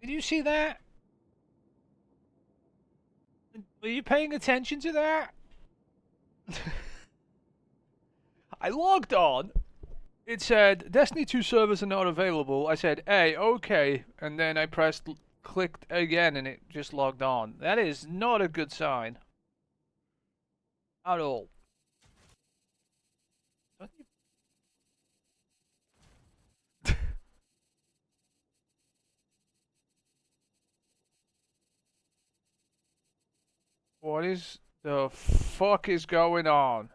Did you see that? Were you paying attention to that? I logged on. It said Destiny 2 servers are not available. I said, "Hey, okay," and then I clicked again, and it just logged on. That is not a good sign at all. What is the fuck is going on?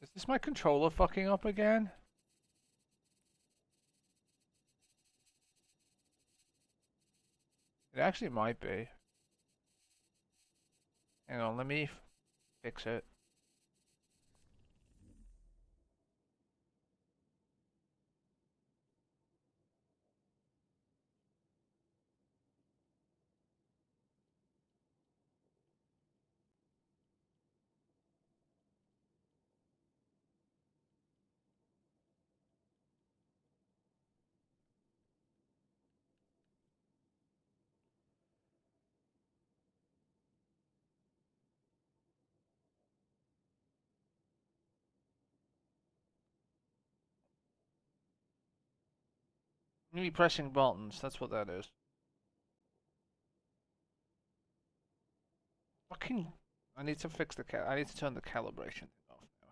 Is this my controller fucking up again? It actually might be. Hang on, let me fix it. Me pressing buttons, that's what that is. Fucking. I need to fix the I need to turn the calibration off now.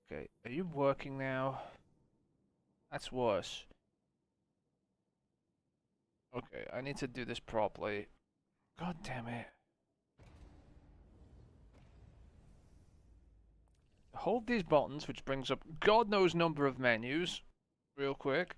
Okay, are you working now? That's worse. Okay, I need to do this properly. God damn it. Hold these buttons, which brings up God knows number of menus, real quick.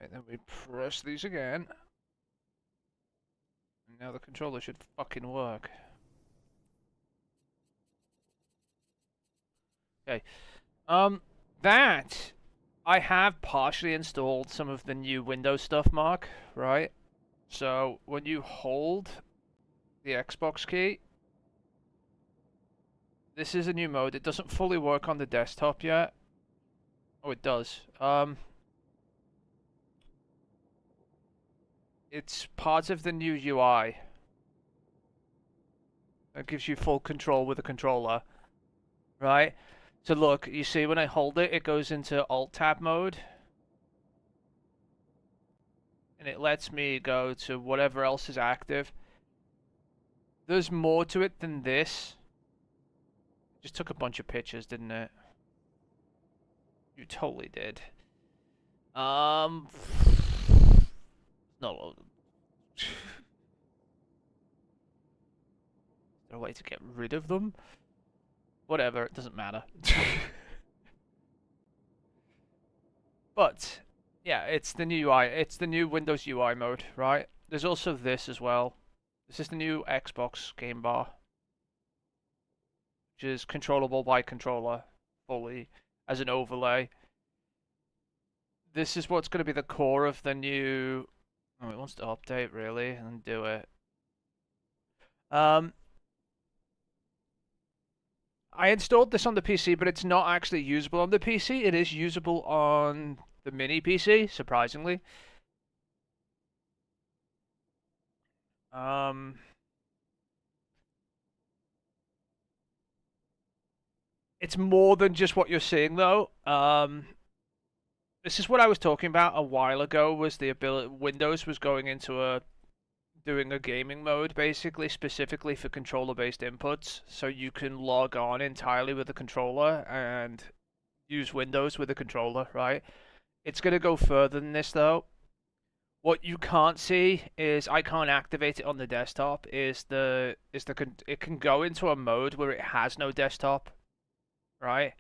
And then we press these again. And now the controller should fucking work. Okay. That I have partially installed some of the new Windows stuff, Mark, right? So when you hold the Xbox key, this is a new mode. It doesn't fully work on the desktop yet. Oh, it does. It's part of the new UI. That gives you full control with the controller, right? So look, you see when I hold it, it goes into Alt-Tab mode. And it lets me go to whatever else is active. There's more to it than this. Just took a bunch of pictures, didn't it? You totally did. No. Is there a way to get rid of them? Whatever, it doesn't matter. But, yeah, it's the new UI. It's the new Windows UI mode, right? There's also this as well. This is the new Xbox game bar, which is controllable by controller fully as an overlay. This is what's going to be the core of the new. Oh, it wants to update really and do it. I installed this on the PC, but it's not actually usable on the PC. It is usable on the mini PC, surprisingly. It's more than just what you're seeing, though. This is what I was talking about a while ago. Was the ability Windows was going into doing a gaming mode basically specifically for controller-based inputs, so you can log on entirely with the controller and use Windows with the controller, right? It's gonna go further than this though. What you can't see is I can't activate it on the desktop. It can go into a mode where it has no desktop, right?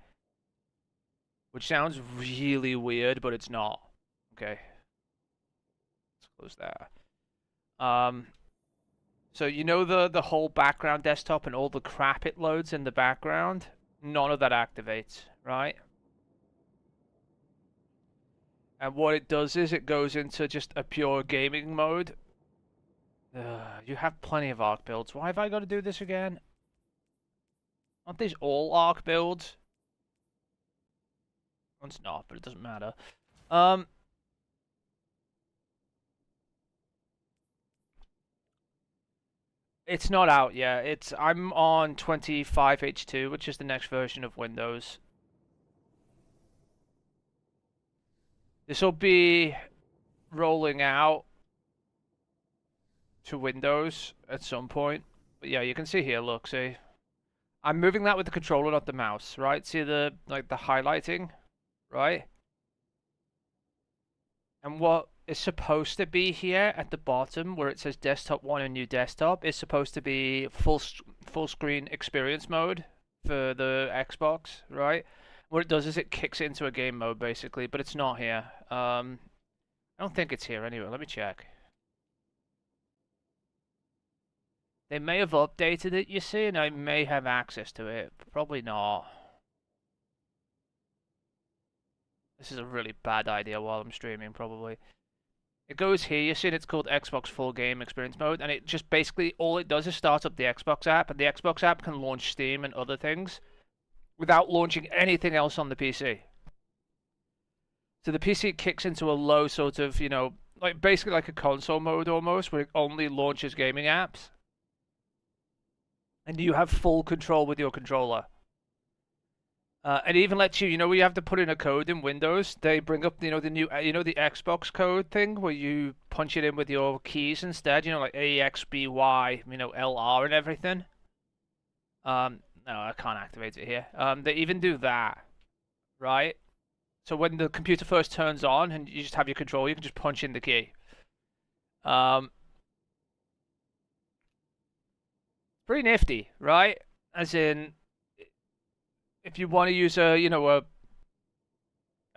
which sounds really weird, but it's not. Okay, let's close that. So you know the whole background desktop and all the crap it loads in the background? None of that activates, right? And what it does is it goes into just a pure gaming mode. You have plenty of Arc builds. Why have I got to do this again? Aren't these all Arc builds? It's not, but it doesn't matter. It's not out yet. I'm on 25H2, which is the next version of Windows. This will be rolling out to Windows at some point. But yeah, you can see here, look, see. I'm moving that with the controller, not the mouse, right? See the highlighting, right? And what is supposed to be here at the bottom where it says desktop 1 and new desktop is supposed to be full screen experience mode for the Xbox, right? What it does is it kicks it into a game mode basically, but it's not here. I don't think it's here anyway. Let me check. They may have updated it, you see, and I may have access to it. Probably not. This is a really bad idea while I'm streaming, probably. It goes here, you see it's called Xbox Full Game Experience Mode, and it just basically, all it does is start up the Xbox app, and the Xbox app can launch Steam and other things without launching anything else on the PC. So the PC kicks into a low sort of, basically like a console mode almost, where it only launches gaming apps. And you have full control with your controller. And it even lets you, where you have to put in a code in Windows, they bring up, the new, the Xbox code thing where you punch it in with your keys instead, like AXBY, LR and everything. No, I can't activate it here. They even do that, right? So when the computer first turns on and you just have your controller, you can just punch in the key. Pretty nifty, right? As in, if you want to use a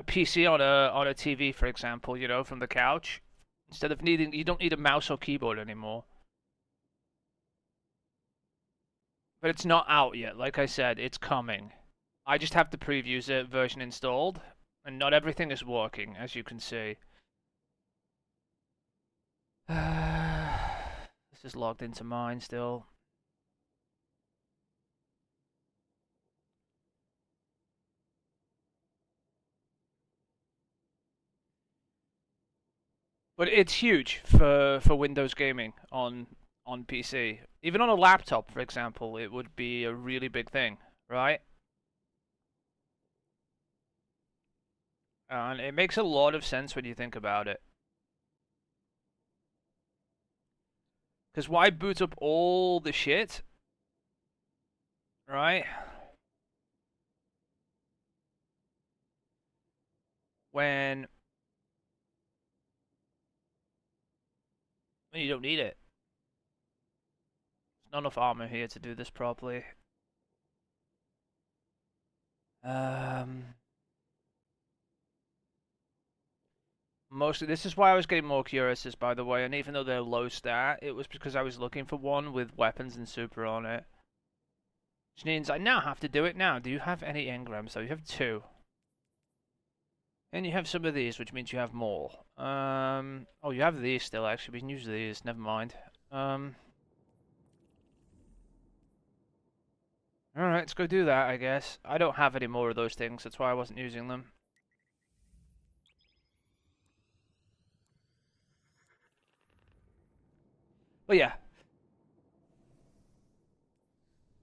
PC on a TV, for example, from the couch, instead of you don't need a mouse or keyboard anymore. But it's not out yet. Like I said, it's coming. I just have the previews version installed, and not everything is working, as you can see. This is logged into mine still. But it's huge for Windows gaming on PC. Even on a laptop, for example, it would be a really big thing, right? And it makes a lot of sense when you think about it. Because why boot up all the shit, right? When you don't need it. There's not enough armor here to do this properly. Mostly, this is why I was getting more Cuirasses, by the way, and even though they're low stat, it was because I was looking for one with weapons and super on it. Which means I now have to do it now. Do you have any engrams? So you have 2. And you have some of these, which means you have more. Oh, you have these still, actually. We can use these. Never mind. Alright, let's go do that, I guess. I don't have any more of those things, that's why I wasn't using them. But yeah.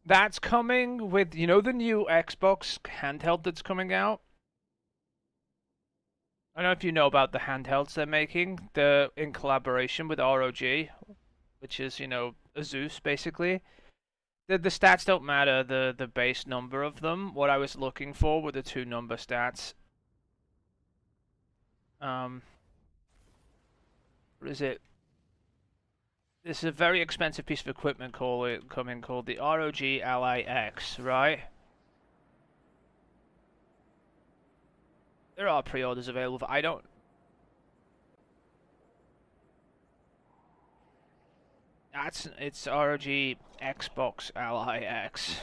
That's coming with, the new Xbox handheld that's coming out? I don't know if you know about the handhelds they're making. They're in collaboration with ROG, which is, Asus, basically. The stats don't matter, the base number of them. What I was looking for were the 2 number stats. What is it? This is a very expensive piece of equipment called the ROG Ally X, right? There are pre-orders available. I don't. It's ROG Xbox Ally X.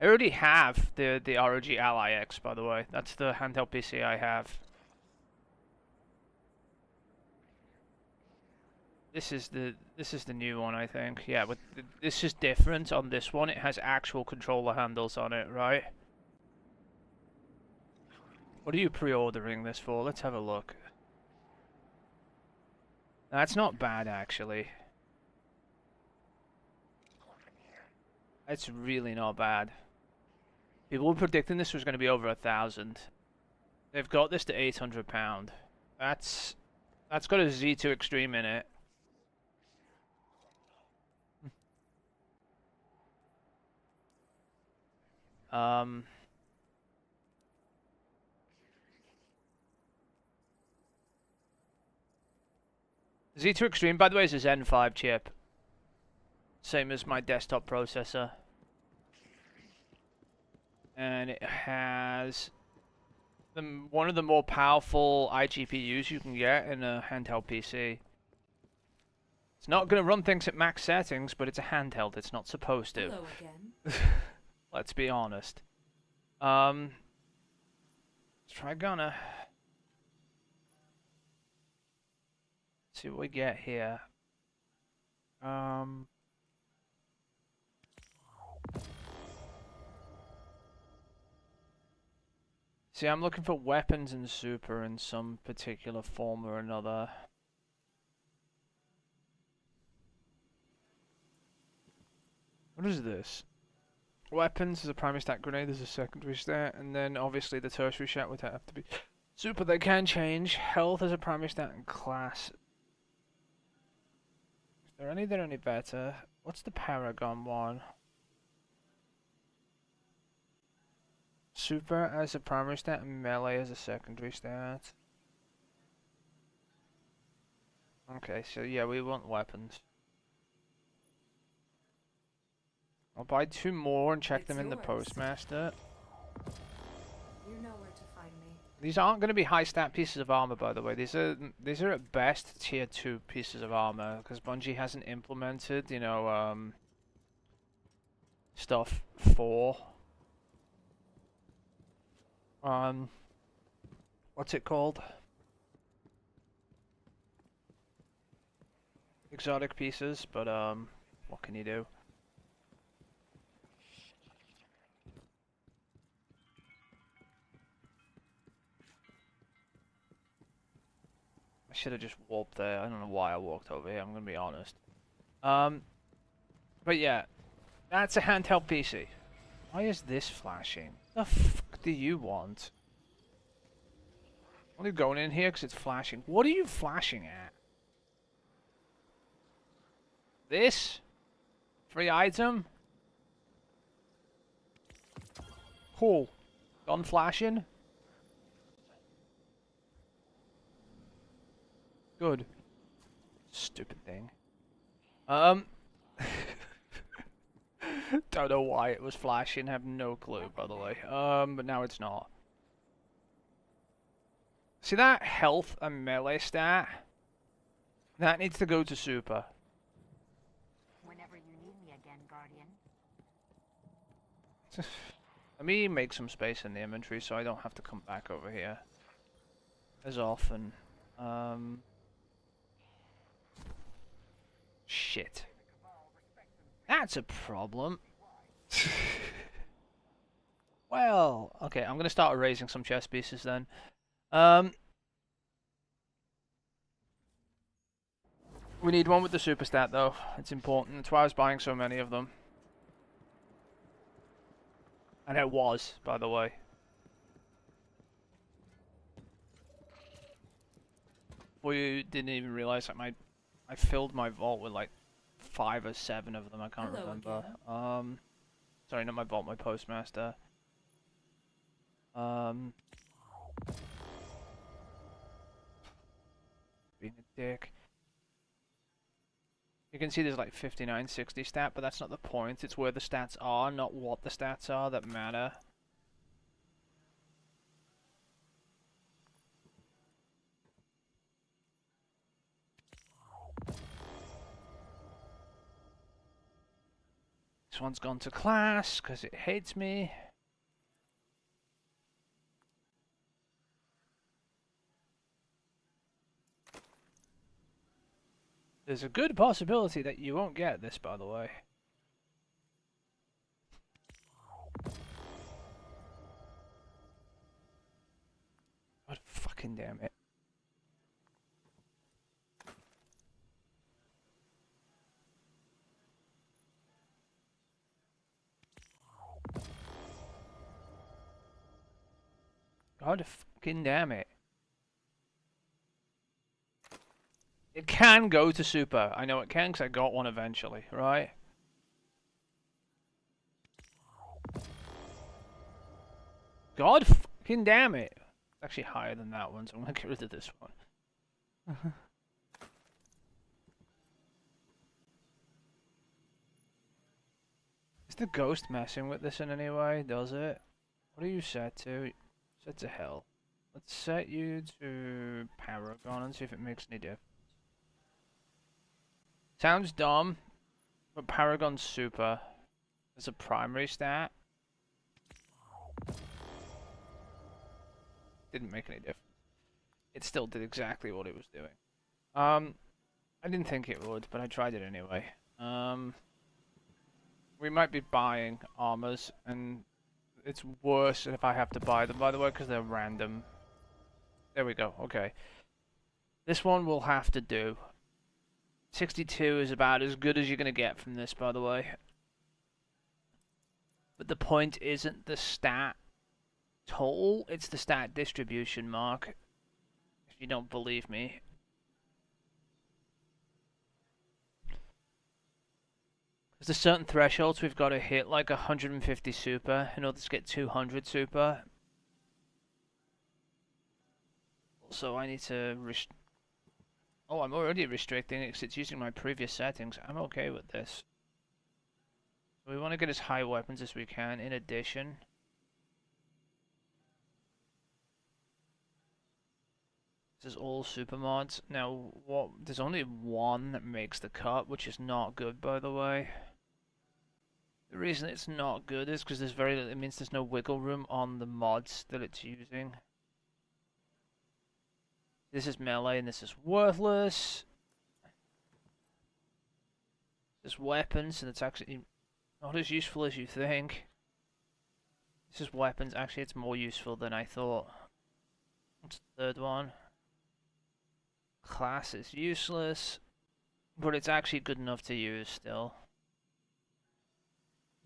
I already have the ROG Ally X, by the way. That's the handheld PC I have. This is the new one, I think. Yeah, but this is different on this one. It has actual controller handles on it, right? What are you pre-ordering this for? Let's have a look. That's not bad, actually. It's really not bad. People were predicting this was going to be over 1,000. They've got this to £800. That's got a Z2 Extreme in it. Z2 Extreme, by the way, is a Zen 5 chip. Same as my desktop processor. And it has one of the more powerful iGPUs you can get in a handheld PC. It's not going to run things at max settings, but it's a handheld. It's not supposed to. Hello again. Let's be honest. Let's try Gunner. See what we get here. See, I'm looking for weapons and super in some particular form or another. What is this? Weapons is a primary stat, grenade is a secondary stat, and then obviously the tertiary stat would have to be super. They can change. Health is a primary stat and class. Is there any that are any better? What's the Paragon one? Super as a primary stat and melee as a secondary stat. Okay, so yeah, we want weapons. I'll buy 2 more and check them in the Postmaster. You know where to find me. These aren't going to be high stat pieces of armor, by the way. These are at best tier 2 pieces of armor because Bungie hasn't implemented, you know, stuff for what's it called? Exotic pieces, but what can you do? I should have just warped there. I don't know why I walked over here, I'm gonna be honest. But yeah, that's a handheld PC. Why is this flashing? The fuck do you want? Only going in here because it's flashing. What are you flashing at? This? Free item? Cool. Gun flashing? Good. Stupid thing. Don't know why it was flashing, have no clue, by the way. But now it's not. See that health and melee stat? That needs to go to super. Whenever you need me again, Guardian. Let me make some space in the inventory so I don't have to come back over here as often. Shit. That's a problem. Well, okay, I'm gonna start erasing some chest pieces then. We need one with the super stat though. It's important. That's why I was buying so many of them. And it was, by the way. Well, you didn't even realize that I filled my vault with like 5 or 7 of them. I can't Hello remember. again. Sorry, not my vault, my postmaster. Being a dick. You can see there's like 59, 60 stat, but that's not the point. It's where the stats are, not what the stats are that matter. This one's gone to class because it hates me. There's a good possibility that you won't get this, by the way. God fucking damn it. God fucking damn it. It can go to super. I know it can because I got one eventually, right? God fucking damn it. It's actually higher than that one, so I'm gonna get rid of this one. Is the ghost messing with this in any way? Does it? What are you set to? Set to hell. Let's set you to Paragon and see if it makes any difference. Sounds dumb, but Paragon's super. As a primary stat. Didn't make any difference. It still did exactly what it was doing. I didn't think it would, but I tried it anyway. We might be buying armors, and it's worse if I have to buy them, by the way, because they're random. There we go, okay. This one will have to do. 62 is about as good as you're going to get from this, by the way. But the point isn't the stat total, it's the stat distribution, Mark. If you don't believe me. There's certain thresholds we've got to hit, like 150 super, in order to get 200 super. Also, I need to oh, I'm already restricting it because it's using my previous settings. I'm okay with this. We want to get as high weapons as we can. In addition, this is all super mods. Now, there's only one that makes the cut, which is not good, by the way. The reason it's not good is because it means there's no wiggle room on the mods that it's using. This is melee and this is worthless. There's weapons and it's actually not as useful as you think. This is weapons. Actually, it's more useful than I thought. What's the third one? Class is useless, but it's actually good enough to use still.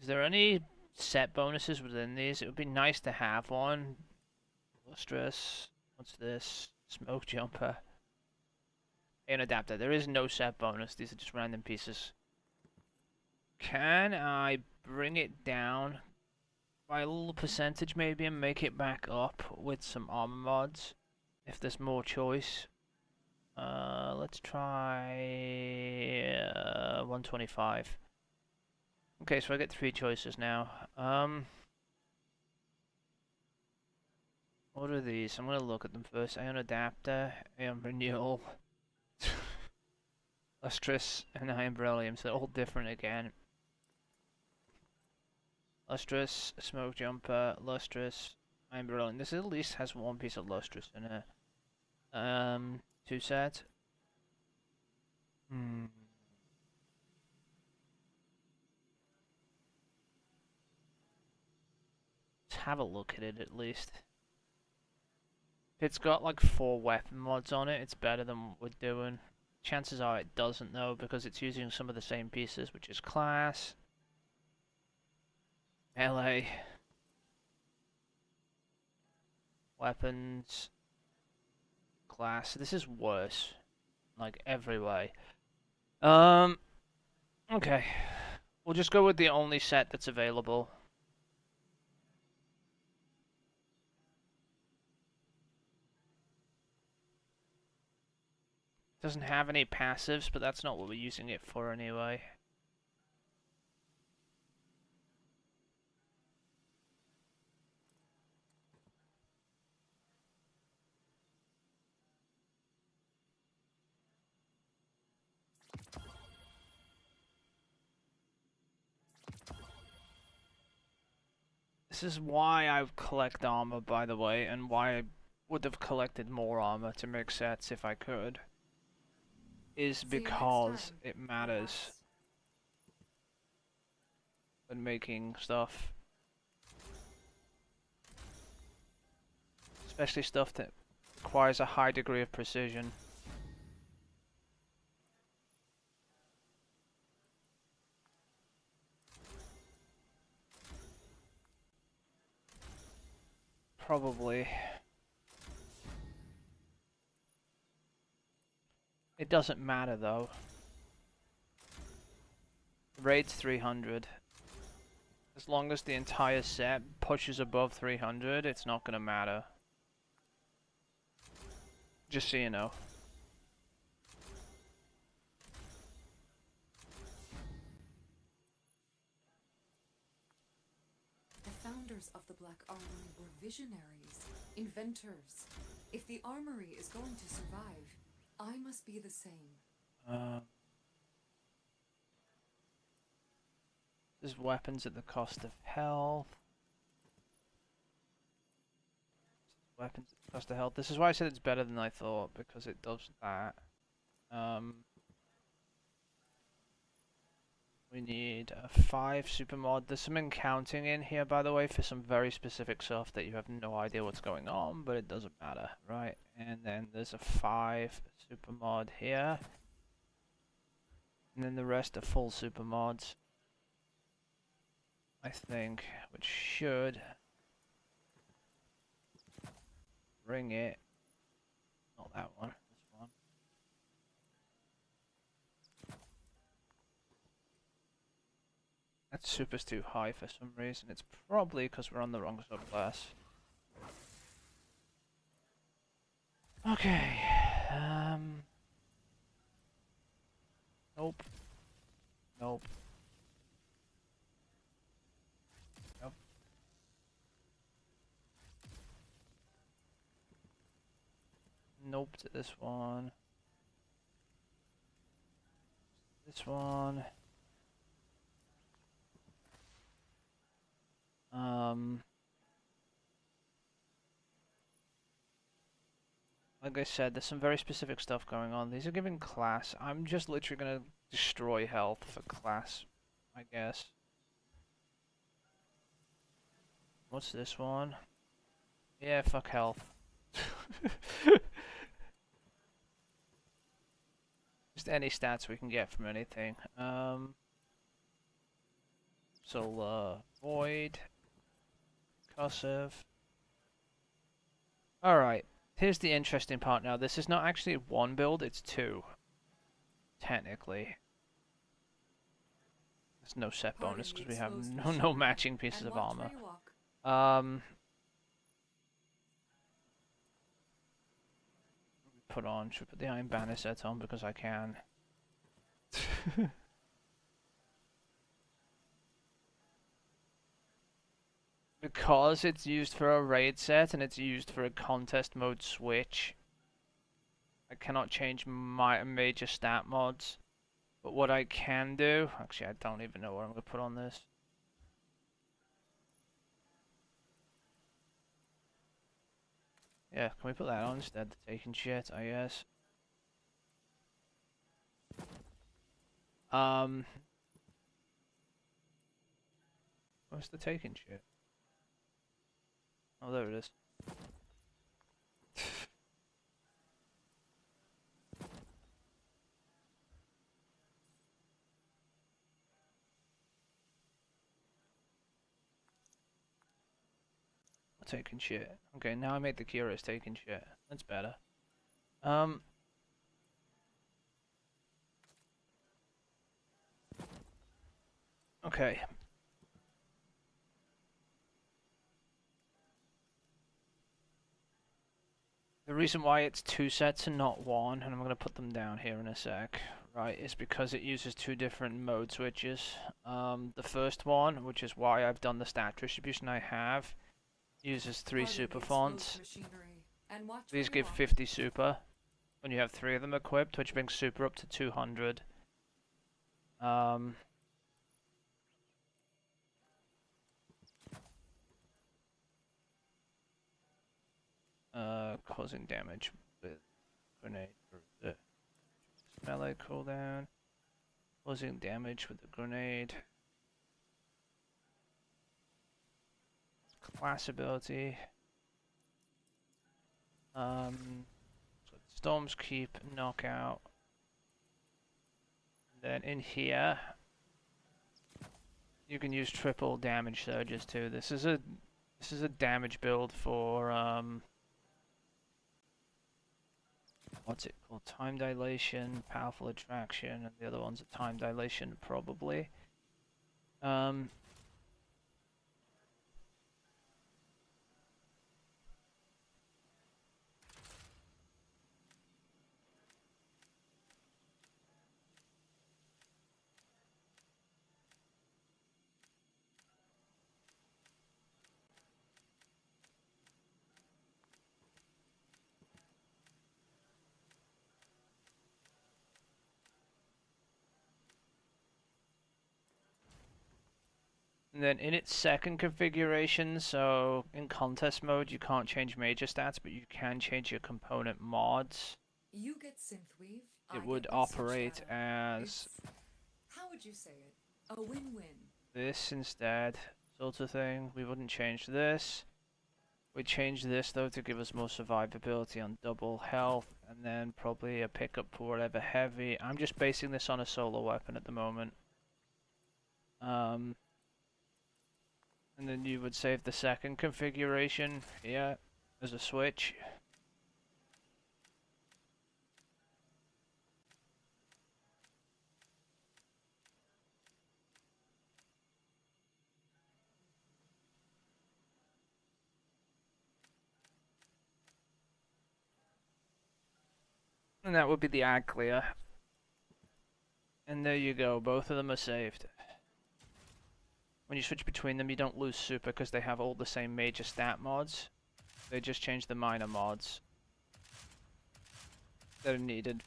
Is there any set bonuses within these? It would be nice to have one. Lustrous. What's this? Smoke jumper. An adapter. There is no set bonus. These are just random pieces. Can I bring it down by a little percentage maybe and make it back up with some armor mods? If there's more choice. Let's try 125. Okay, so I get 3 choices now. What are these? I'm gonna look at them first. Ion adapter, ion renewal, lustrous, and ion beryllium. So they're all different again. Lustrous, smoke jumper, lustrous, ion beryllium. This at least has one piece of lustrous in it. 2 set. Let's have a look at it at least. If it's got like 4 weapon mods on it, it's better than what we're doing. Chances are it doesn't though, because it's using some of the same pieces, which is class, melee, weapons, class. This is worse, like every way. Okay. We'll just go with the only set that's available. Doesn't have any passives, but that's not what we're using it for anyway. This is why I collect armor, by the way, and why I would have collected more armor to make sets if I could. Is See you next because time, it matters perhaps. when making stuff. Especially stuff that requires a high degree of precision. Probably. It doesn't matter though. The rate's 300. As long as the entire set pushes above 300, it's not gonna matter. Just so you know. The founders of the Black Armory were visionaries, inventors. If the armory is going to survive, I must be the same. There's weapons at the cost of health. Weapons at the cost of health. This is why I said it's better than I thought, because it does that. We need a 5 super mod. There's some counting in here, by the way, for some very specific stuff that you have no idea what's going on, but it doesn't matter, right? And then there's a 5 super mod here. And then the rest are full super mods, I think, which should bring it. Not that one, this one. That super's too high for some reason. It's probably because we're on the wrong subclass. Okay. Nope. Nope. Nope. Nope to this one. This one. Like I said, there's some very specific stuff going on. These are giving class. I'm just literally gonna destroy health for class, I guess. What's this one? Yeah, fuck health. Just any stats we can get from anything. Solar Void. Concussive. Alright. Here's the interesting part now. This is not actually one build, it's 2. Technically. There's no set bonus because we have no matching pieces of armor. Should we put the Iron Banner set on because I can. Because it's used for a raid set and it's used for a contest mode switch, I cannot change my major stat mods. But what I can do, actually I don't even know what I'm going to put on this. Yeah, can we put that on instead of taking shit, I guess. What's the taking shit? Oh, there it is. Taking shit. Okay, now I made the curious taking shit. That's better. Okay. The reason why it's 2 sets and not 1, and I'm going to put them down here in a sec, right, is because it uses 2 different mode switches. The first one, which is why I've done the stat distribution I have, uses 3 super fonts. These give 50 super when you have 3 of them equipped, which brings super up to 200. causing damage with grenade. The melee cooldown, causing damage with the grenade. Class ability. So Storm's Keep, knockout. Then in here, you can use triple damage surges too. This is a damage build for what's it called? Time dilation, powerful attraction, and the other one's a time dilation probably. And then in its second configuration, so in contest mode, you can't change major stats, but you can change your component mods. You get Synthweave. It would operate as How would you say it? A win-win. this instead, sort of thing. We wouldn't change this. We'd change this though to give us more survivability on double health, and then probably a pickup for whatever heavy. I'm just basing this on a solo weapon at the moment. And then you would save the second configuration here as a switch. And that would be the ag clear. And there you go, both of them are saved. When you switch between them, you don't lose super because they have all the same major stat mods. They just change the minor mods that are needed.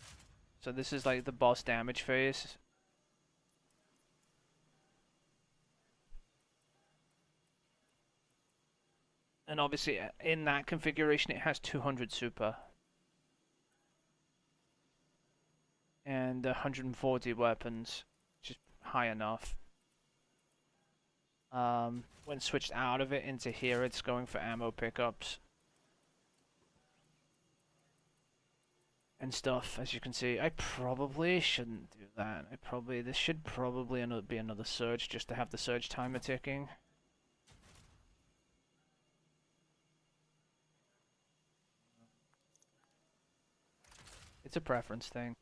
So this is like the boss damage phase. And obviously in that configuration it has 200 super. And 140 weapons, which is high enough. When switched out of it into here, it's going for ammo pickups and stuff, as you can see. I probably shouldn't do that. This should probably be another surge just to have the surge timer ticking. It's a preference thing.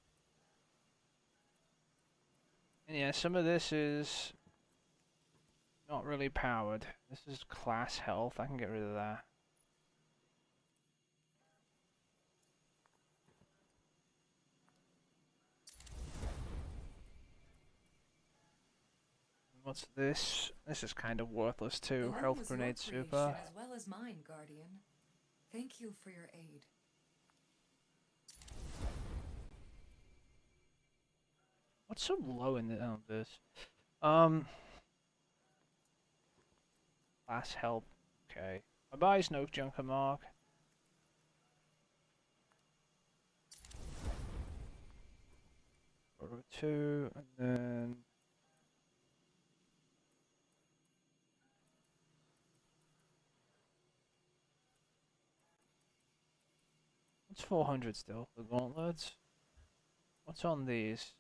And yeah, some of this is not really powered. This is class health. I can get rid of that. What's this? This is kind of worthless too. Along Health was your grenade creation super. As well as mine, Guardian. Thank you for your aid. What's so low in this? Class help. Okay. Bye-bye, Snoke Junker Mark. Over 2, and then... What's 400 still? The gauntlets? What's on these?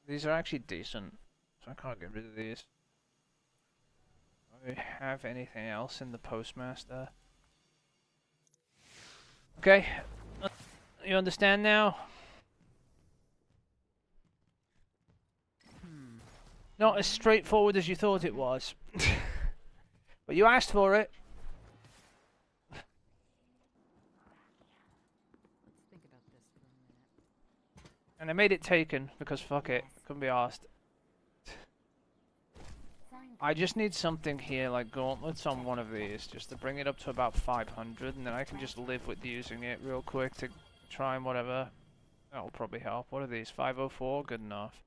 These are actually decent, so I can't get rid of these. Do we have anything else in the Postmaster? Okay, you understand now? Not as straightforward as you thought it was. But you asked for it. Let's think about this for a minute. And I made it taken because fuck it, couldn't be asked. I just need something here like gauntlets on one of these just to bring it up to about 500, and then I can just live with using it real quick to try and whatever. That'll probably help. What are these? 504? Good enough.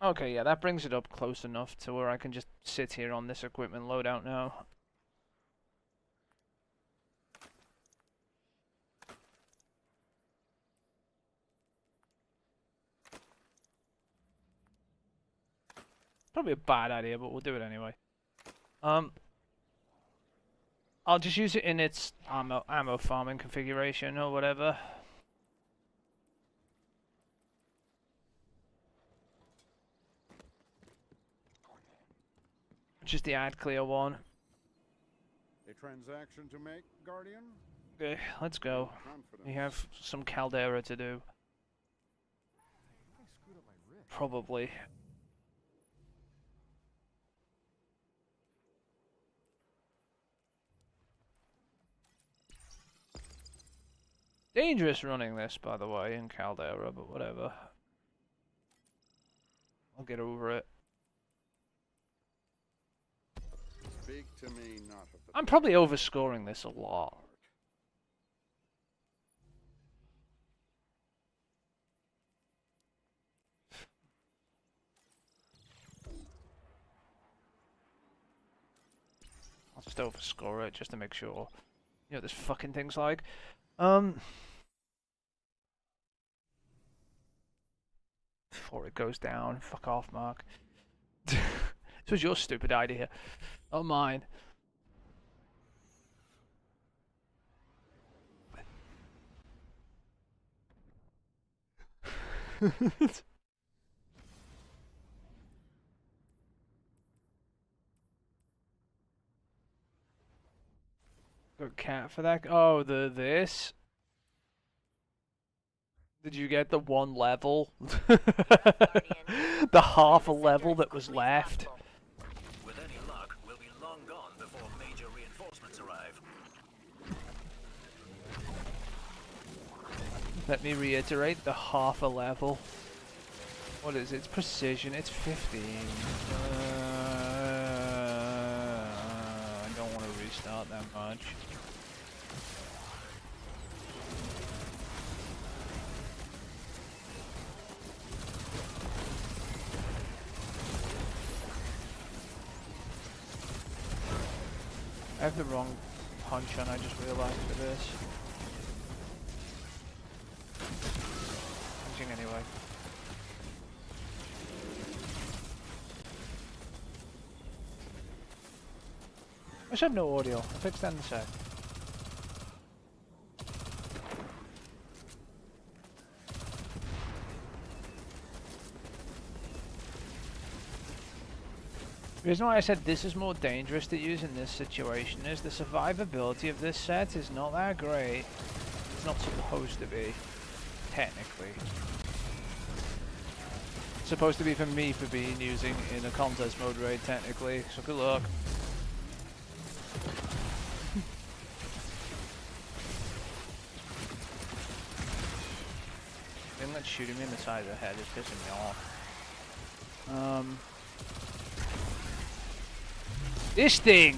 Okay, yeah, that brings it up close enough to where I can just sit here on this equipment loadout now. Probably a bad idea, but we'll do it anyway. I'll just use it in its ammo farming configuration or whatever. Which is the ad clear one. A transaction to make, Guardian? Okay, let's go. We have some Caldera to do. Probably. Dangerous running this, by the way, in Caldera, but whatever. I'll get over it. Speak to me, not of the I'm probably overscoring this a lot. I'll just overscore it just to make sure. You know what this fucking thing's like. Before it goes down, fuck off, Mark. This was your stupid idea, not mine. Got cat for that. Oh, this. Did you get the one level? The half a level that was left. With any luck, we'll be long gone before major reinforcements arrive. Let me reiterate, the half a level. What is it? It's precision. It's 15. I don't want to restart that much. I have the wrong punch on, I just realized for this. Punching anyway. I should have no audio. I'll fix that in a sec. The reason why I said this is more dangerous to use in this situation is the survivability of this set is not that great. It's not supposed to be, technically. It's supposed to be for me for being using in a contest mode raid, technically, so good luck. The thing that's shooting me in the side of the head is pissing me off. This thing!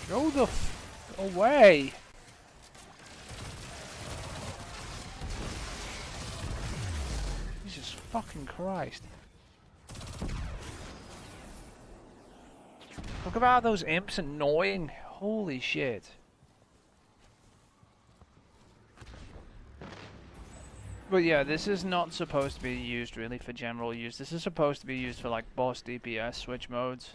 Go the f away! Jesus fucking Christ. Talk about those imps annoying. Holy shit. But yeah, this is not supposed to be used really for general use. This is supposed to be used for like boss DPS switch modes.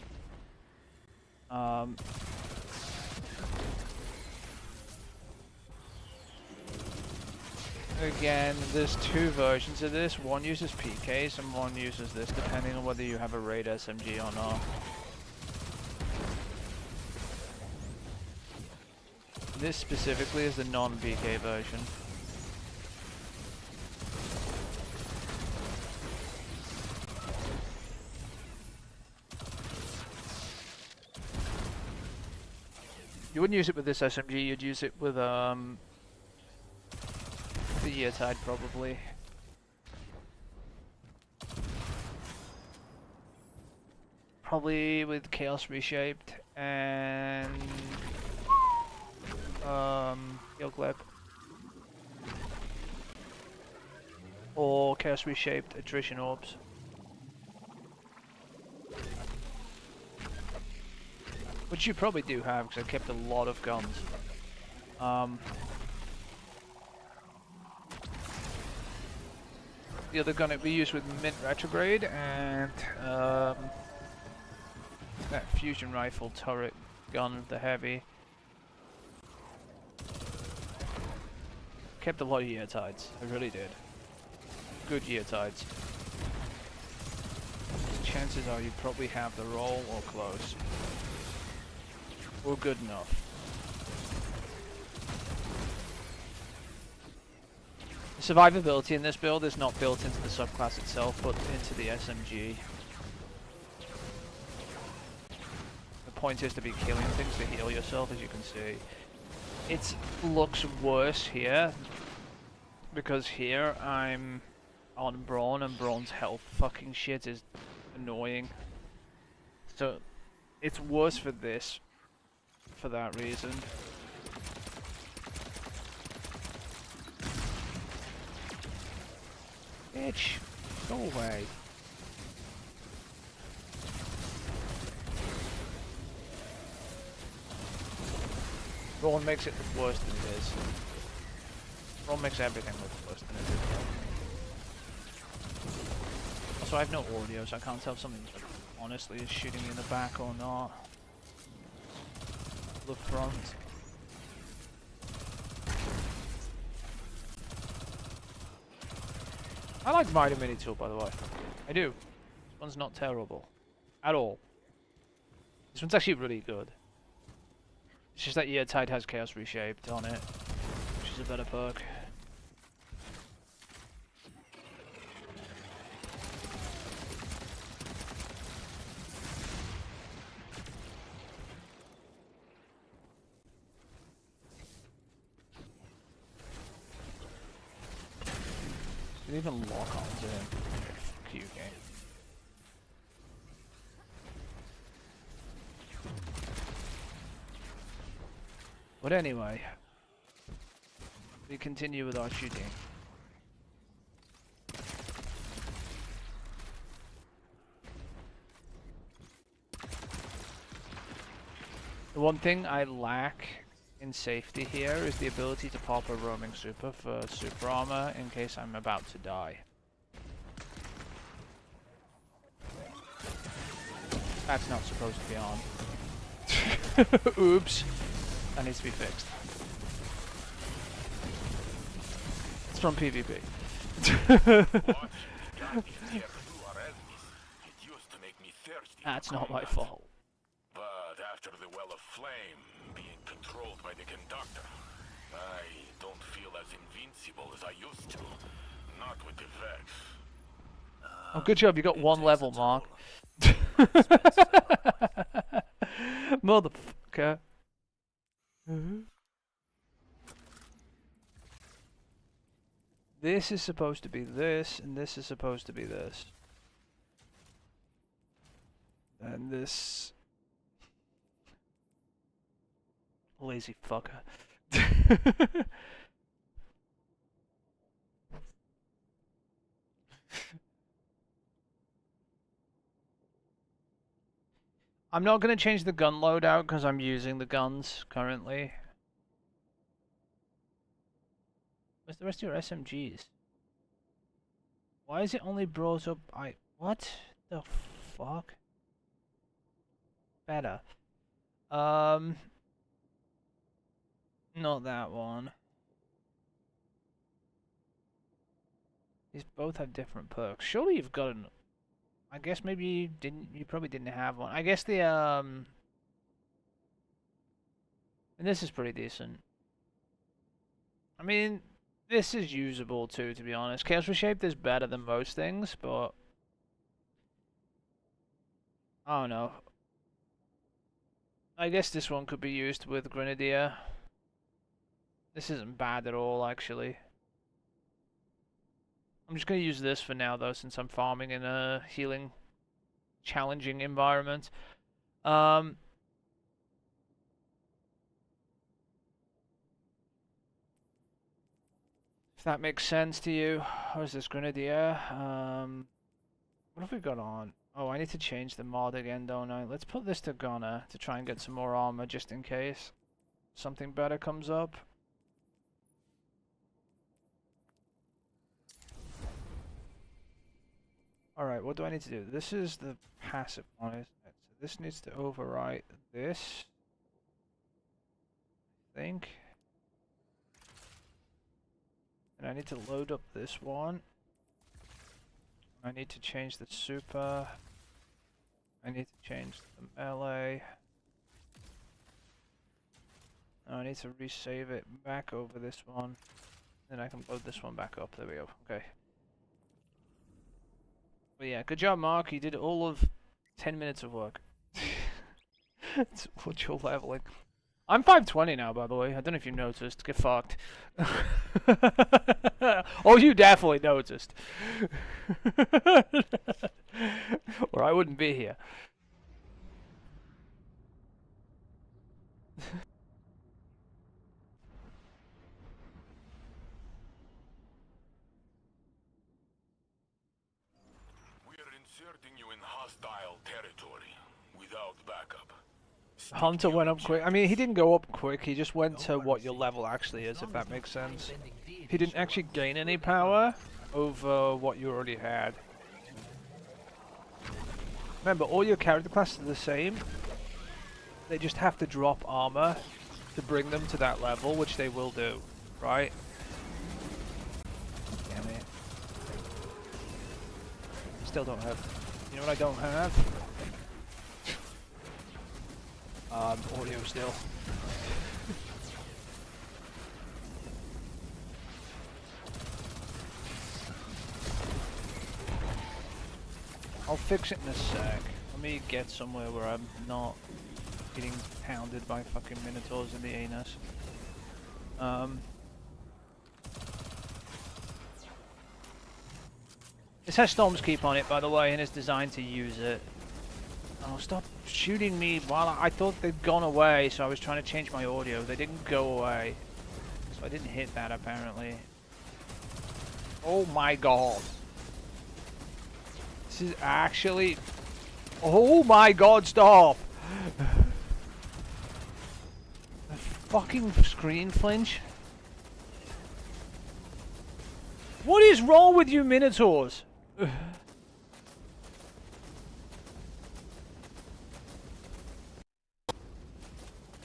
Again, there's two versions of this. One uses PKs and one uses this, depending on whether you have a raid SMG or not. This specifically is the non-PK version. You wouldn't use it with this SMG, you'd use it with the Yeartide probably. Probably with Chaos Reshaped and Heal Clip. Or Chaos Reshaped Attrition Orbs. Which you probably do have, because I kept a lot of guns. The other gun it we use with Mint Retrograde and fusion rifle, turret, gun, the heavy. Kept a lot of year tides. I really did. Good year tides. Chances are you probably have the roll or close. Or good enough. The survivability in this build is not built into the subclass itself, but into the SMG. The point is to be killing things to heal yourself, as you can see. It looks worse here, because here I'm on Braun, and Braun's health fucking shit is annoying. So, it's worse for this, for that reason. Bitch, go away. Braun makes it look worse than it is. Braun makes everything look worse than it is. Also, I have no audio, so I can't tell if something honestly is shooting me in the back or not. The front. I like Mighty Mini Tool, by the way. I do. This one's not terrible. At all. This one's actually really good. It's just that Year Tide has Chaos Reshaped on it, which is a better perk. Did it even lock onto him? Fuck you, game. But anyway, we continue with our shooting. The one thing I lack in safety here is the ability to pop a roaming super for super armor in case I'm about to die. That's not supposed to be on. Oops. That needs to be fixed. It's from PvP. That's not my fault. But after the Well of Flame being controlled by the conductor, I don't feel as invincible as I used to. Not with the Vex. Oh, good job, you got one level, Mark. Motherfucker. This is supposed to be this, and this is supposed to be this. And this... Lazy fucker. I'm not going to change the gun loadout because I'm using the guns currently. Where's the rest of your SMGs? Why is it only brought up? What the fuck? Better. Not that one. These both have different perks. Surely you've got an... I guess maybe you didn't. You probably didn't have one. I guess the and this is pretty decent. I mean, this is usable too, to be honest. Chaos Reshaped is better than most things, but I don't know. I guess this one could be used with Grenadier. This isn't bad at all, actually. I'm just going to use this for now, though, since I'm farming in a healing, challenging environment. If that makes sense to you. Where's this Grenadier? What have we got on? Oh, I need to change the mod again, don't I? Let's put this to Gunner to try and get some more armor, just in case something better comes up. Alright, what do I need to do? This is the passive one, isn't it? So This needs to overwrite this, I think. And I need to load up this one. I need to change the super. I need to change the melee. I need to resave it back over this one. Then I can load this one back up. There we go. Okay. But yeah, good job, Mark. You did all of 10 minutes of work. It's what you're leveling. I'm 520 now, by the way. I don't know if you noticed. Get fucked. Oh, you definitely noticed. Or I wouldn't be here. We are inserting you in hostile territory without backup. Hunter went up quick. I mean, he didn't go up quick. He just went to what your level actually is, if that makes sense. He didn't actually gain any power over what you already had. Remember, all your character classes are the same. They just have to drop armor to bring them to that level, which they will do, right? Damn it. Still don't have. You know what I don't have? Audio still. I'll fix it in a sec. Let me get somewhere where I'm not getting pounded by fucking minotaurs in the anus. This has Storm's Keep on it, by the way, and it's designed to use it. Oh, stop shooting me while I thought they'd gone away, so I was trying to change my audio. They didn't go away. So I didn't hit that, apparently. Oh my god. This is actually... Oh my god, stop! The fucking screen flinch. What is wrong with you minotaurs?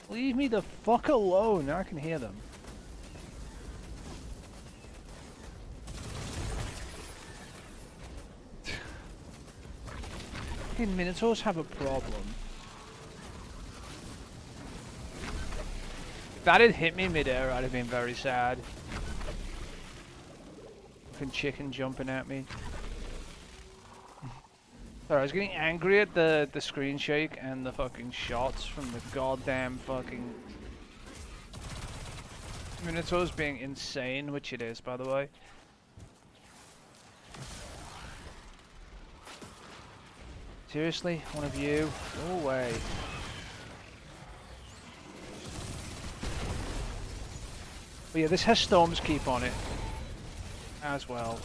Leave me the fuck alone. Now I can hear them. Fucking minotaurs have a problem. If that had hit me midair, I'd have been very sad. Fucking chicken jumping at me. Sorry, I was getting angry at the screen shake and the fucking shots from the goddamn fucking Minotaurs being insane, which it is, by the way. Seriously? One of you? Go away. But yeah, this has Storm's Keep on it as well.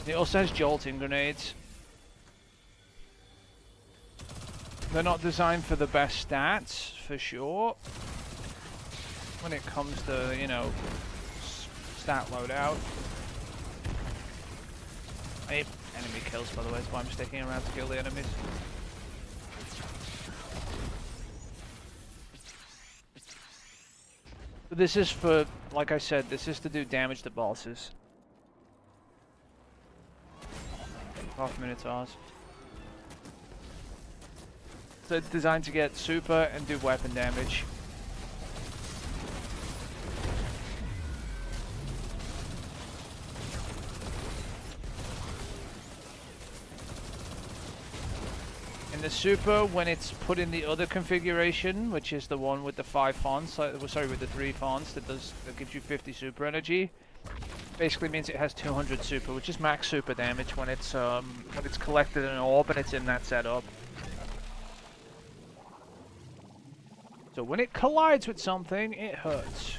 It also has jolting grenades. They're not designed for the best stats, for sure. When it comes to, you know, stat loadout. I need enemy kills, by the way, that's why I'm sticking around to kill the enemies. But this is for, like I said, this is to do damage to bosses. Half Minotaurs. So it's designed to get super and do weapon damage. And the super, when it's put in the other configuration, which is the one with the 5 fonts, sorry, with the 3 fonts, that gives you 50 super energy. Basically means it has 200 super, which is max super damage when it's collected in an orb and it's in that setup. So when it collides with something, it hurts.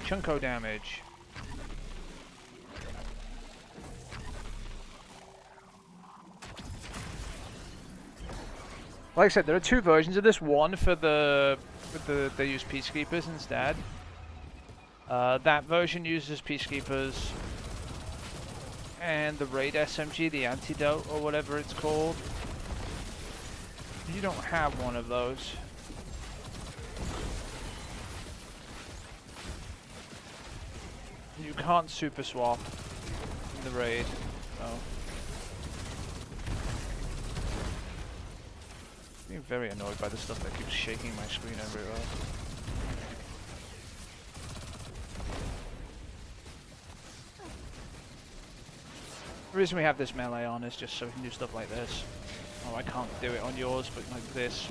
Chunko damage. Like I said, there are 2 versions of this. One for they use Peacekeepers instead. That version uses Peacekeepers and the Raid SMG, the Antidote or whatever it's called. You don't have one of those. You can't super swap in the Raid. Oh. I'm being very annoyed by the stuff that keeps shaking my screen everywhere. The reason we have this melee on is just so we can do stuff like this. Oh, I can't do it on yours, but like this.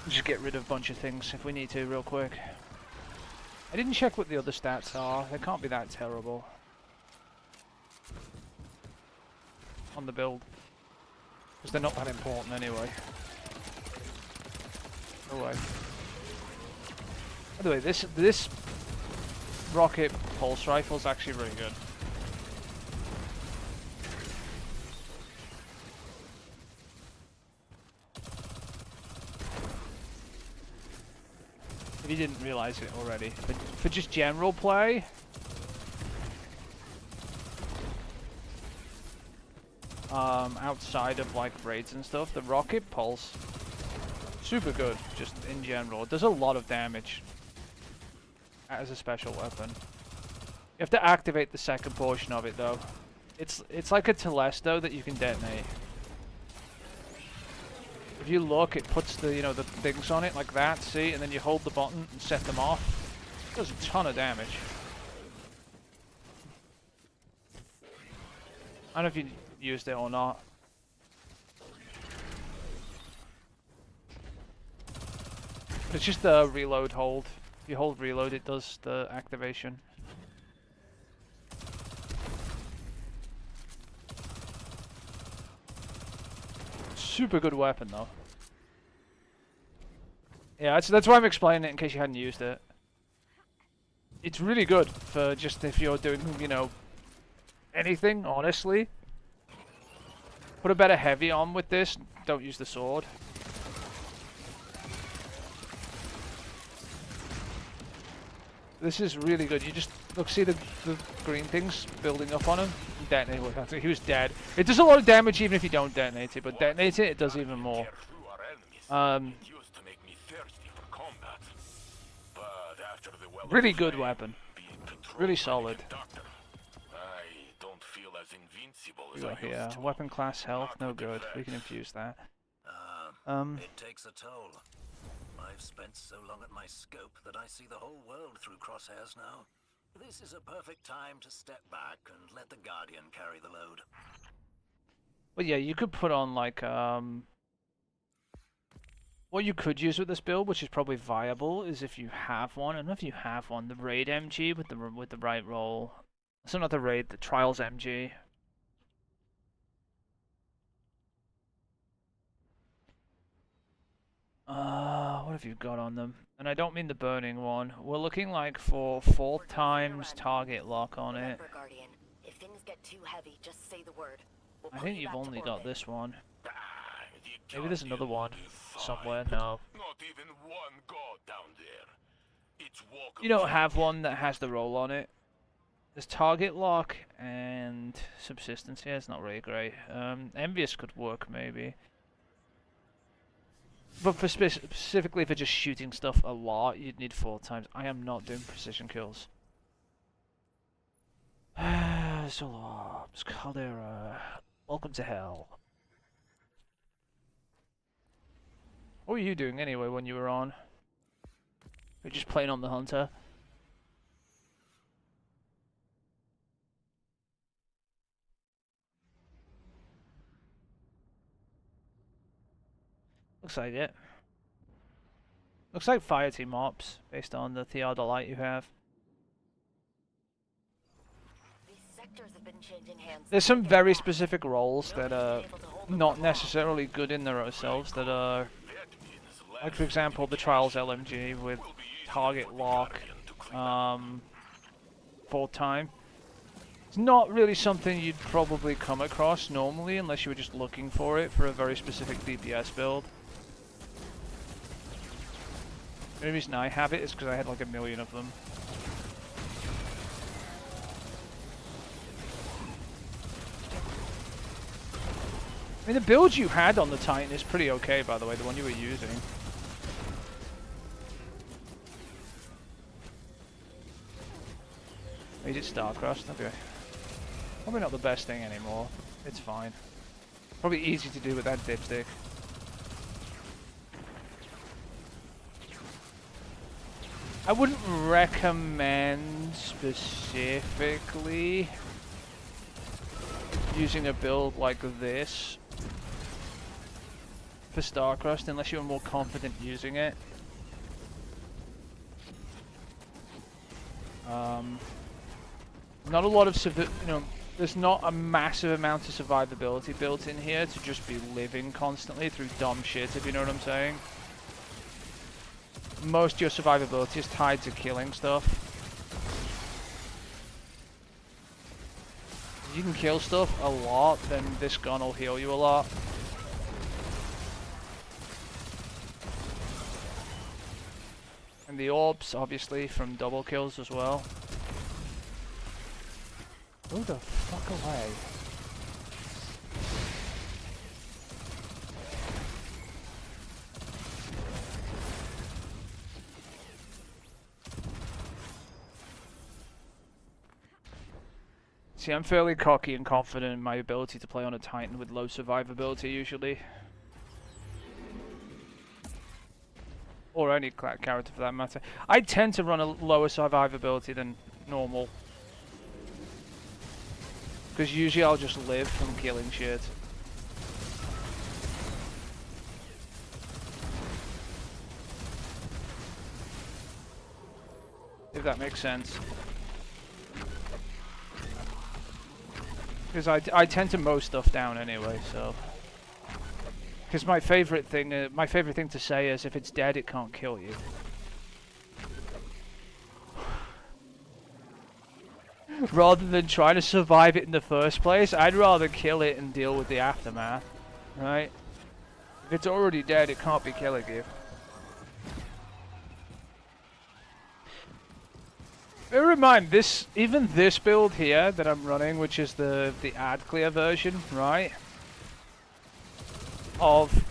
Just get rid of a bunch of things if we need to real quick. I didn't check what the other stats are. They can't be that terrible. On the build. Because they're not that important anyway. No way. By the way, this rocket pulse rifle is actually really good. If you didn't realize it already, but for just general play, outside of like raids and stuff, the rocket pulse, super good just in general. It does a lot of damage as a special weapon. You have to activate the second portion of it though. It's like a Telesto that you can detonate. If you look, it puts the the things on it like that, see, and then you hold the button and set them off. It does a ton of damage. I don't know if you used it or not. It's just the reload hold. If you hold reload, it does the activation. Super good weapon though. Yeah, that's why I'm explaining it in case you hadn't used it. It's really good for just if you're doing, anything, honestly. Put a better heavy on with this, don't use the sword. This is really good. You just look, see the green things building up on him. Detonate it. He was dead. It does a lot of damage even if you don't detonate it, but detonate it, it does even more. Really good weapon. Really solid. We got here weapon class health, no good. We can infuse that. It takes a toll. I've spent so long at my scope that I see the whole world through crosshairs now. This is a perfect time to step back and let the Guardian carry the load. But yeah, you could put on like what you could use with this build, which is probably viable, is if you have one. I don't know if you have one. The Raid MG with the right roll. So not the Raid, the Trials MG. What have you got on them? And I don't mean the burning one. We're looking like for 4 times target lock on it. Guardian, if things get too heavy, just say the word. I think you've only got this one. Maybe there's another one somewhere. No. Not even one god down there. It's You don't have one that has the roll on it. There's target lock and subsistence here. It's not really great. Envious could work maybe. But for specifically for just shooting stuff a lot, you'd need 4 times. I am not doing precision kills. Solobs, Caldera, welcome to hell. What were you doing anyway when you were on? You're just playing on the Hunter. Looks like it. Looks like fire team ops, based on the Theodolite you have. These sectors have been changing hands. There's some very specific roles that are not necessarily good in their own selves, that are, like for example, the Trials LMG with target lock, full time. It's not really something you'd probably come across normally unless you were just looking for it for a very specific DPS build. The only reason I have it is because I had like 1 million of them. I mean, the build you had on the Titan is pretty okay, by the way, the one you were using. Made it Starcrossed, okay. Probably not the best thing anymore. It's fine. Probably easy to do with that dipstick. I wouldn't recommend specifically using a build like this for Starcrossed unless you're more confident using it. Not a lot of there's not a massive amount of survivability built in here to just be living constantly through dumb shit, if you know what I'm saying. Most of your survivability is tied to killing stuff. If you can kill stuff a lot, then this gun will heal you a lot. And the orbs, obviously, from double kills as well. Go the fuck away. See, I'm fairly cocky and confident in my ability to play on a Titan with low survivability usually. Or any character for that matter. I tend to run a lower survivability than normal. Because usually I'll just live from killing shit. If that makes sense. Because I tend to mow stuff down anyway, so. Because my favorite thing to say is if it's dead, it can't kill you. Rather than trying to survive it in the first place, I'd rather kill it and deal with the aftermath, right? If it's already dead, it can't be killing you. Bear in mind, even this build here that I'm running, which is the ad clear version, right? Of,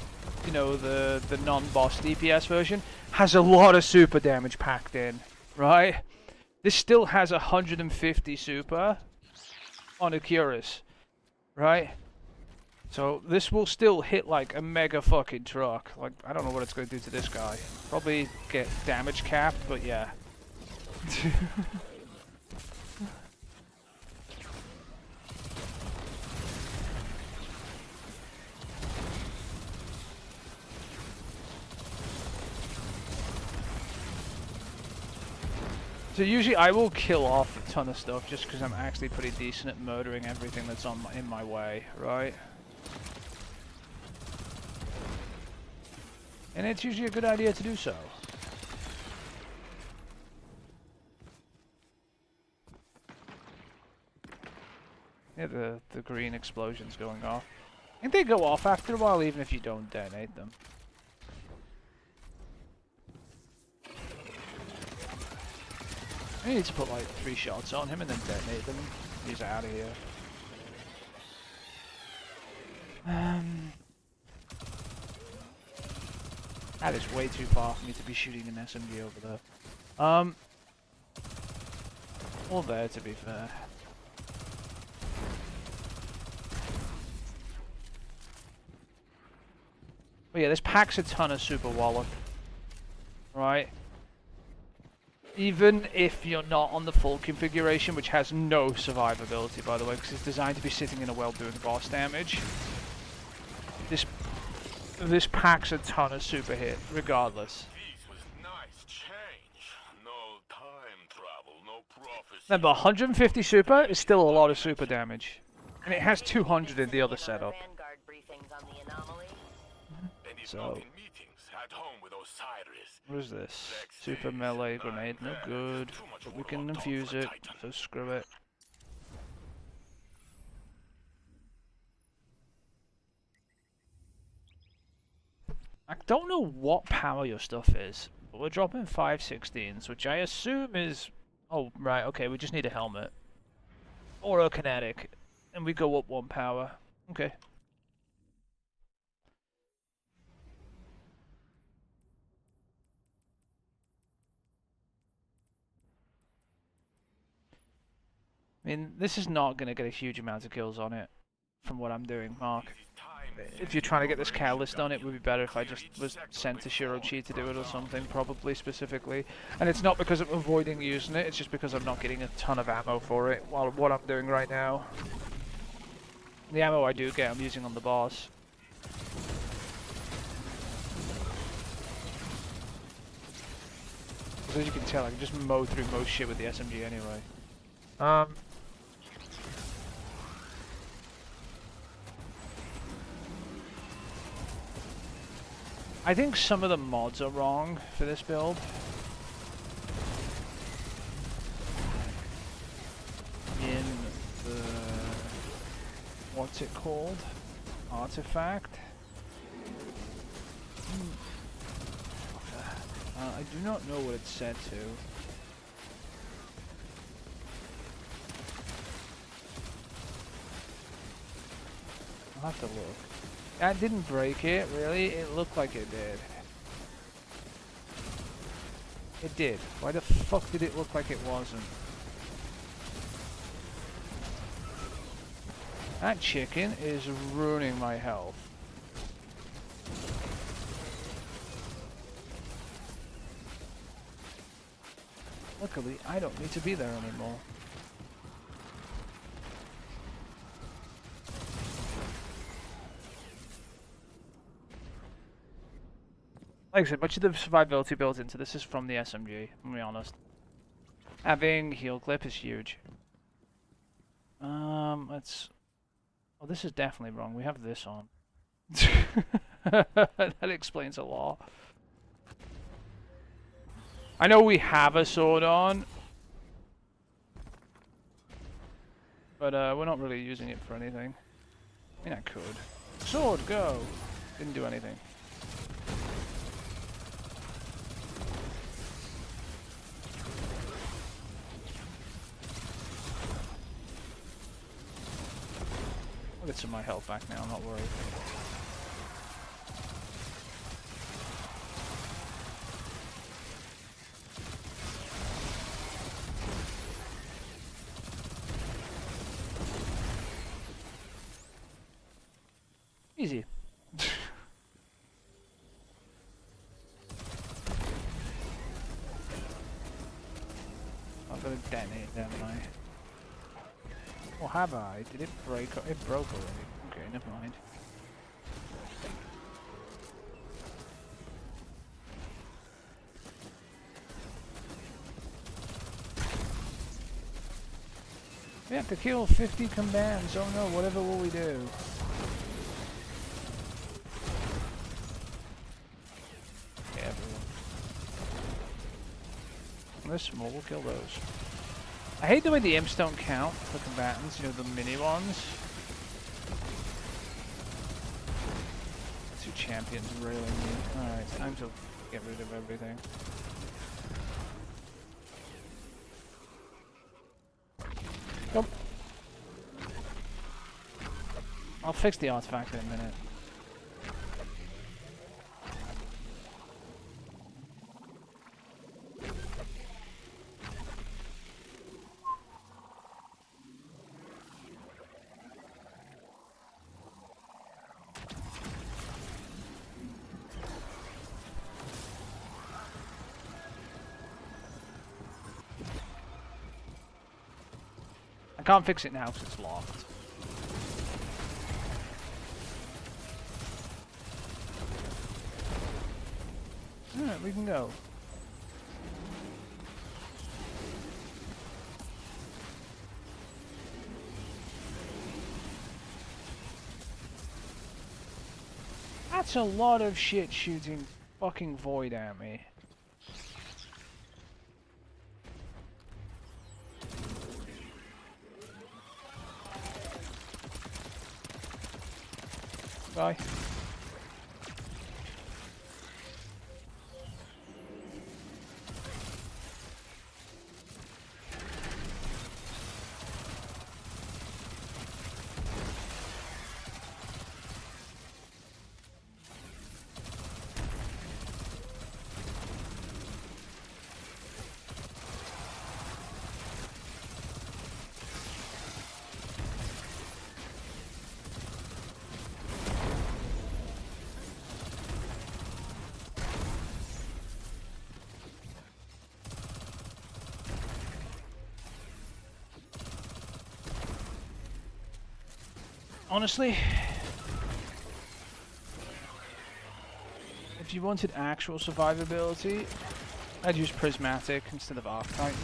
you know, the non-boss DPS version, has a lot of super damage packed in, right? This still has 150 super on a Curus, right? So this will still hit like a mega fucking truck. Like, I don't know what it's going to do to this guy. Probably get damage capped, but yeah. So usually I will kill off a ton of stuff just because I'm actually pretty decent at murdering everything that's in my way, right? And it's usually a good idea to do so. Yeah, the green explosions going off. I think they go off after a while even if you don't detonate them. I need to put like 3 shots on him and then detonate them. He's out of here. That is way too far for me to be shooting an SMG over there. Or there, to be fair. But yeah, this packs a ton of super wallop. Right? Even if you're not on the full configuration, which has no survivability, by the way, because it's designed to be sitting in a well doing boss damage. This packs a ton of super hit, regardless. This was nice change. No time travel, no prophecy. Remember, 150 super is still a lot of super damage. And it has 200 in the other setup. Vanguard briefings on the anomaly. And if So- not in meetings, at home with Osiris. What is this? Super melee grenade, no good. But we can infuse it, so screw it. I don't know what power your stuff is, but we're dropping 516s, which I assume is... Oh, right, okay, we just need a helmet. Or a kinetic. And we go up 1 power. Okay. I mean, this is not going to get a huge amount of kills on it from what I'm doing, Mark. If you're trying to get this catalyst on, it would be better if I just was sent to Shirochi to do it or something, probably specifically. And it's not because I'm avoiding using it, it's just because I'm not getting a ton of ammo for it while what I'm doing right now. The ammo I do get, I'm using on the boss. As you can tell, I can just mow through most shit with the SMG anyway. I think some of the mods are wrong for this build. In the... what's it called? Artifact? I do not know what it's set to. I'll have to look. That didn't break it, really? It looked like it did. It did. Why the fuck did it look like it wasn't? That chicken is ruining my health. Luckily, I don't need to be there anymore. Like I said, much of the survivability built into this is from the SMG, I'm gonna be honest. Having heal clip is huge. Let's... oh, this is definitely wrong. We have this on. That explains a lot. I know we have a sword on, but we're not really using it for anything. I mean, I could. Sword, go! Didn't do anything. I'll get some of my health back now, I'm not worried. Easy. I've got to detonate, haven't I? Or have I? Did it break? It broke already. Okay, never mind. We have to kill 50 commands. Oh no, whatever will we do? They're small, we'll kill those. I hate the way the imps don't count for combatants, you know, the mini ones. Two champions railing me. Alright, time to get rid of everything. Go. I'll fix the artifact in a minute. I can't fix it now because it's locked. Alright, we can go. That's a lot of shit shooting fucking void at me. Bye. Honestly, if you wanted actual survivability, I'd use Prismatic instead of Arc Titan.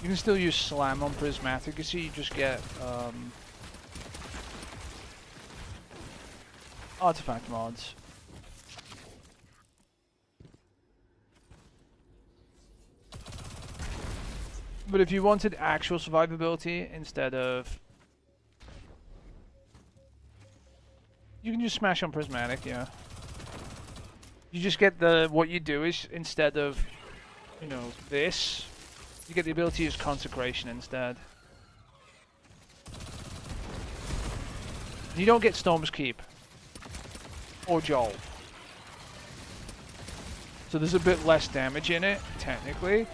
You can still use Slam on Prismatic, you see you just get artifact mods. But if you wanted actual survivability instead of... You can just smash on Prismatic, yeah. You just get the... What you do is, instead of, you know, this, you get the ability to use Consecration instead. You don't get Storm's Keep. Or Joel. So there's a bit less damage in it, technically.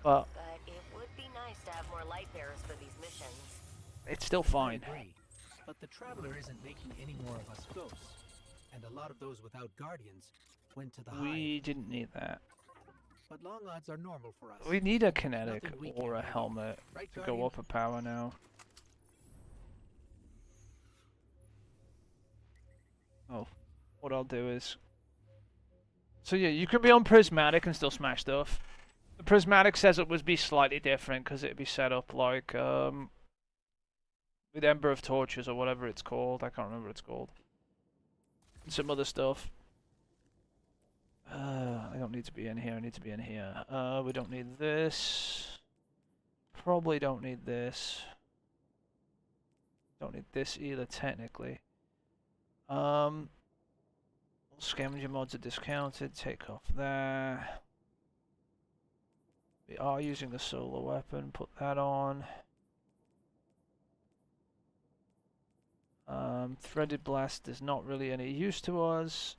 But it would be nice to have more light bearers for these missions. it's still fine. I agree, but the Traveler isn't making any more of us ghosts, and a lot of those without guardians went to the We Hive. didn't need that. But long odds are normal for us. We need a kinetic Nothing we or a can't do. helmet Right, to Guardian? go up a power now. Oh, what I'll do is... So yeah, you can be on Prismatic and still smash stuff. The Prismatic setup would be slightly different because it'd be set up like with Ember of Torches or whatever it's called. I can't remember what it's called. And some other stuff. I don't need to be in here. I need to be in here. We don't need this. Probably don't need this. Don't need this either, technically. Scavenger mods are discounted. Take off that. We are using the solar weapon. Put that on. Threaded blast is not really any use to us.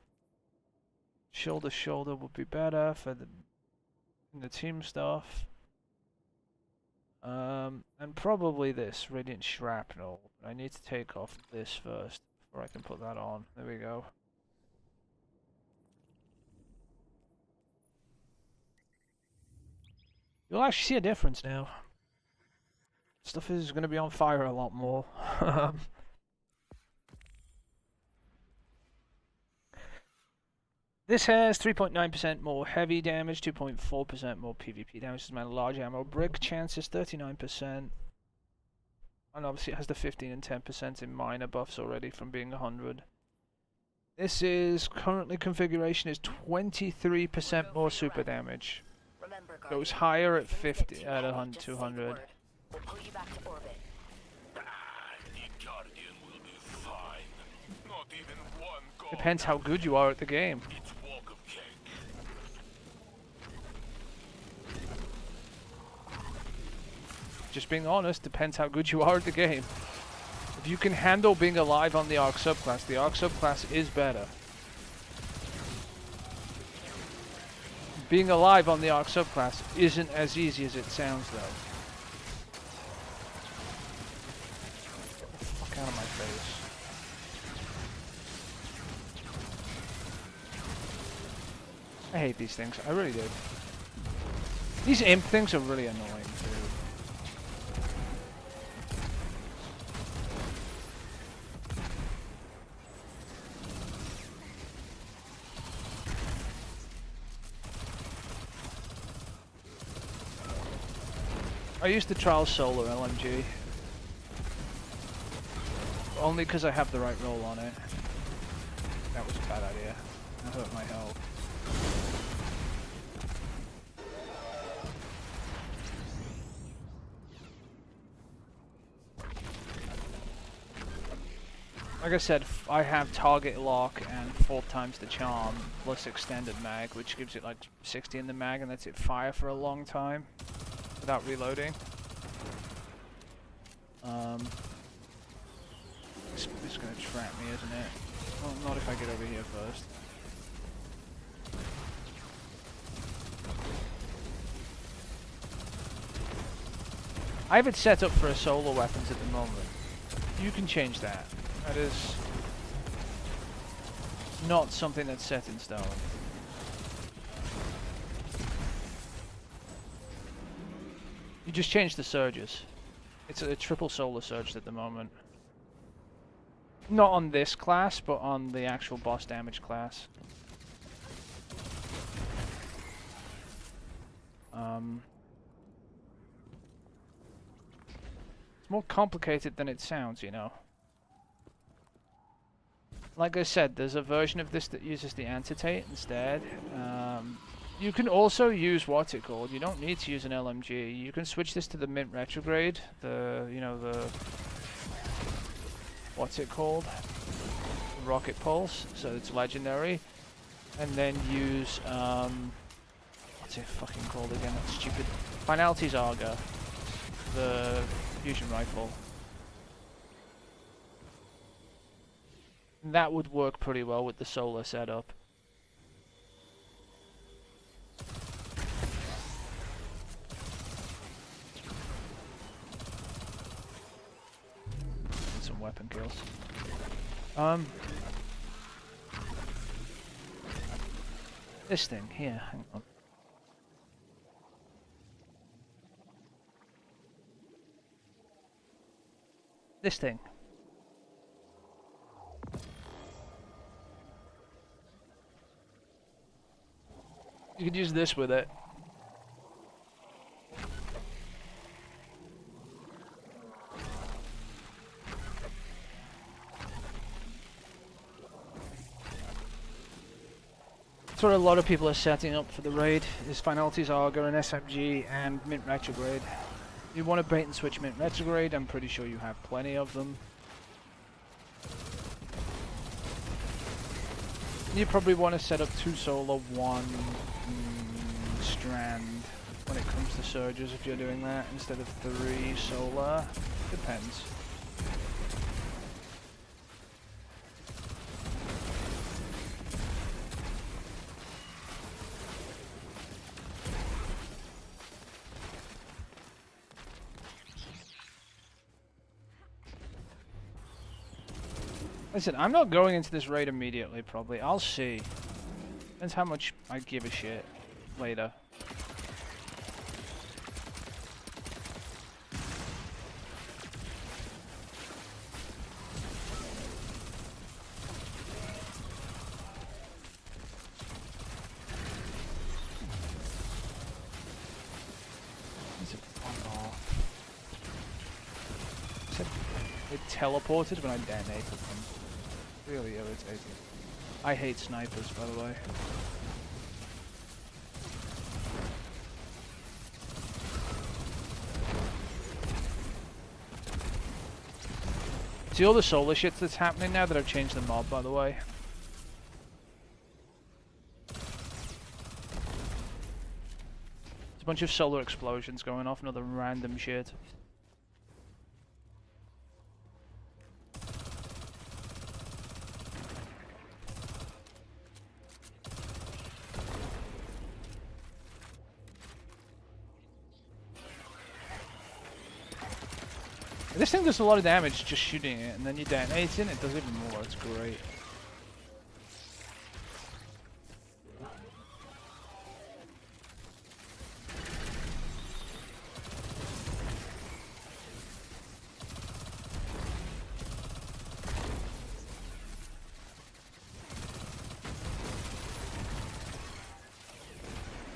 Shoulder would be better for the team stuff. And probably this Radiant Shrapnel. I need to take off this first before I can put that on. There we go. You'll actually see a difference now. Stuff is going to be on fire a lot more. This has 3.9% more heavy damage, 2.4% more PvP damage. This man large ammo brick chance is 39%. And obviously it has the 15 and 10% in minor buffs already from being 100. This is currently configuration is 23% more super damage. Remember, Goes Guardian, higher at if things 50 get too at heavy, 100, just say the 200. word. We'll pull you back to orbit. The Guardian will be fine. Not even one goal. Depends how good you are at the game. It's walk of cake. Just being honest, depends how good you are at the game. If you can handle being alive on the Arc subclass, the Arc subclass is better. Being alive on the Arc subclass isn't as easy as it sounds though. Get the fuck out of my face. I hate these things, I really do. These imp things are really annoying too. I used to trial solar LMG. Only because I have the right roll on it. That was a bad idea. That hurt my health. Like I said, I have target lock and 4 times the charm plus extended mag, which gives it like 60 in the mag and lets it fire for a long time without reloading. It's gonna trap me, isn't it? Well, not if I get over here first. I have it set up for a solar weapons at the moment. You can change that. That is not something that's set in stone. You just change the surges. It's a triple solar surge at the moment. Not on this class, but on the actual boss damage class. It's more complicated than it sounds, you know. Like I said, there's a version of this that uses the antitate instead. You can also use what's it called. You don't need to use an LMG. You can switch this to the Mint Retrograde. What's it called? Rocket Pulse. So it's legendary. And then use what's it fucking called again? That's stupid. Finality's Arga, the fusion rifle. That would work pretty well with the solar setup. And some weapon kills. This thing here, hang on. This thing. You could use this with it. That's what a lot of people are setting up for the raid, is Finality's Arga and SMG and Mint Retrograde. You want to bait and switch Mint Retrograde, I'm pretty sure you have plenty of them. You probably want to set up 2 solar, 1 strand when it comes to surges if you're doing that, instead of 3 solar. Depends. Listen, I'm not going into this raid immediately, probably. I'll see. Depends how much I give a shit later. It teleported when I detonated them. Really irritating. I hate snipers, by the way. See all the solar shit that's happening now that I've changed the mob, by the way? There's a bunch of solar explosions going off and other random shit. This thing does a lot of damage just shooting it, and then you detonate it, it does even more. It's great.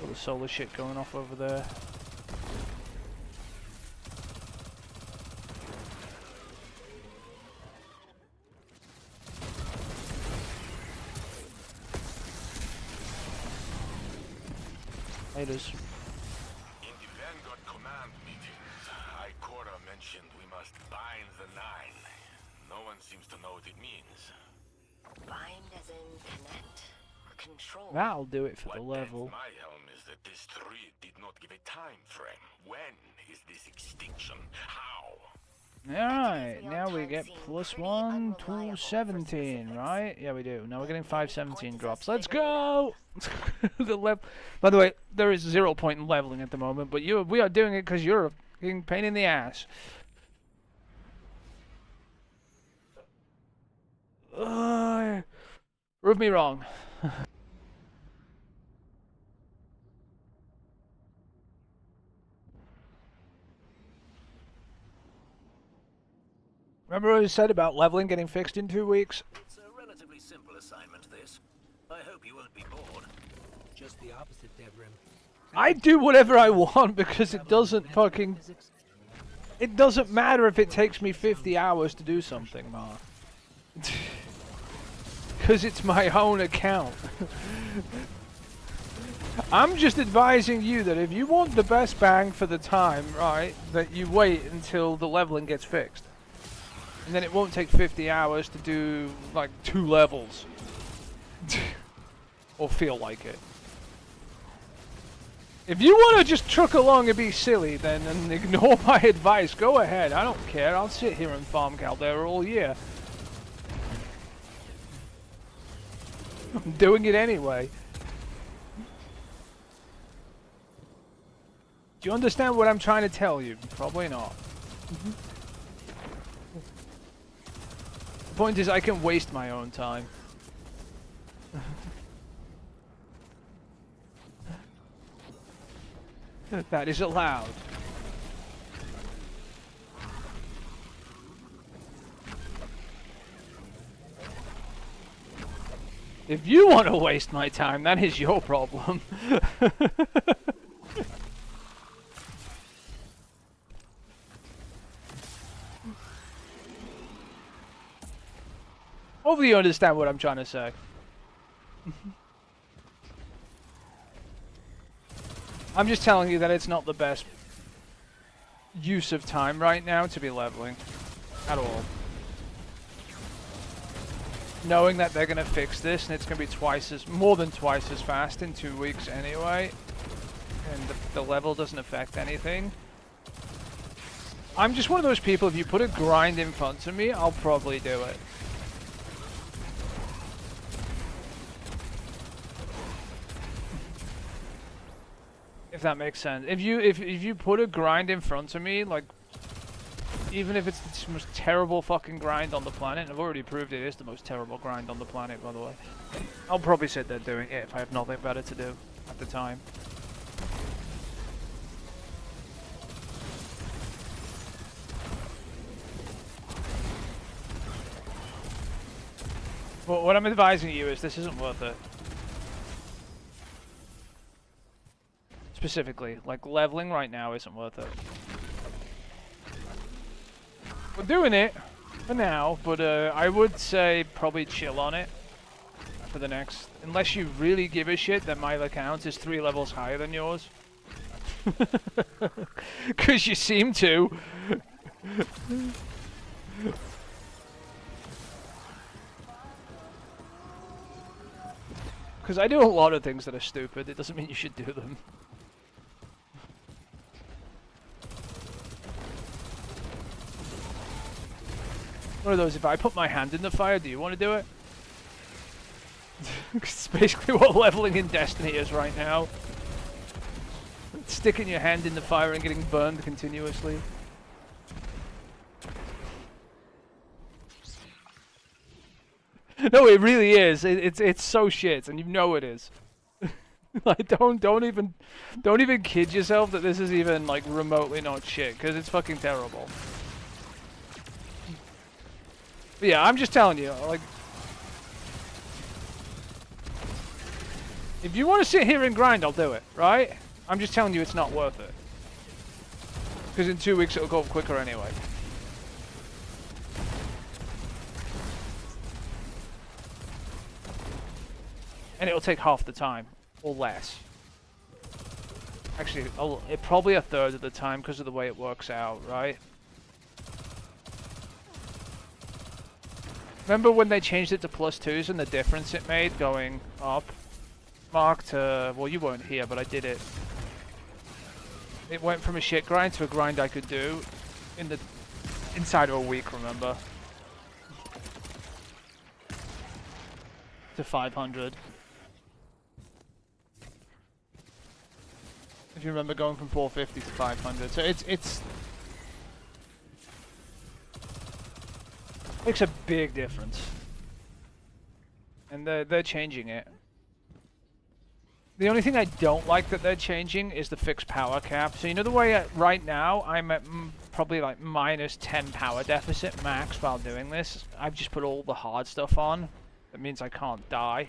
All the solar shit going off over there. Haters. In the Vanguard command meetings, Ikora mentioned we must bind the Nine. No one seems to know what it means. Bind as in connect or control. That'll do it for the What level. bends my helm is that this tree did not give a time frame. When is this extinction? How? Alright, now we get +1 to 17, right? Yeah, we do. Now we're getting 517 drops. Let's go! By the way, there is 0 point in leveling at the moment, but we are doing it because you're a fucking pain in the ass. Prove me wrong. Remember what I said about leveling getting fixed in 2 weeks? It's a relatively simple assignment, this. I hope you won't be bored. Just the opposite, Devrim. I do whatever I want because it doesn't fucking... It doesn't matter if it takes me 50 hours to do something, Mark. Because it's my own account. I'm just advising you that if you want the best bang for the time, right, that you wait until the leveling gets fixed. And then it won't take 50 hours to do, like, 2 levels. Or feel like it. If you want to just truck along and be silly, then and ignore my advice, go ahead. I don't care. I'll sit here and farm Caldera all year. I'm doing it anyway. Do you understand what I'm trying to tell you? Probably not. The point is, I can waste my own time. That is allowed. If you want to waste my time, that is your problem. Hopefully you understand what I'm trying to say. I'm just telling you that it's not the best use of time right now to be leveling. At all. Knowing that they're going to fix this and it's going to be more than twice as fast in 2 weeks anyway. And the level doesn't affect anything. I'm just one of those people, if you put a grind in front of me, I'll probably do it. If that makes sense. If you put a grind in front of me, like, even if it's the most terrible fucking grind on the planet, and I've already proved it is the most terrible grind on the planet, by the way, I'll probably sit there doing it if I have nothing better to do at the time. But what I'm advising you is this isn't worth it. Specifically, like, leveling right now isn't worth it. We're doing it for now, but I would say probably chill on it for the next... Unless you really give a shit that my account is 3 levels higher than yours. Because you seem to. Because I do a lot of things that are stupid, it doesn't mean you should do them. One of those, if I put my hand in the fire, do you want to do it? It's basically what leveling in Destiny is right now. Sticking your hand in the fire and getting burned continuously. No, it really is. It's so shit, and you know it is. Like, don't even kid yourself that this is even like remotely not shit, because it's fucking terrible. But yeah, I'm just telling you, like, if you want to sit here and grind, I'll do it, right? I'm just telling you it's not worth it. Because in 2 weeks it'll go up quicker anyway. And it'll take half the time, or less. Actually, probably a third of the time because of the way it works out, right? Remember when they changed it to +2s and the difference it made going up? Mark to... Well, you weren't here, but I did it. It went from a shit grind to a grind I could do inside of a week, remember? To 500. If you remember going from 450 to 500. So it's... Makes a big difference. and they're changing it. The only thing I don't like that they're changing is the fixed power cap. So you know the way right now I'm at probably like minus 10 power deficit max while doing this. I've just put all the hard stuff on. That means I can't die,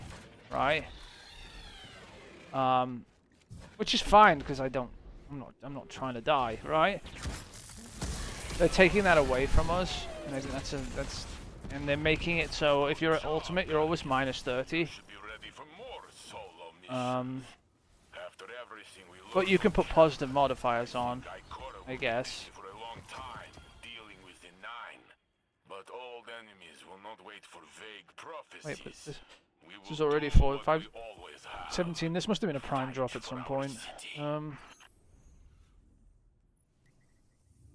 right? Which is fine because I'm not trying to die, right? They're taking that away from us, and I think and they're making it so if you're at ultimate, you're always minus 30. Should be ready for more solo missions. After everything we But you can put positive modifiers on, Ikora I will guess. be busy for a long time dealing with the Nine. But old enemies will not wait for vague prophecies. Wait, but this We is will already do 4, what 5, we always have. 17. This must have been a prime drop at some point.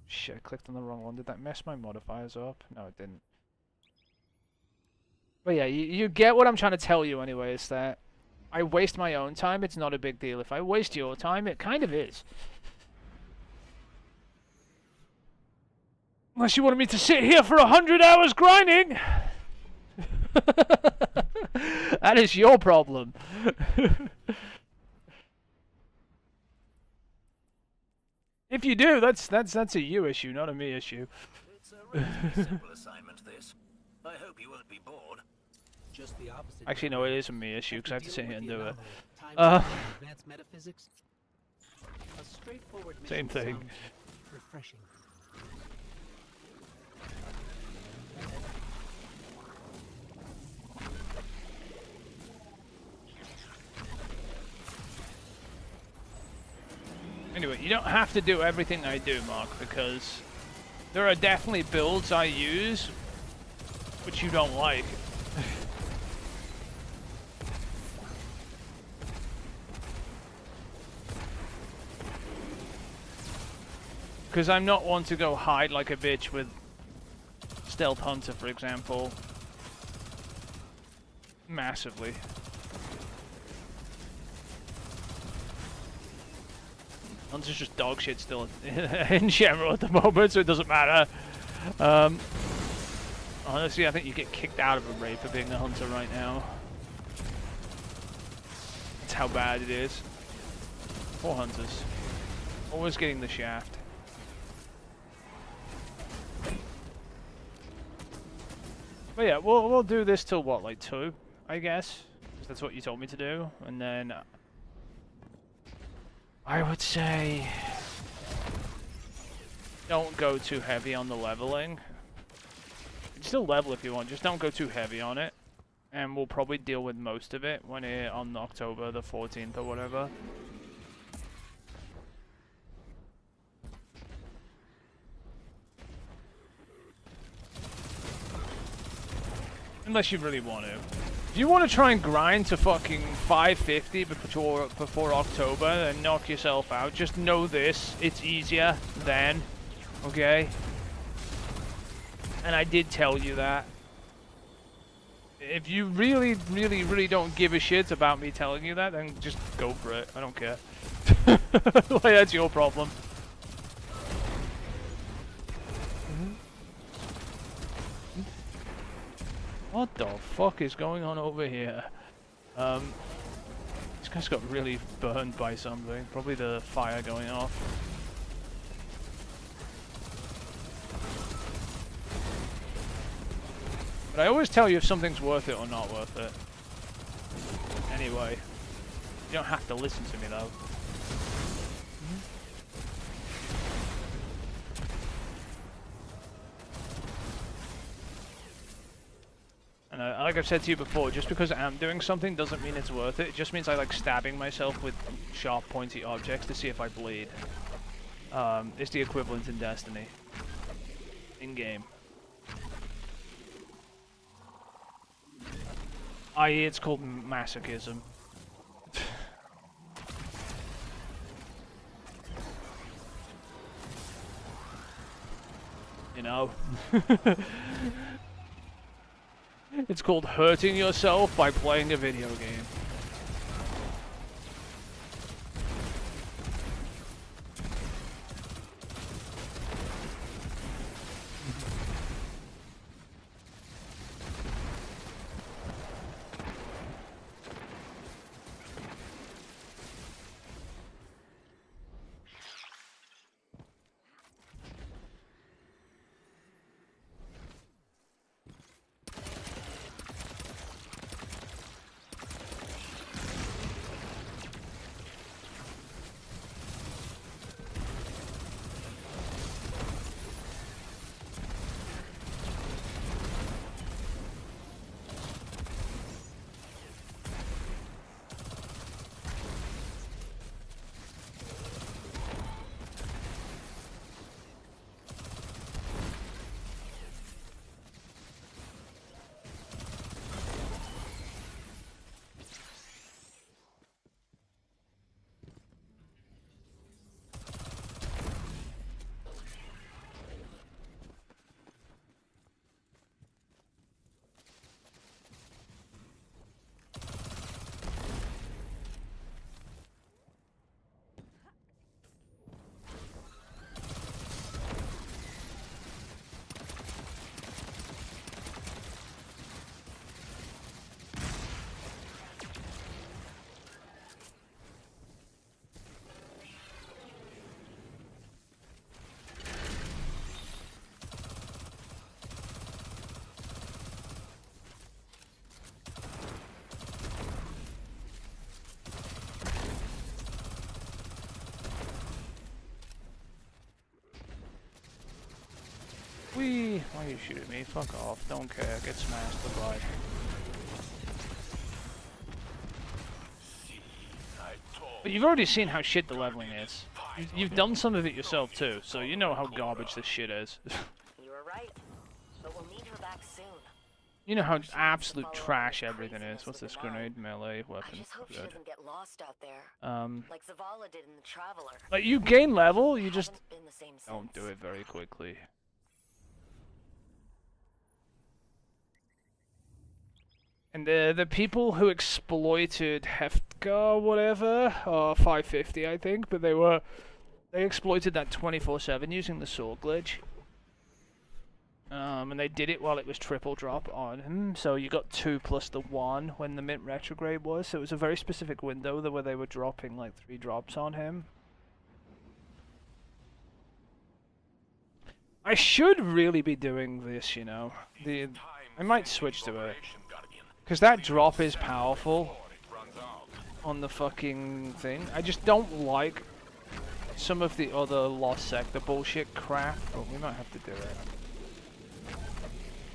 Shit, I clicked on the wrong one. Did that mess my modifiers up? No, it didn't. But yeah, you get what I'm trying to tell you anyway, is that I waste my own time, it's not a big deal. If I waste your time, it kind of is. Unless you wanted me to sit here for 100 hours grinding! That is your problem. If you do, that's a you issue, not a me issue. It's a relatively simple assignment, this. I hope you won't be bored. Just the opposite. Actually, no, it is a me issue because I have to sit here and do it. Advanced metaphysics. A straightforward Same mission thing. sounds refreshing. Anyway, you don't have to do everything I do, Mark, because there are definitely builds I use which you don't like. Because I'm not one to go hide like a bitch with Stealth Hunter, for example. Massively. Hunter's just dog shit still in Shenmue at the moment, so it doesn't matter. Honestly, I think you get kicked out of a raid for being a hunter right now. That's how bad it is. Poor hunters. Always getting the shaft. But yeah, we'll do this till what, like 2, I guess? 'Cause that's what you told me to do, and then I would say don't go too heavy on the leveling. You can still level if you want, just don't go too heavy on it. And we'll probably deal with most of it when it on October the 14th or whatever. Unless you really want to. If you want to try and grind to fucking 550 before October and knock yourself out, just know this, it's easier then, okay? And I did tell you that. If you really, really, really don't give a shit about me telling you that, then just go for it. I don't care. Like, that's your problem. What the fuck is going on over here? This guy's got really burned by something. Probably the fire going off. But I always tell you if something's worth it or not worth it. Anyway. You don't have to listen to me though. And like I've said to you before, just because I'm doing something doesn't mean it's worth it. It just means I like stabbing myself with sharp, pointy objects to see if I bleed. It's the equivalent in Destiny. In-game. I.e. it's called masochism. You know? It's called hurting yourself by playing a video game. Why are you shooting me? Fuck off. Don't care. Get smashed. Goodbye. But you've already seen how shit the leveling is. You've done some of it yourself too, so you know how garbage this shit is. You were right. But we'll need her back soon. You know how absolute trash everything is. What's this grenade melee I weapon? just hope she Good. doesn't get lost out there. Like Zavala did in the Traveler. Like you gain level, you just Haven't been the same don't do since. it very quickly. And the people who exploited Hefka, whatever, or 550, I think, but they exploited that 24/7 using the sword glitch. And they did it while it was triple drop on him, so you got 2 plus the 1 when the mint retrograde was, so it was a very specific window where they were dropping like 3 drops on him. I should really be doing this, you know. I might switch to it. Because that drop is powerful on the fucking thing. I just don't like some of the other Lost Sector bullshit crap, but we might have to do it.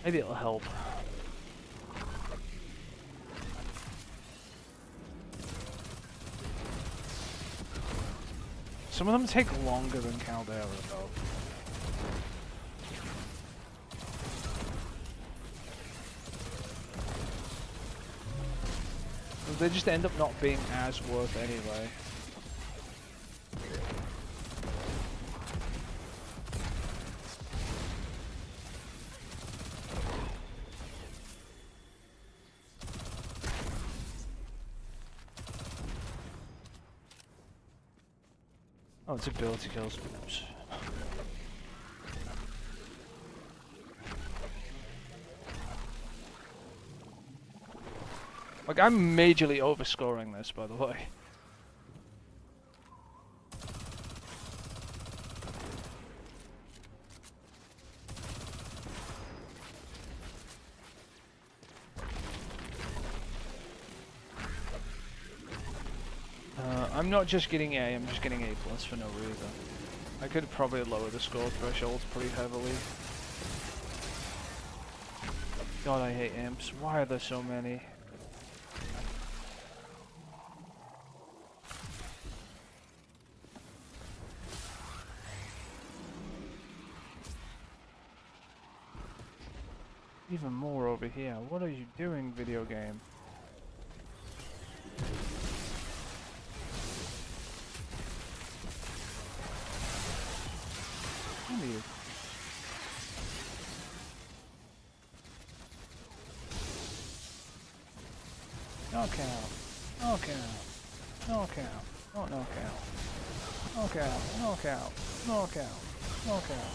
Maybe it'll help. Some of them take longer than Caldera though. They just end up not being as worth anyway. Oh, it's ability kills. Oops. Like, I'm majorly overscoring this, by the way. I'm not just getting A, I'm just getting A+ for no reason. I could probably lower the score thresholds pretty heavily. God, I hate imps. Why are there so many? Even more over here. What are you doing, video game? What are you? Knock out. Knock out. Knock out. Not knock out. Knock out. Knock out. Knock out. Knock out.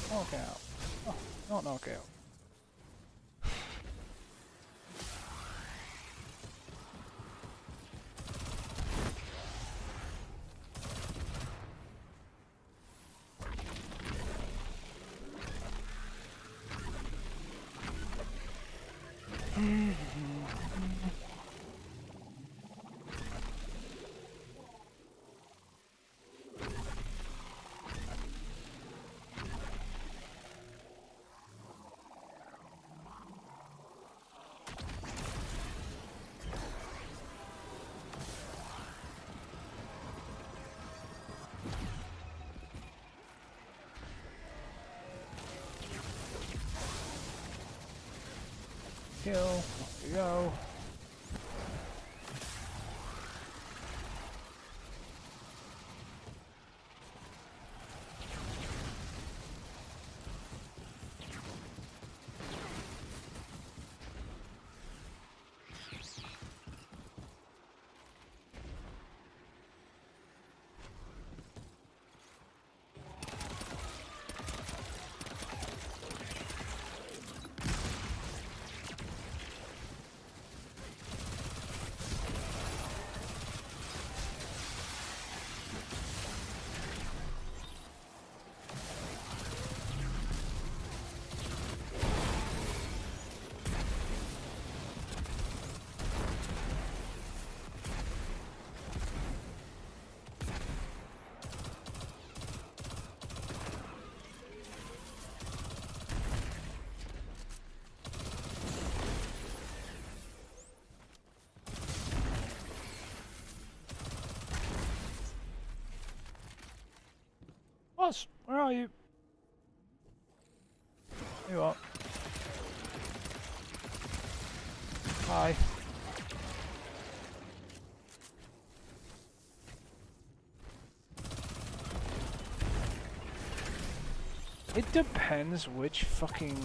Knock out. Oh, not knock out. Kill. Off we go. Where are you? There you are. Hi. It depends which fucking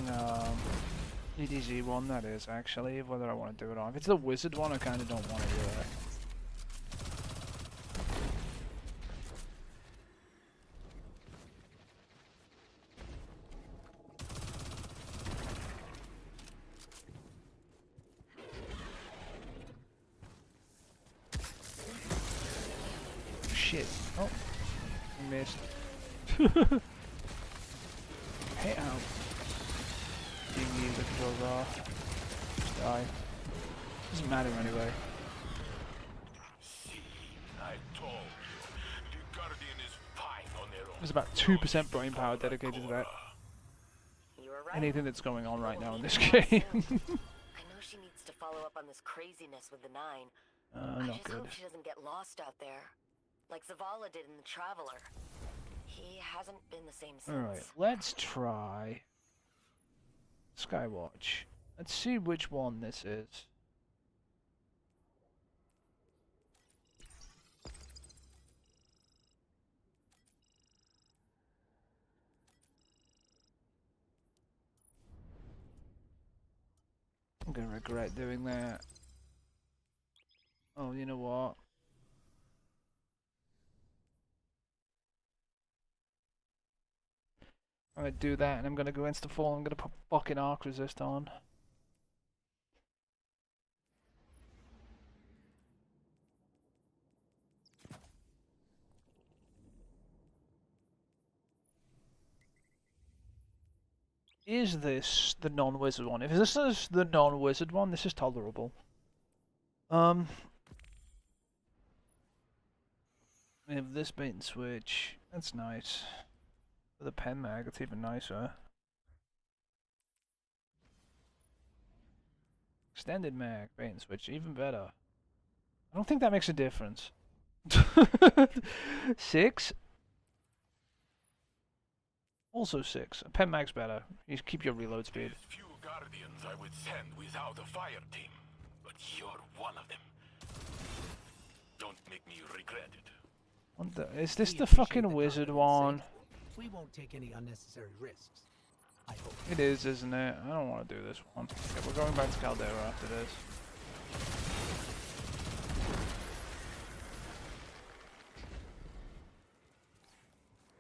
EDZ one that is, actually, whether I want to do it on. If it's the wizard one, I kind of don't want to do it. Shit. Oh. I missed. Hey, ow. Music goes off. Just die. Doesn't matter anyway. See, I told you. The Guardian is fine on their own. There's about 2% brain power dedicated to that. You were right. Anything that's going on right now in this We'll game. need her soon. I know she needs to follow up on this craziness with the Nine. I Not just good. hope she doesn't get lost out there, like Zavala did in the Traveler. He hasn't been the same since. Alright, let's try Skywatch. Let's see which one this is. I'm gonna regret doing that. Oh, you know what? I'm gonna do that and I'm gonna go Instafall. I'm gonna put fucking Arc Resist on. Is this the non-wizard one? If this is the non-wizard one, this is tolerable. We have this bait and switch. That's nice. With a pen mag, it's even nicer. Extended mag, bait and switch, even better. I don't think that makes a difference. 6? Also 6. A pen mag's better. You keep your reload speed. There's few Guardians I would send without a fire team, but you're one of them. Don't make me regret it. What the, is this We the appreciate fucking the wizard confidence, one? Sid. We won't take any unnecessary risks. I hope. It is, isn't it? I don't want to do this one. Okay, we're going back to Caldera after this.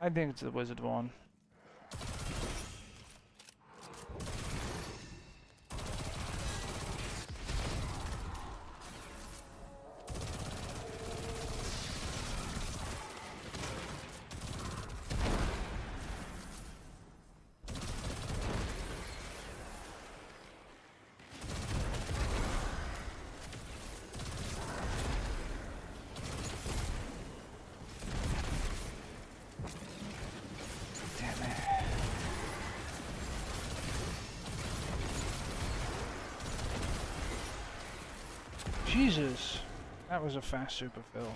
I think it's the wizard one. Jesus, that was a fast superfill.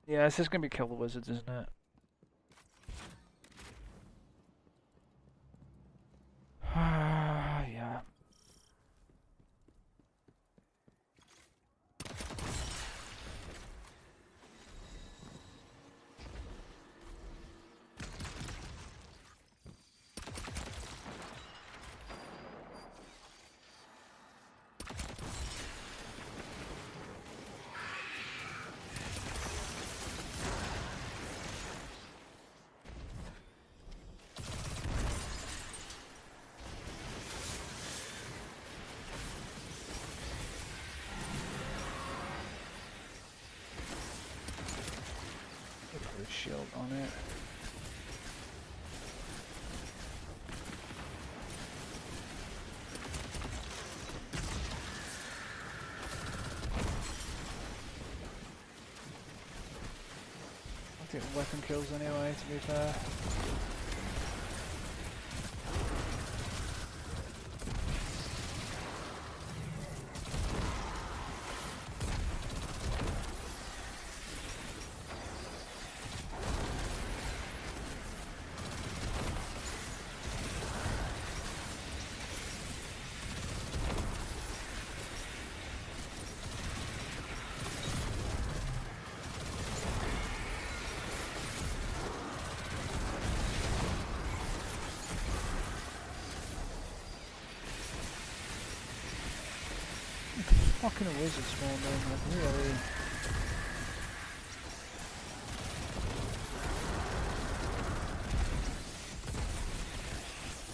Yeah, this is gonna be kill the wizards, isn't it? Yeah. on it. I think weapon kills anyway, to be fair. Fucking a wizard spawned in, like, really.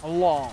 Allah.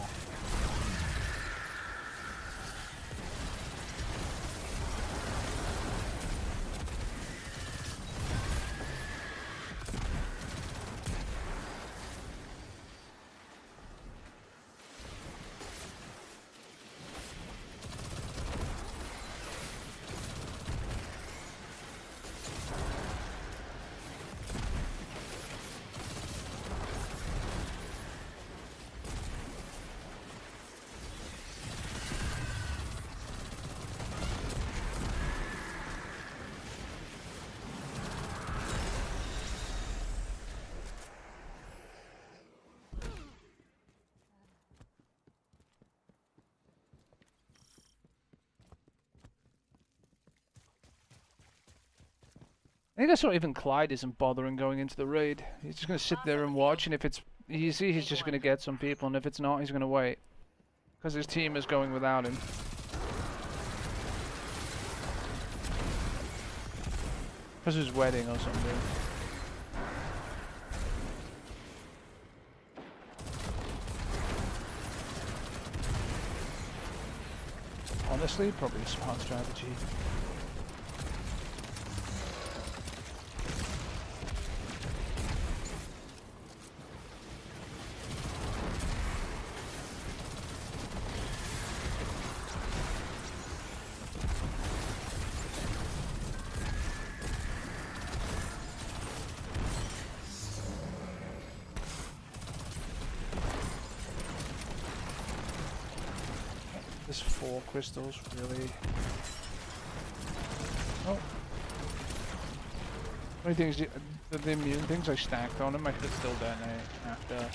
I think that's not even Clyde isn't bothering going into the raid. He's just going to sit there and watch, and if it's easy, he's just going to get some people, and if it's not, he's going to wait. Because his team is going without him. Because his wedding or something. Honestly, probably a smart strategy. There's 4 crystals, really. Oh. Only thing is the immune things I stacked on him, I could still detonate after.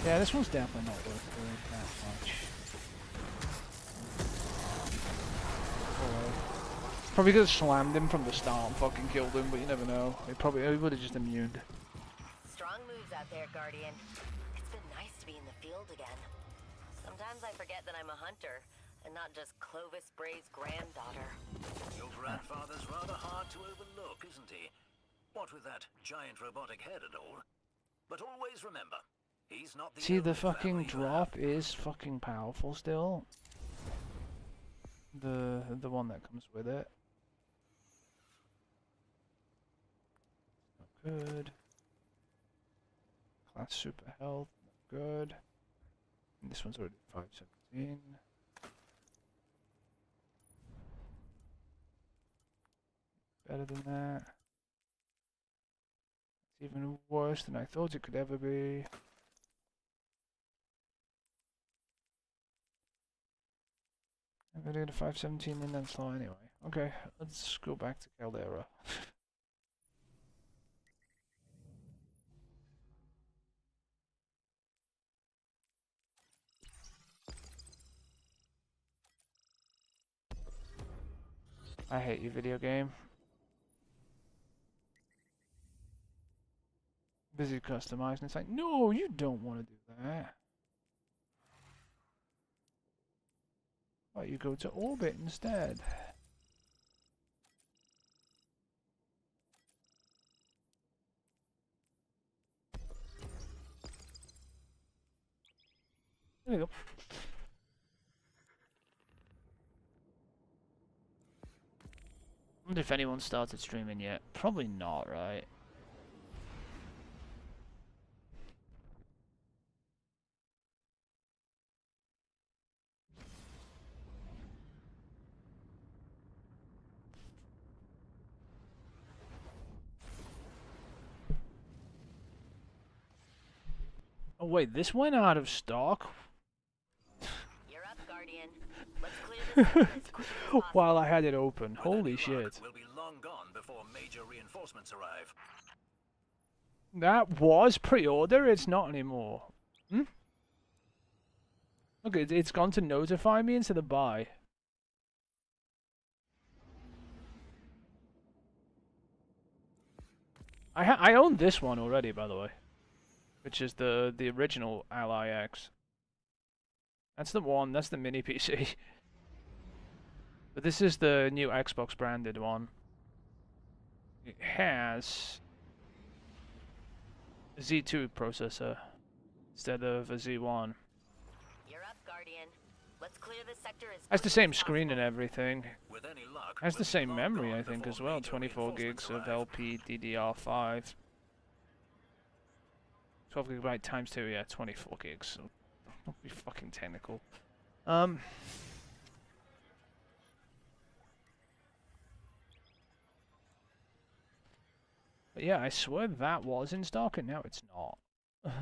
Yeah, this one's definitely not worth doing that much. Probably could have slammed him from the start and fucking killed him, but you never know. He would have just immuned. Strong moves out there, Guardian. It's been nice to be in the field again. Sometimes I forget that I'm a hunter, and not just Clovis Bray's granddaughter. Your grandfather's rather hard to overlook, isn't he? What with that giant robotic head and all. But always remember, he's not the See, the only fucking family you drop have. is fucking powerful still. The one that comes with it. Not good. Class super health, not good. And this one's already 517. Better than that. It's even worse than I thought it could ever be. I'm gonna get a 517 and then slow anyway. Okay, let's go back to Caldera. I hate you, video game. Busy customizing. It's like, no, you don't want to do that. Why you go to orbit instead? There you go. I wonder if anyone started streaming yet. Probably not, right? Oh wait, this went out of stock? You're up, Guardian. Let's clear this sector as quickly as possible. While I had it open. With Holy any luck, shit. We'll be long gone before major reinforcements arrive. That was pre-order, it's not anymore. Hmm? Look, it's gone to notify me instead of buy. I own this one already, by the way. Which is the original Ally X. That's the one, that's the mini PC. But this is the new Xbox branded one. It has a Z2 processor instead of a Z1. You're up, Guardian. Let's clear this sector as Has the quickly same as screen and possible. everything. With any luck, Has the we'll be same long memory, gone I think, before as well. major 24 gigs reinforcements of arrive. LPDDR5. 12 gigabyte times 2, yeah, 24 gigs. So don't be fucking technical. But yeah, I swear that was in stock and now it's not. But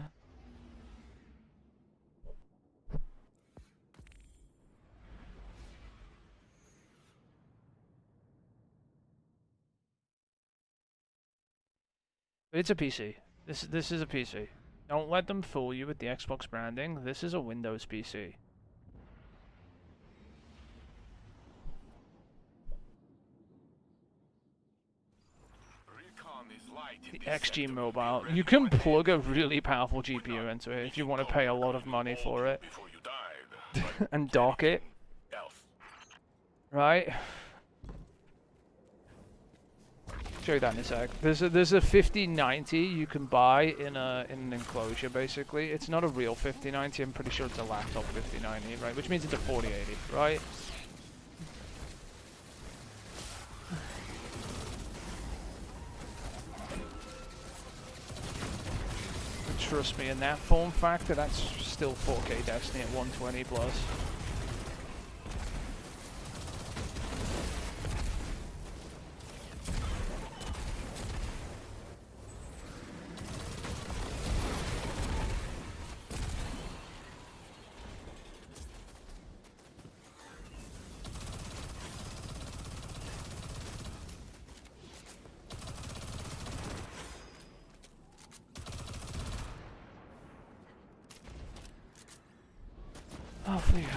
it's a PC. This is a PC. Don't let them fool you with the Xbox branding. This is a Windows PC. Recon is light in The this XG sector. Mobile. Ready You can for plug a anything. really powerful GPU into it if you want to pay a lot of money for it. Before you died, but And dock it, else. right? Show you that in a sec. There's a 5090 you can buy in an enclosure basically. It's not a real 5090. I'm pretty sure it's a laptop 5090, right? Which means it's a 4080, right? But trust me, in that form factor, that's still 4K Destiny at 120 plus. Off we go.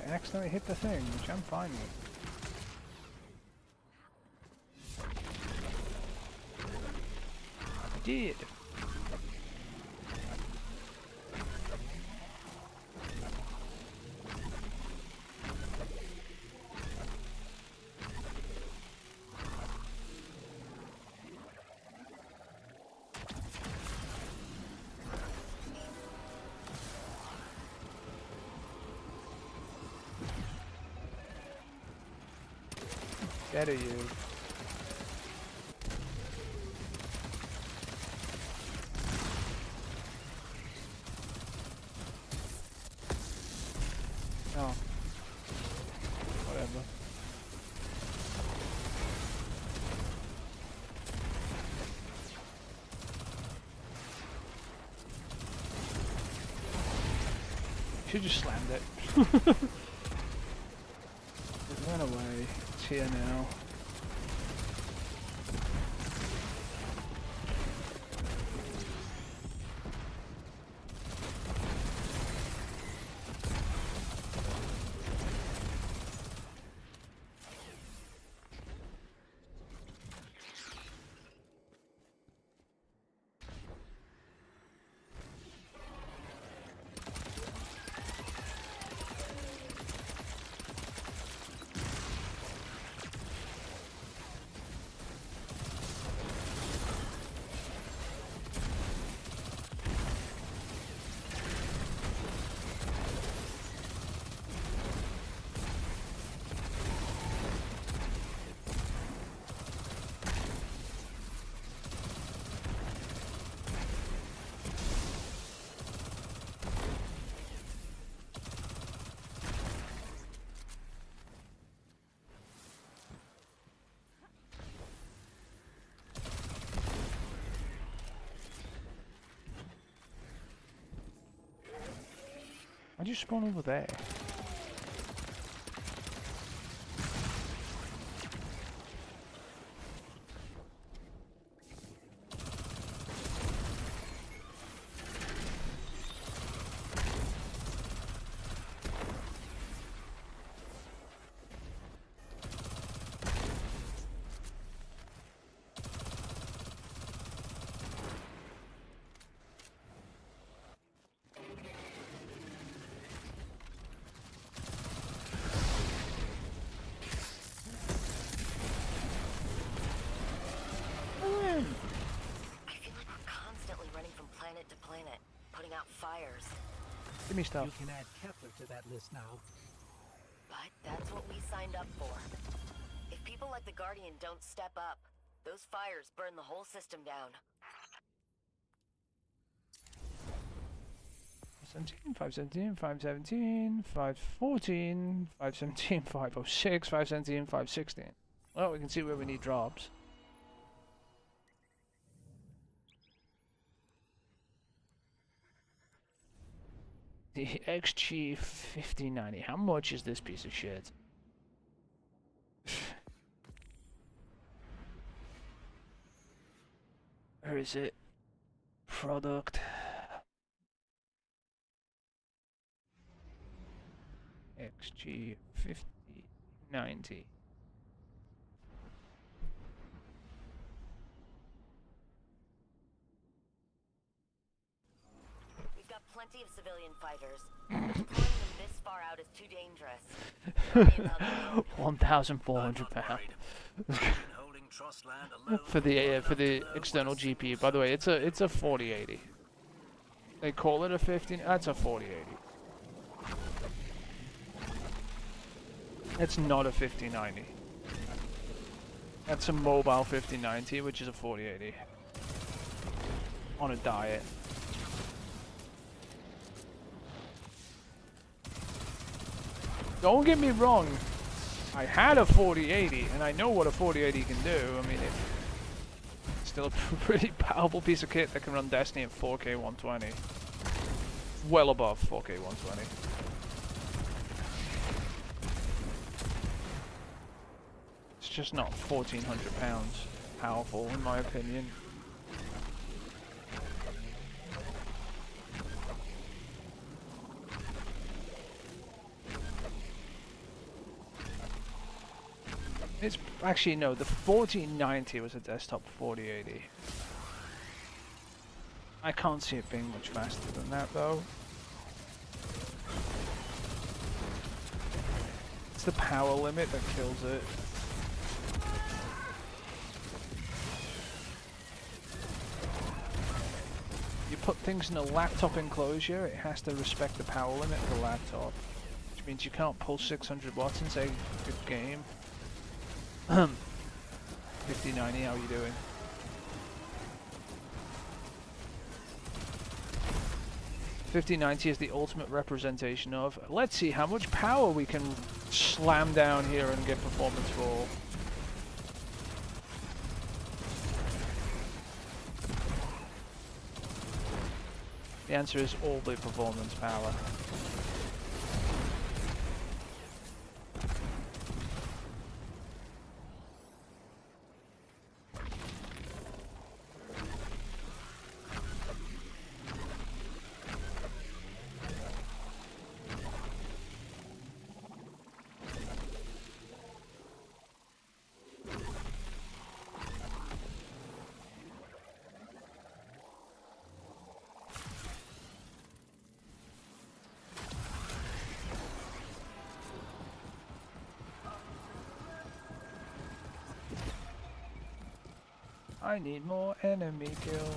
I accidentally hit the thing, which I'm fine with. I did. Get at you. Oh. Should just slammed it. It went away. It's here now. Why'd you spawn over there? Fires. Give me stuff. You can add Kepler to that list now. But that's what we signed up for. If people like the Guardian don't step up, those fires burn the whole system down. 517, 517, 514, 517, 506, 517, 516. Well, we can see where we need drops. The XG5090. How much is this piece of shit? Where is it? Product. XG5090. Plenty of civilian fighters. Deploying them this far out is too dangerous. 1,400 pounds for the external GPU. By the way, it's a 4080. They call it a 15. That's a 4080. It's not a 5090. That's a mobile 5090, which is a 4080 on a diet. Don't get me wrong, I had a 4080, and I know what a 4080 can do. I mean, it's still a pretty powerful piece of kit that can run Destiny at 4K 120. Well above 4K 120. It's just not 1,400 pounds powerful, in my opinion. It's actually no, the 1490 was a desktop 4080. I can't see it being much faster than that though. It's the power limit that kills it. You put things in a laptop enclosure, it has to respect the power limit of the laptop. Which means you can't pull 600 watts and say, good game. 5090, how are you doing? $5090 is the ultimate representation of. Let's see how much power we can slam down here and get performance for. The answer is all the performance power. I need more enemy kills.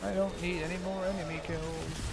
I don't need any more enemy kills.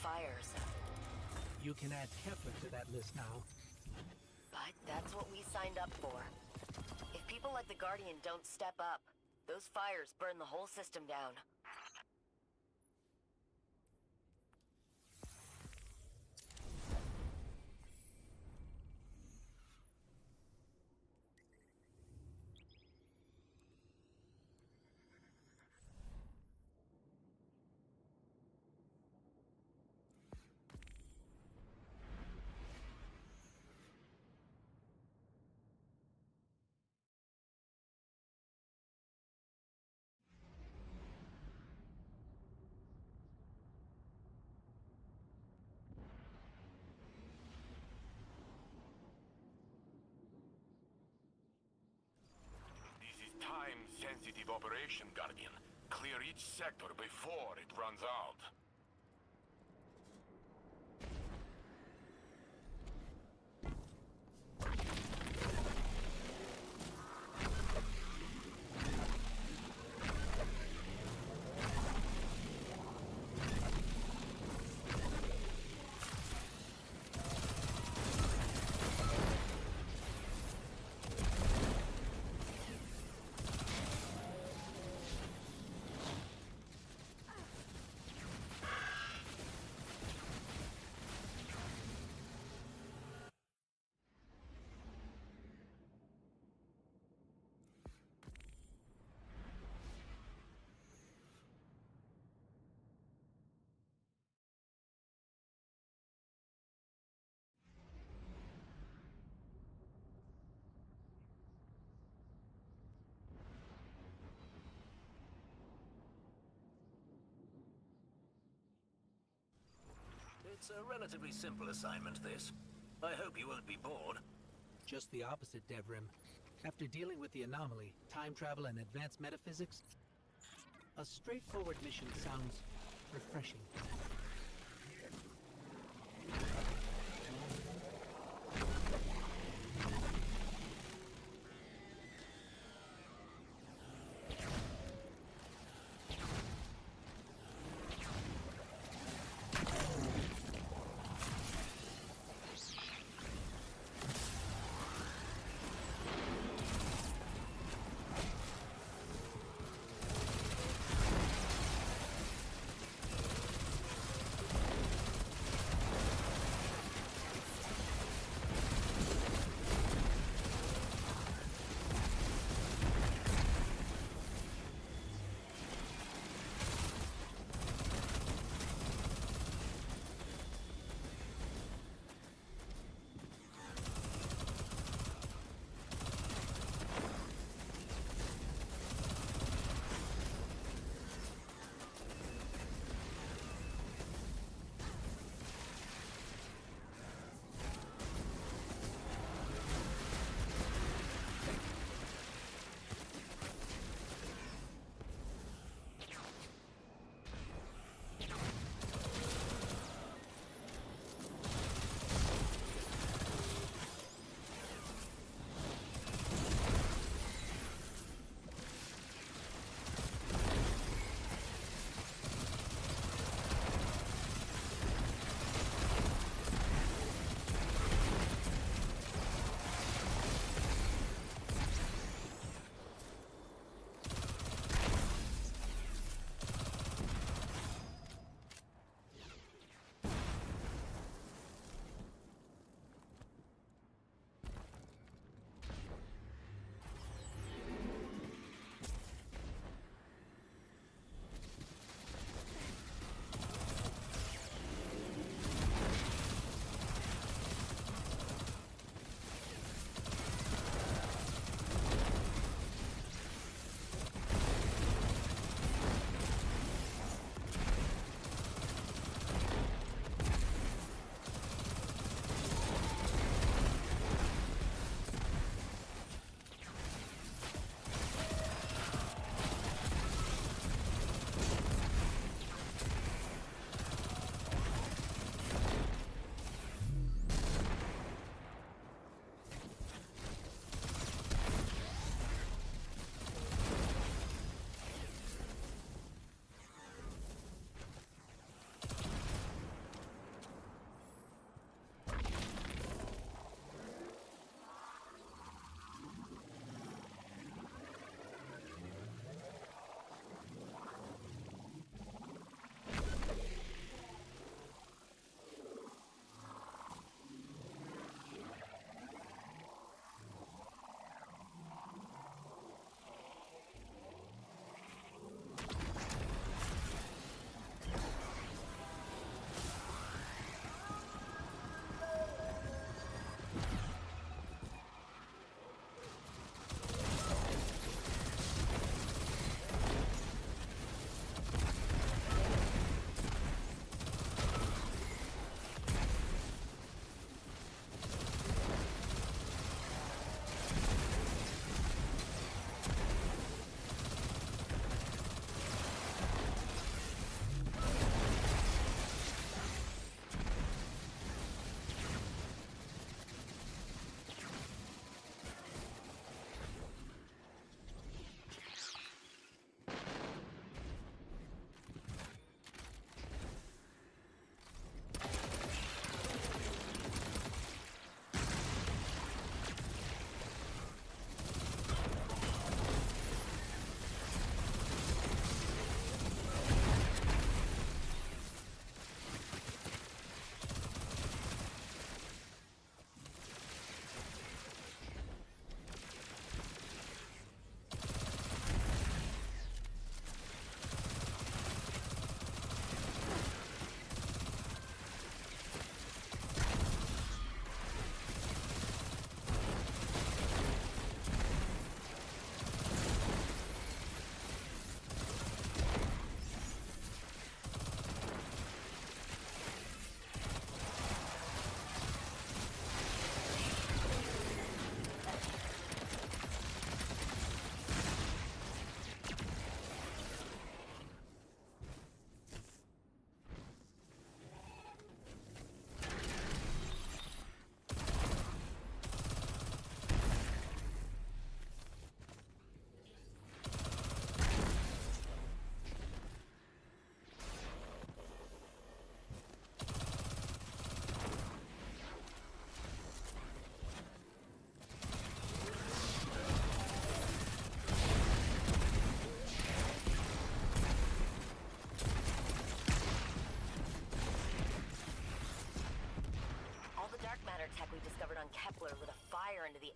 Fires. You can add Kepler to that list now. But that's what we signed up for. If people like the Guardian don't step up, those fires burn the whole system down. Time-sensitive operation, Guardian. Clear each sector before it runs out. It's a relatively simple assignment, this. I hope you won't be bored. Just the opposite, Devrim. After dealing with the anomaly, time travel, and advanced metaphysics, a straightforward mission sounds refreshing.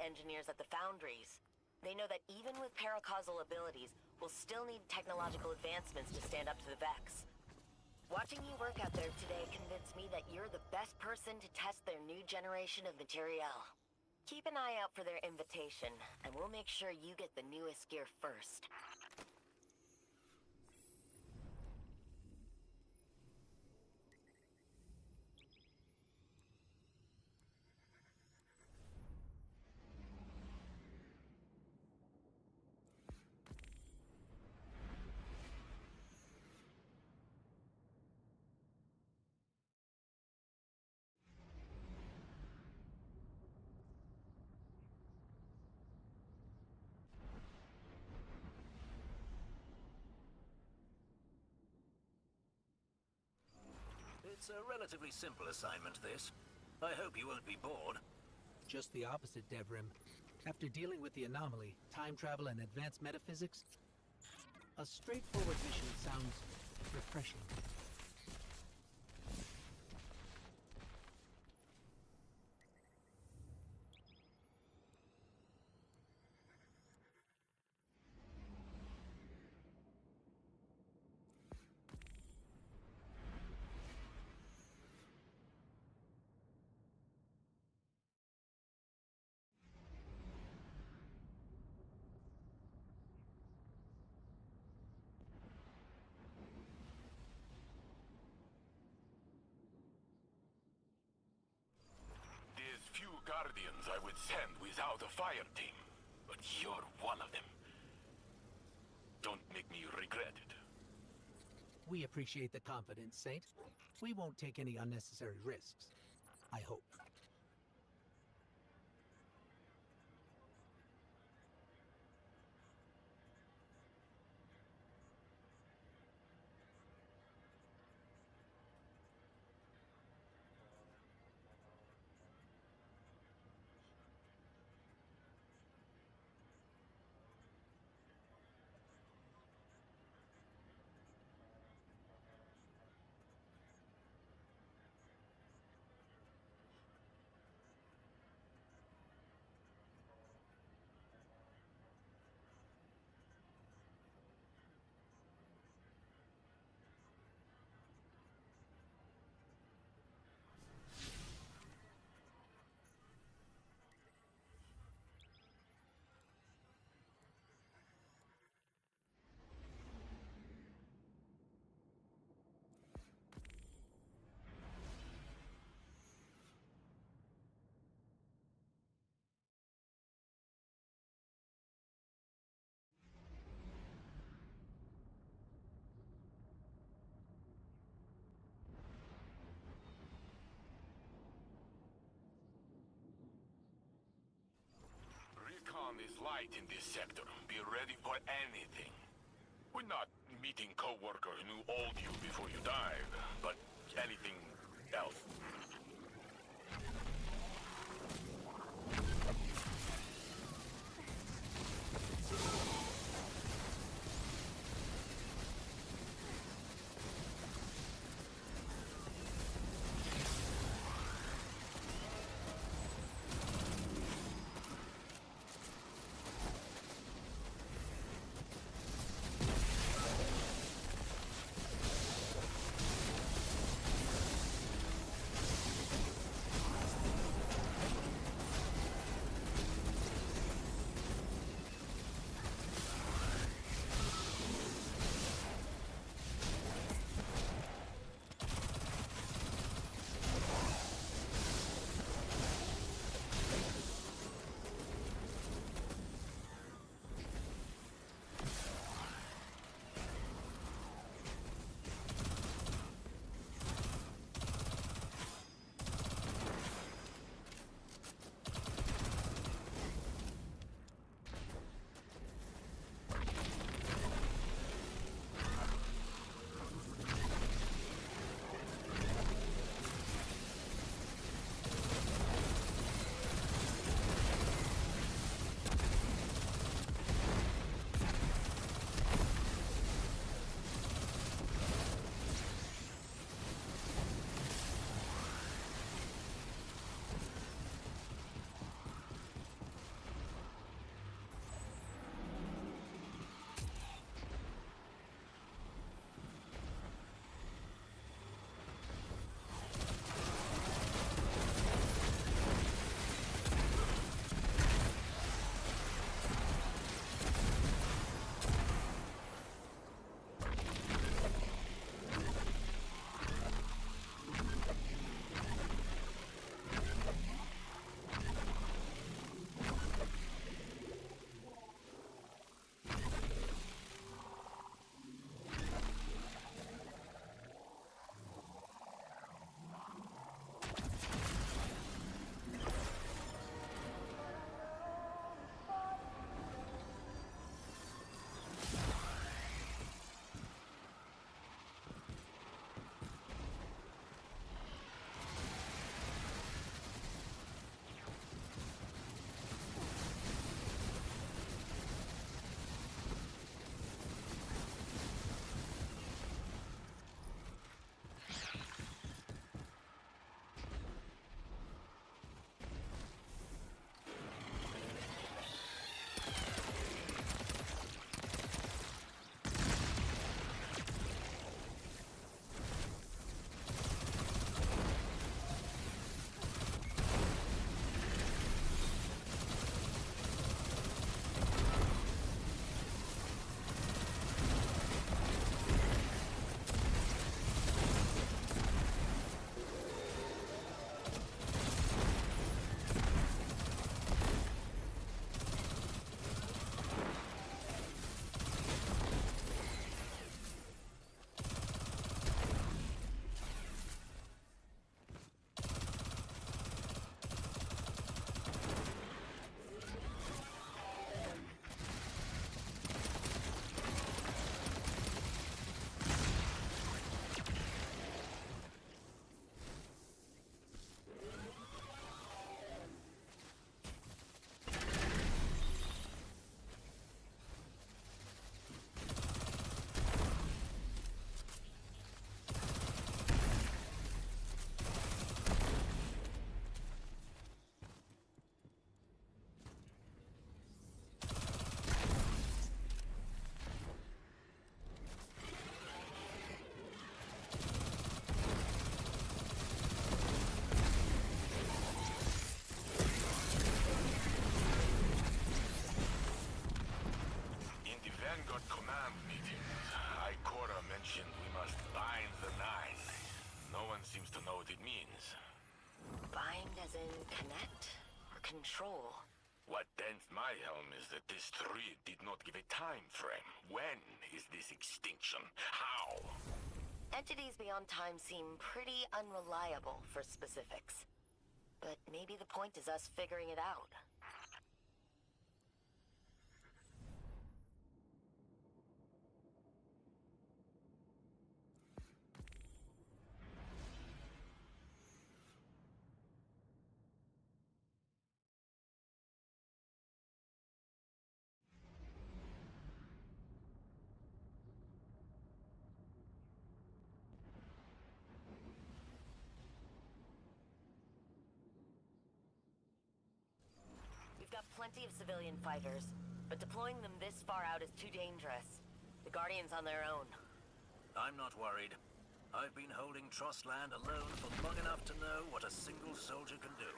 engineers at the foundries. They know that even with paracausal abilities, we'll still need technological advancements to stand up to the Vex. Watching you work out there today convinced me that you're the best person to test their new generation of materiel. Keep an eye out for their invitation, and we'll make sure you get the newest gear first. It's a relatively simple assignment, this. I hope you won't be bored. Just the opposite, Devrim. After dealing with the anomaly, time travel, and advanced metaphysics, a straightforward mission sounds refreshing. There's few Guardians I would send without a fire team, but you're one of them. Don't make me regret it. We appreciate the confidence, Saint. We won't take any unnecessary risks. I hope. Recon is light in this sector. Be ready for anything. We're not meeting co-worker who knew all you before you died, but anything else. control. What dents my helm is that this thread did not give a time frame. When is this extinction? How? Entities beyond time seem pretty unreliable for specifics. But maybe the point is us figuring it out. We've got plenty of civilian fighters, but deploying them this far out is too dangerous. The Guardian's on their own. I'm not worried. I've been holding Trostland alone for long enough to know what a single soldier can do.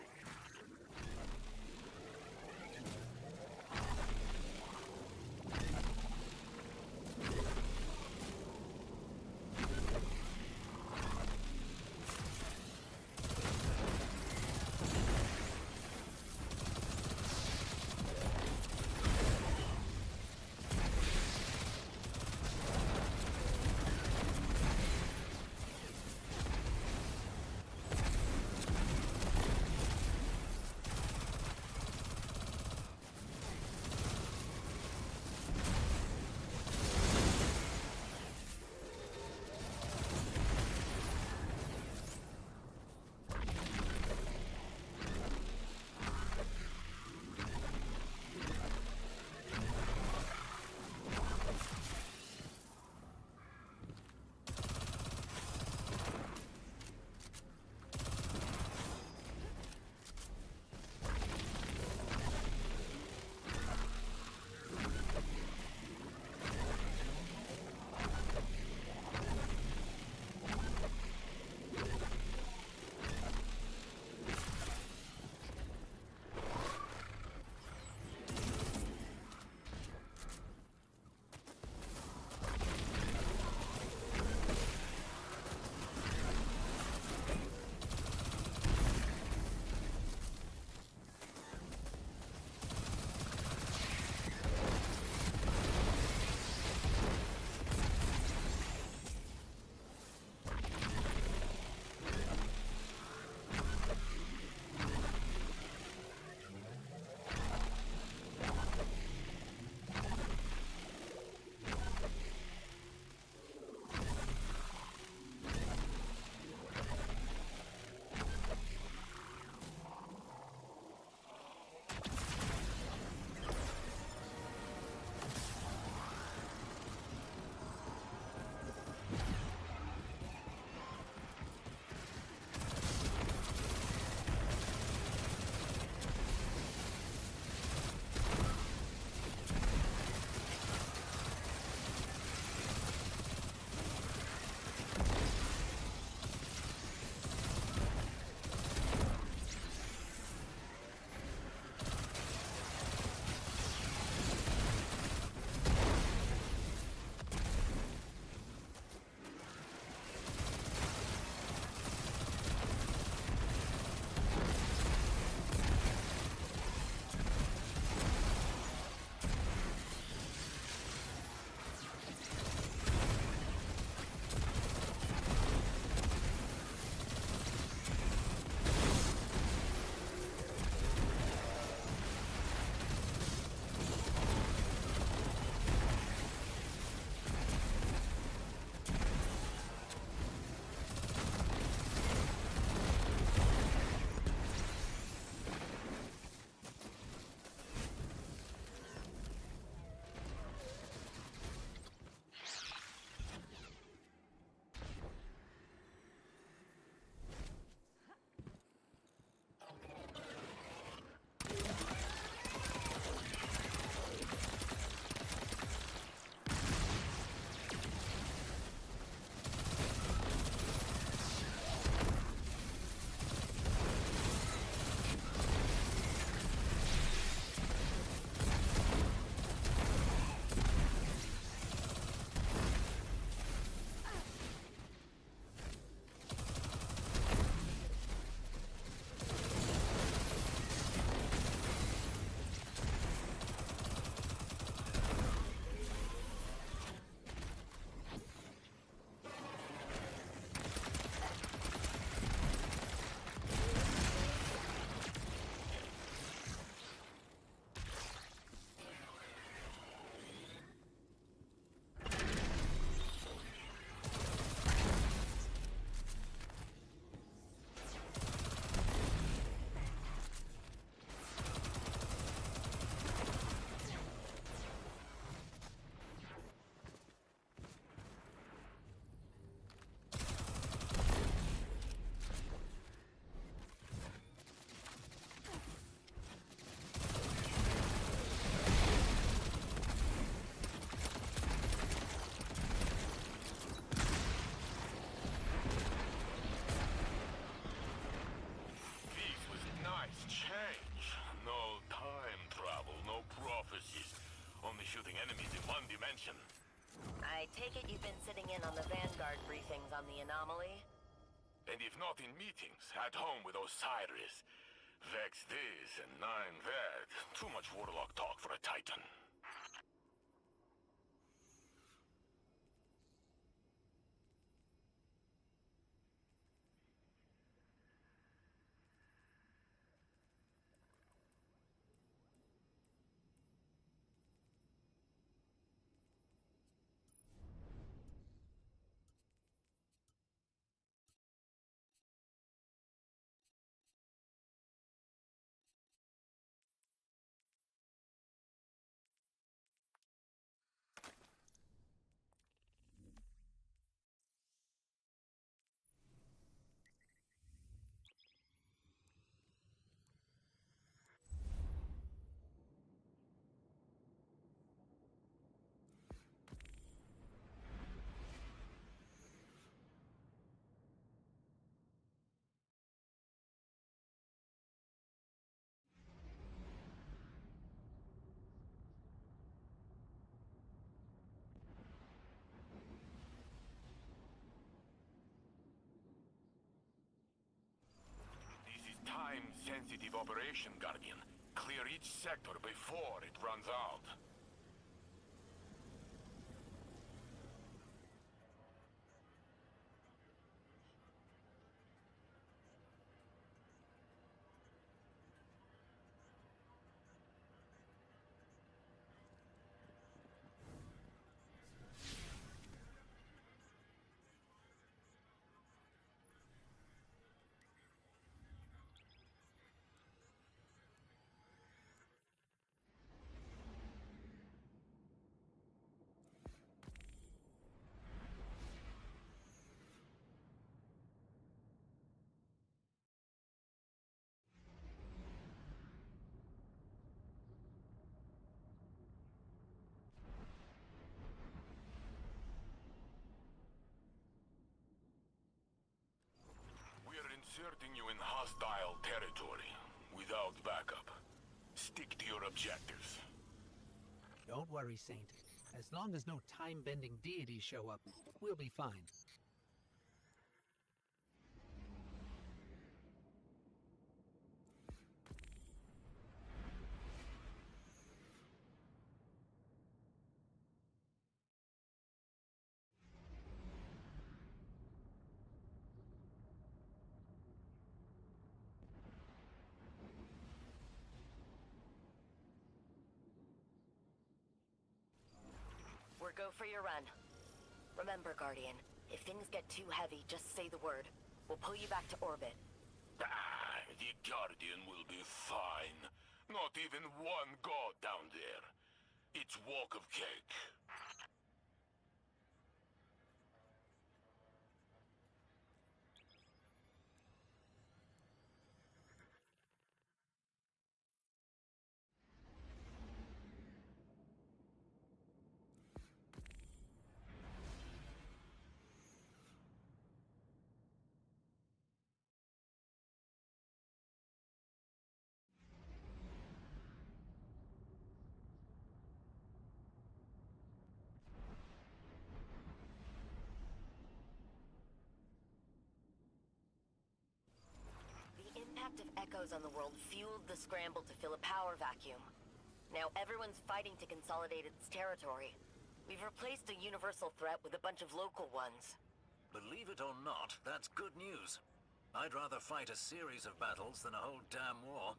in on the Vanguard briefings on the anomaly? And if not in meetings, at home with Osiris. Vex this and Nine that. Too much warlock talk for a Titan. Time-sensitive operation, Guardian. Clear each sector before it runs out. Inserting you in hostile territory without backup. Stick to your objectives. Don't worry, Saint. As long as no time-bending deities show up, we'll be fine. Go for your run. Remember, Guardian, if things get too heavy, just say the word. We'll pull you back to orbit. The Guardian will be fine. Not even one god down there. It's walk of cake. The impact of echoes on the world fueled the scramble to fill a power vacuum. Now everyone's fighting to consolidate its territory. We've replaced a universal threat with a bunch of local ones. Believe it or not, that's good news. I'd rather fight a series of battles than a whole damn war.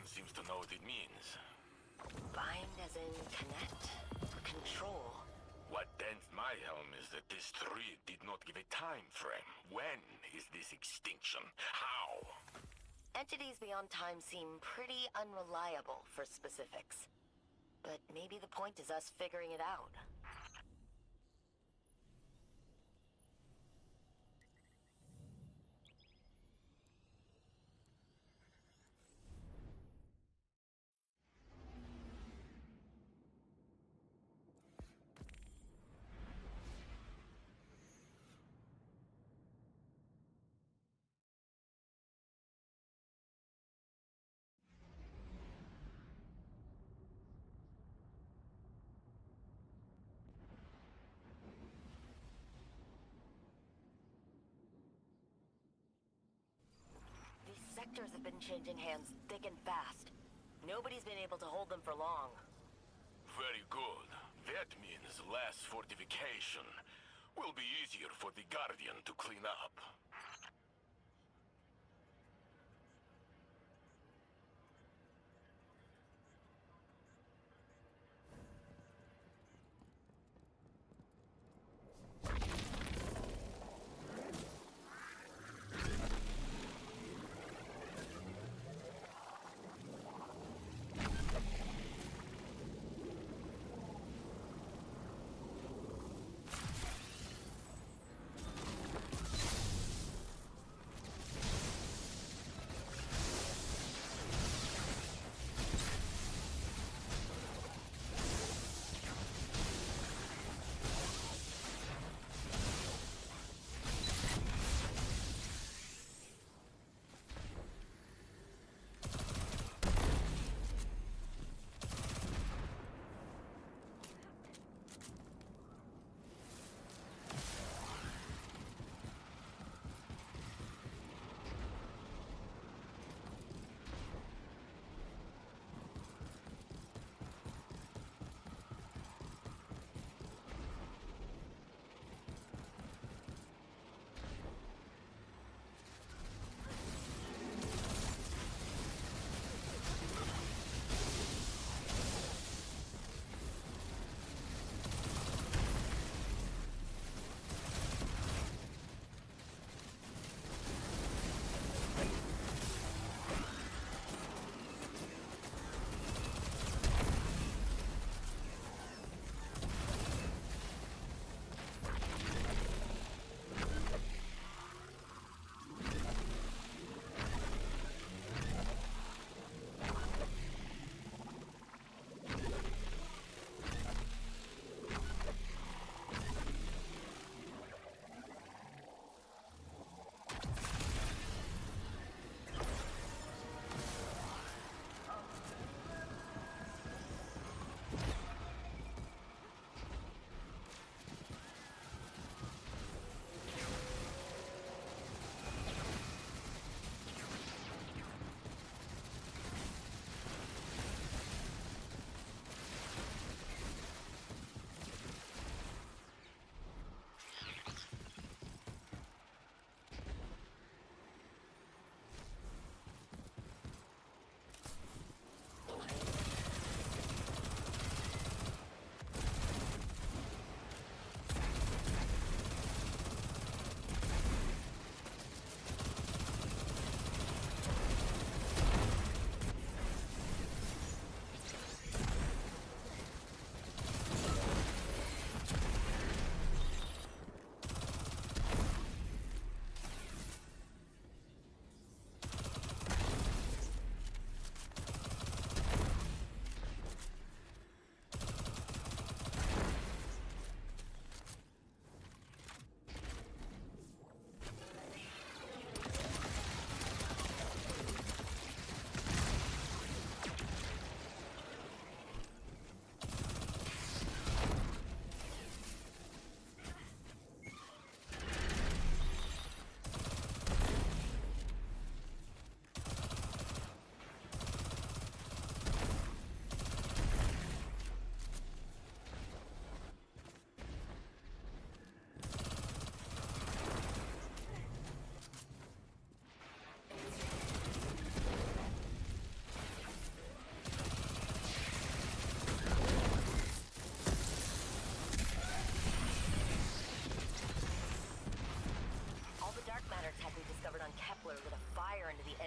one seems to know what it means. Bind as in connect? Control? What dents my helm is that this tree did not give a time frame. When is this extinction? How? Entities beyond time seem pretty unreliable for specifics. But maybe the point is us figuring it out. These sectors have been changing hands thick and fast. Nobody's been able to hold them for long. Very good. That means less fortification. Will be easier for the Guardian to clean up.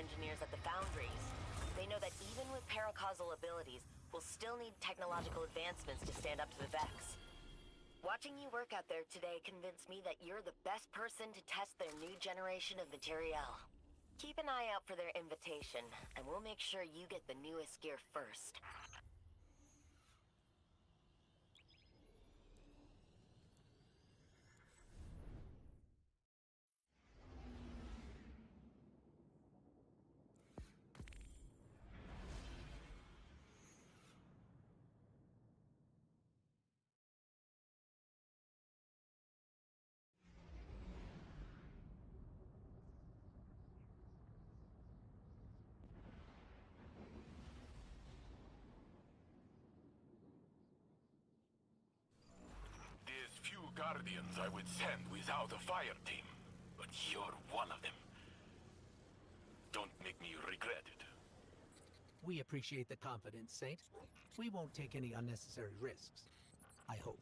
engineers at the foundries. They know that even with paracausal abilities, we'll still need technological advancements to stand up to the Vex. Watching you work out there today convinced me that you're the best person to test their new generation of materiel. Keep an eye out for their invitation, and we'll make sure you get the newest gear first. There's few Guardians I would send without a fire team, but you're one of them. Don't make me regret it. We appreciate the confidence, Saint. We won't take any unnecessary risks. I hope.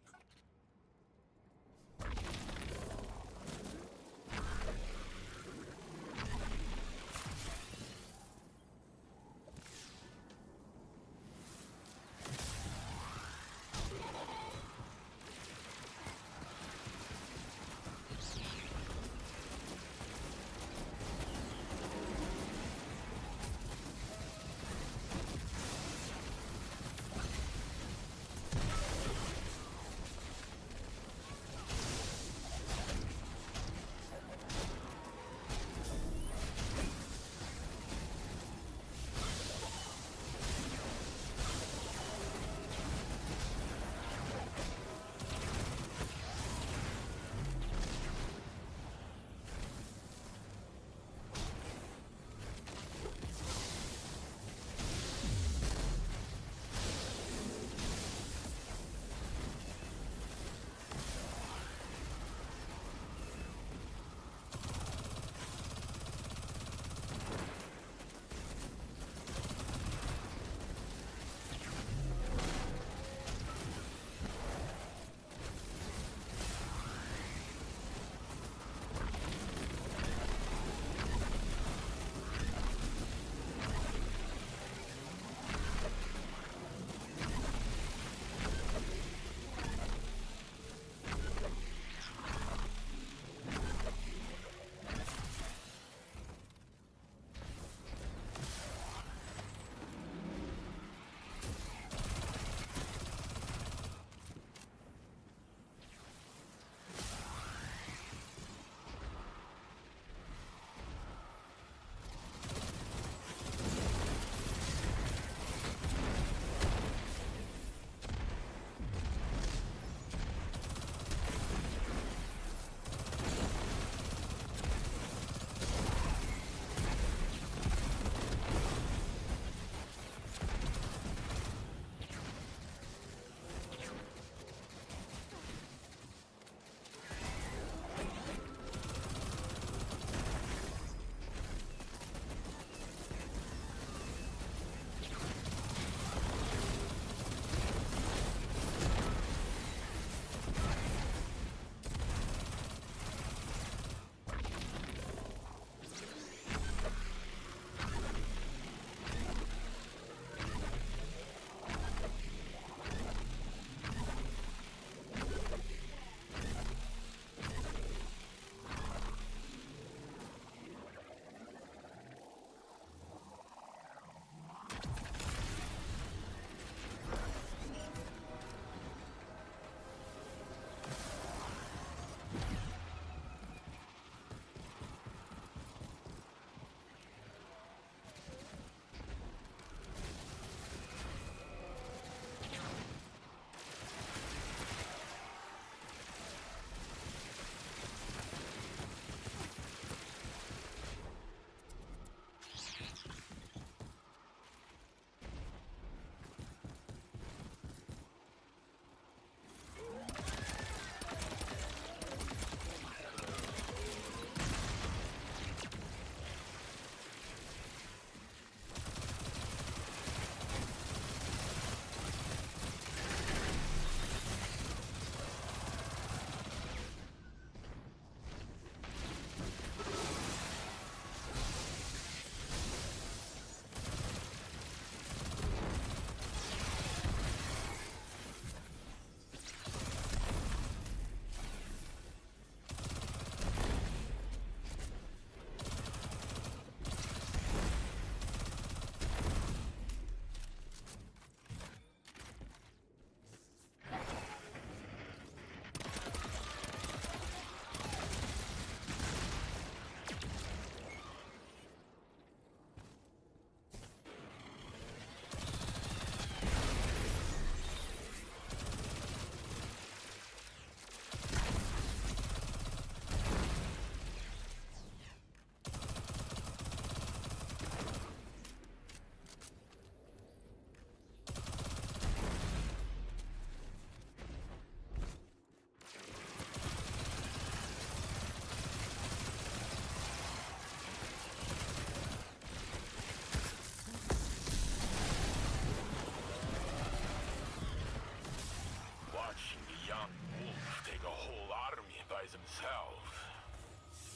itself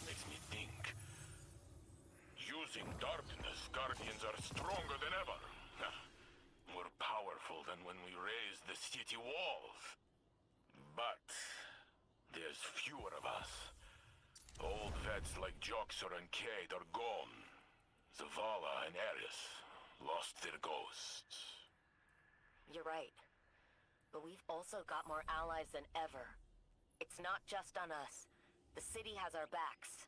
makes me think. Using darkness, Guardians are stronger than ever. More powerful than when we raised the city walls. But there's fewer of us. Old vets like Joxer and Cade are gone. Zavala and Ares lost their ghosts. You're right. But we've also got more allies than ever. It's not just on us. The city has our backs.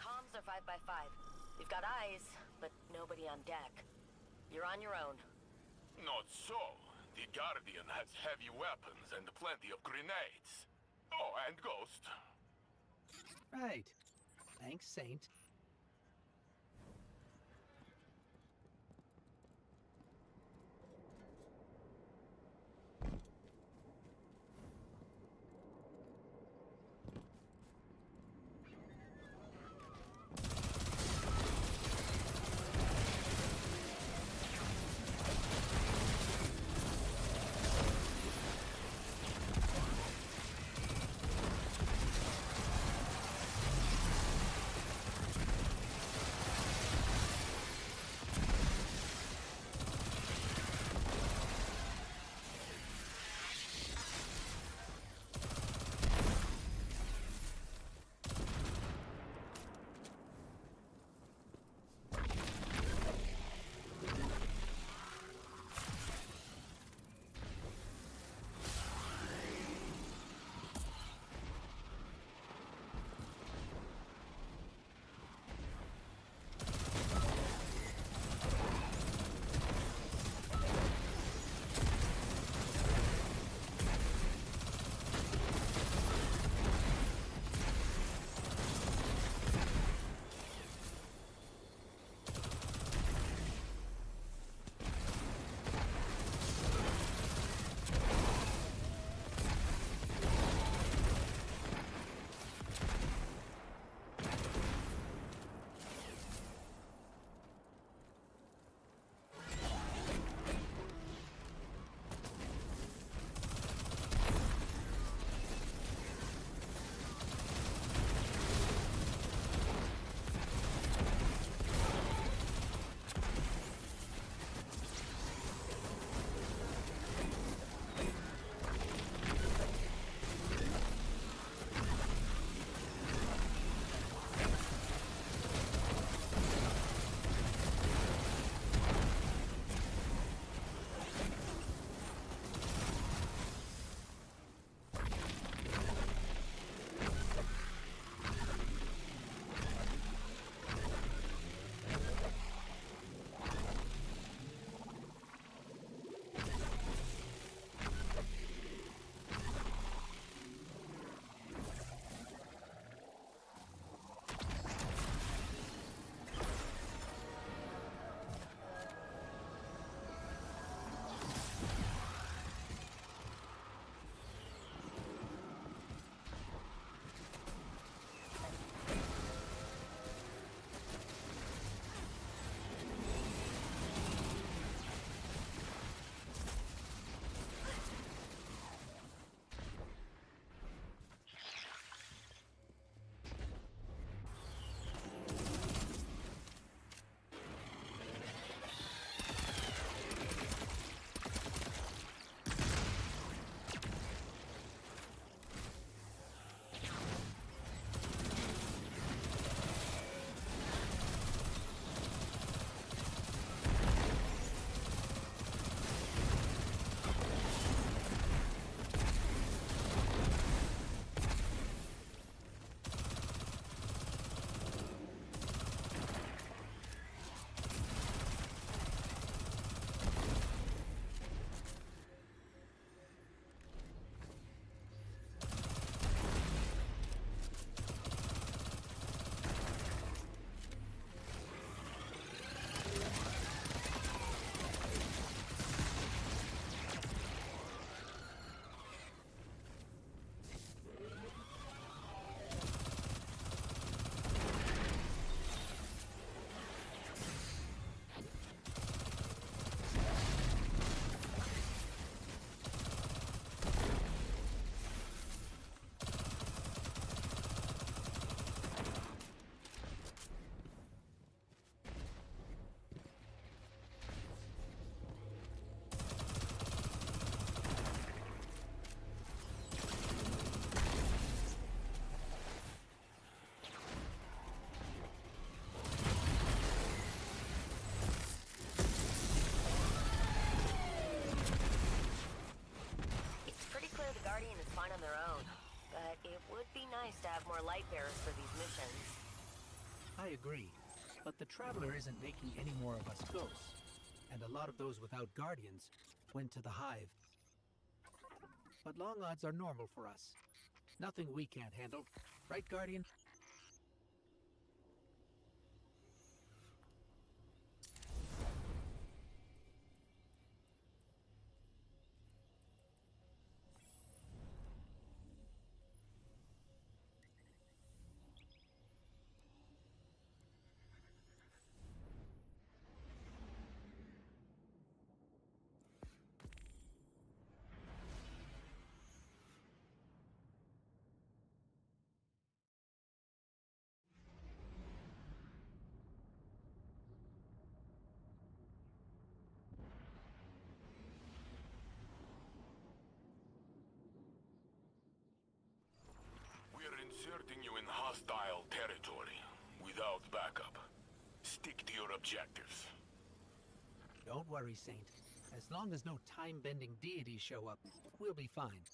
Comms are 5 by 5. We've got eyes, but nobody on deck. You're on your own. Not so. The Guardian has heavy weapons and plenty of grenades. Oh, and Ghost. Right. Thanks, Saint. nice to have more light bearers for these missions. I agree, but the Traveler isn't making any more of us ghosts, and a lot of those without guardians went to the Hive. But long odds are normal for us. Nothing we can't handle. Right, Guardian? We're inserting you in hostile territory without backup. Stick to your objectives. Don't worry, Saint. As long as no time-bending deities show up, we'll be fine.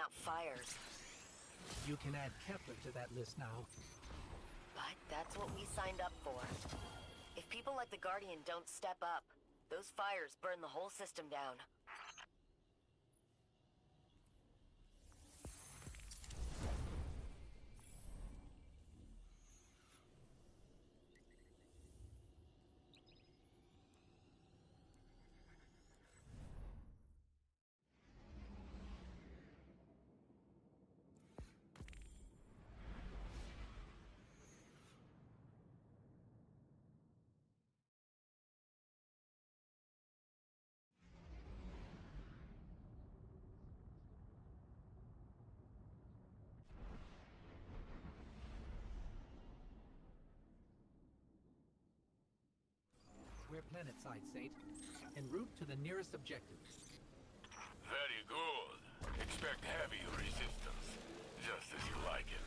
out fires. You can add Kepler to that list now. But that's what we signed up for. If people like the Guardian don't step up, those fires burn the whole system down. We're planetside, Saint. En route to the nearest objective. Very good. Expect heavy resistance, just as you like it.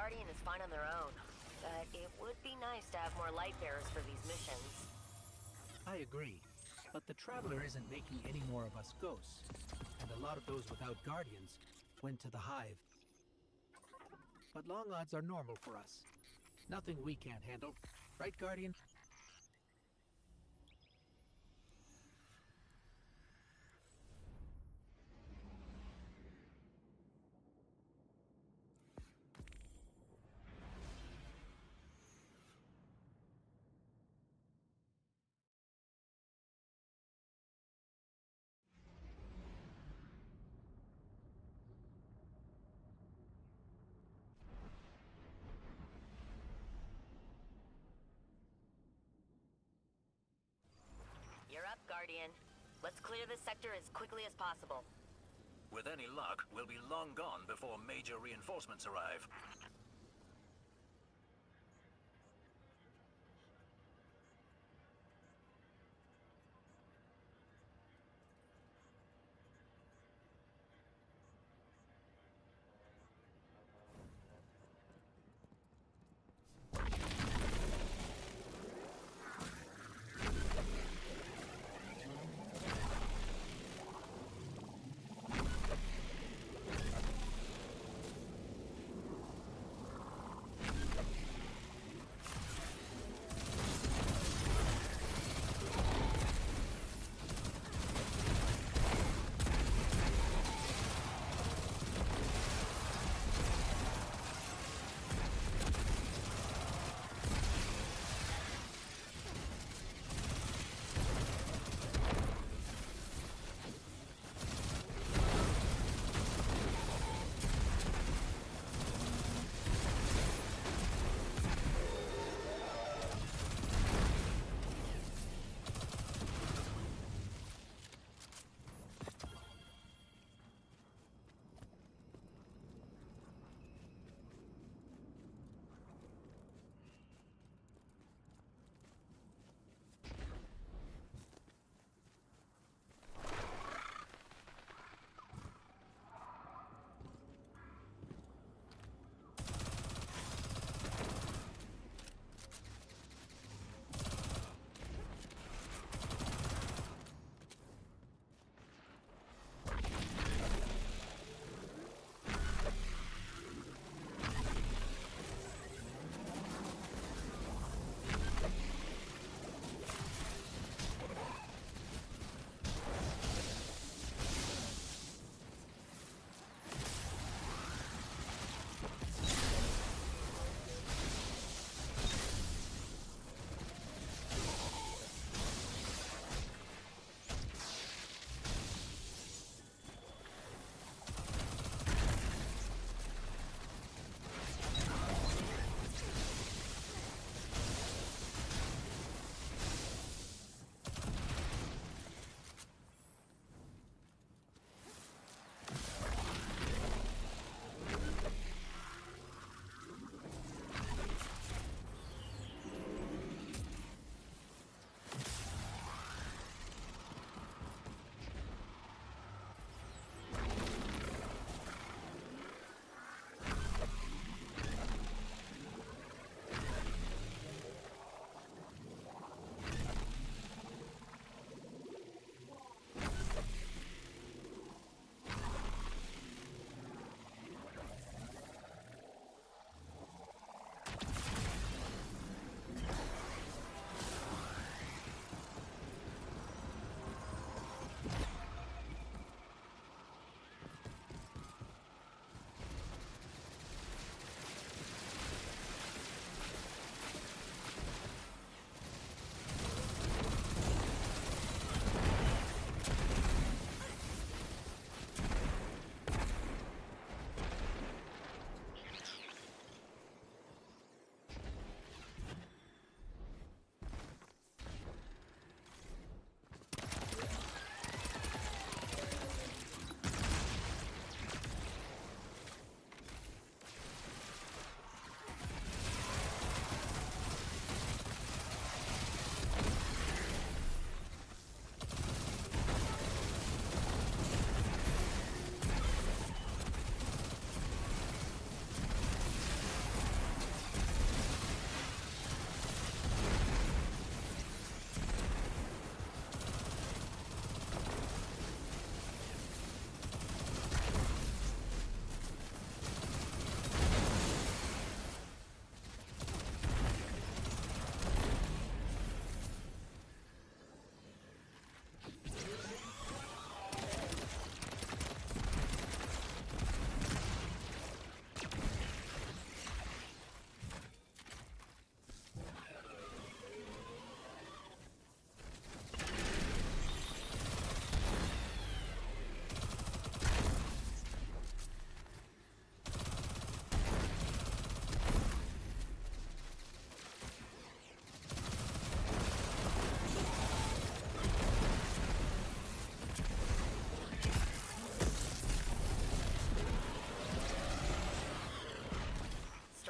Guardian is fine on their own, but it would be nice to have more light bearers for these missions. I agree, but the Traveler isn't making any more of us ghosts, and a lot of those without Guardians went to the Hive. But long odds are normal for us. Nothing we can't handle. Right, Guardian? You're up, Guardian. Let's clear this sector as quickly as possible. With any luck, we'll be long gone before major reinforcements arrive.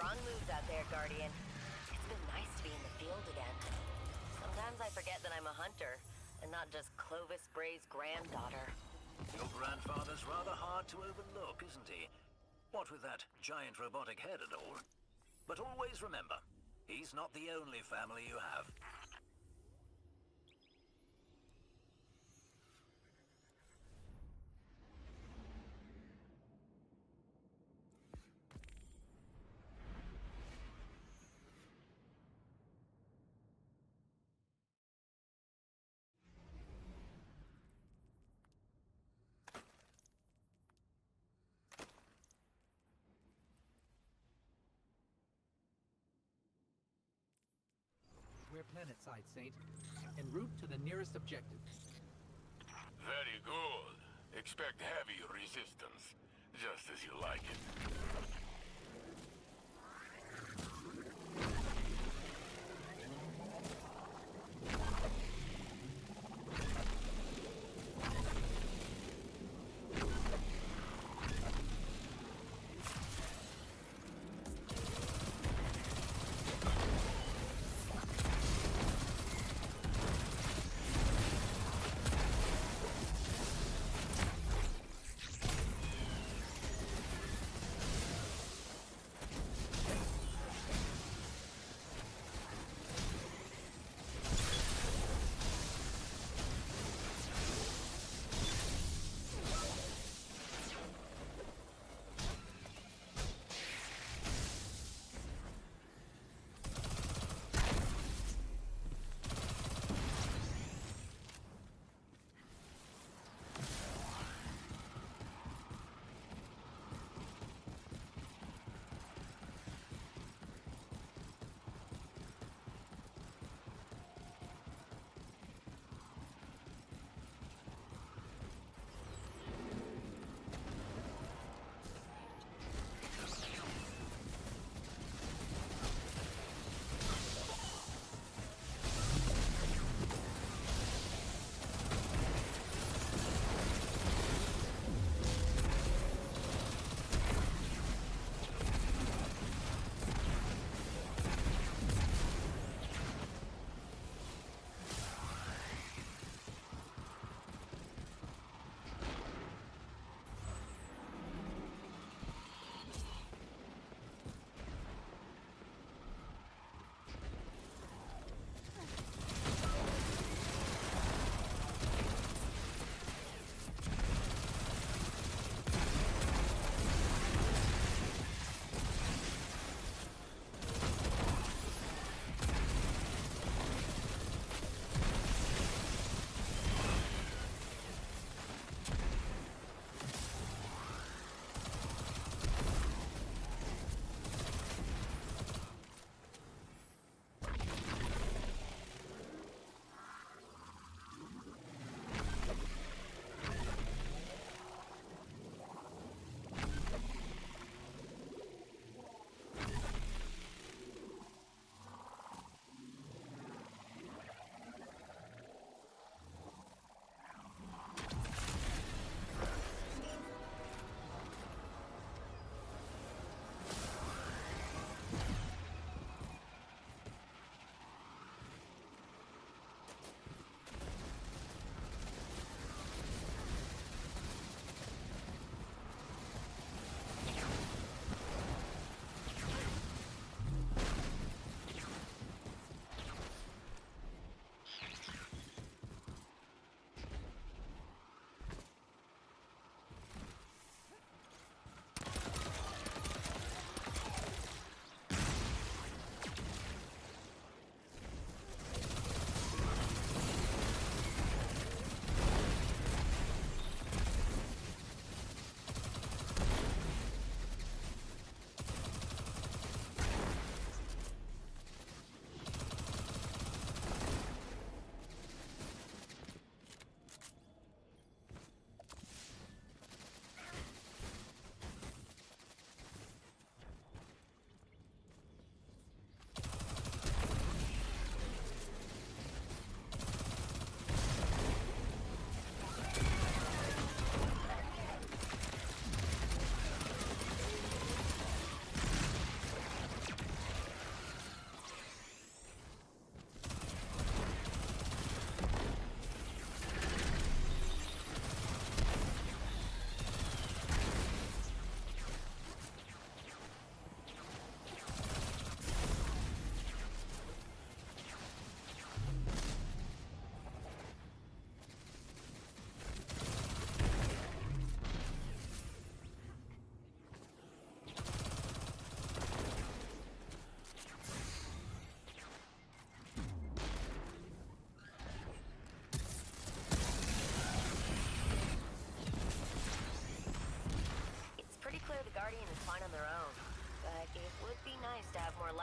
Strong moves out there, Guardian. It's been nice to be in the field again. Sometimes I forget that I'm a hunter, and not just Clovis Bray's granddaughter. Your grandfather's rather hard to overlook, isn't he? What with that giant robotic head and all. But always remember, he's not the only family you have. We're planetside, Saint. En route to the nearest objective. Very good. Expect heavy resistance, just as you like it.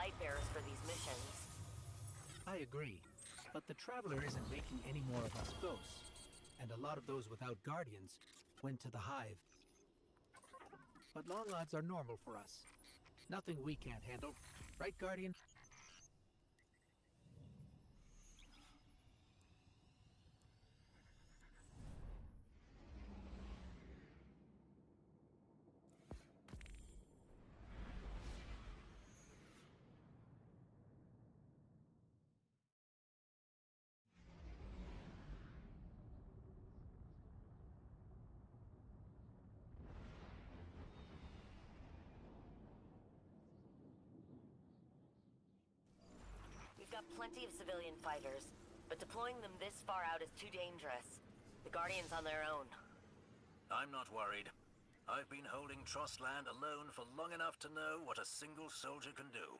light bearers for these missions. I agree, but the Traveler isn't making any more of us ghosts, and a lot of those without guardians went to the Hive. But long odds are normal for us. Nothing we can't handle. Right, Guardian? We've got plenty of civilian fighters, but deploying them this far out is too dangerous. The Guardian's on their own. I'm not worried. I've been holding Trostland alone for long enough to know what a single soldier can do.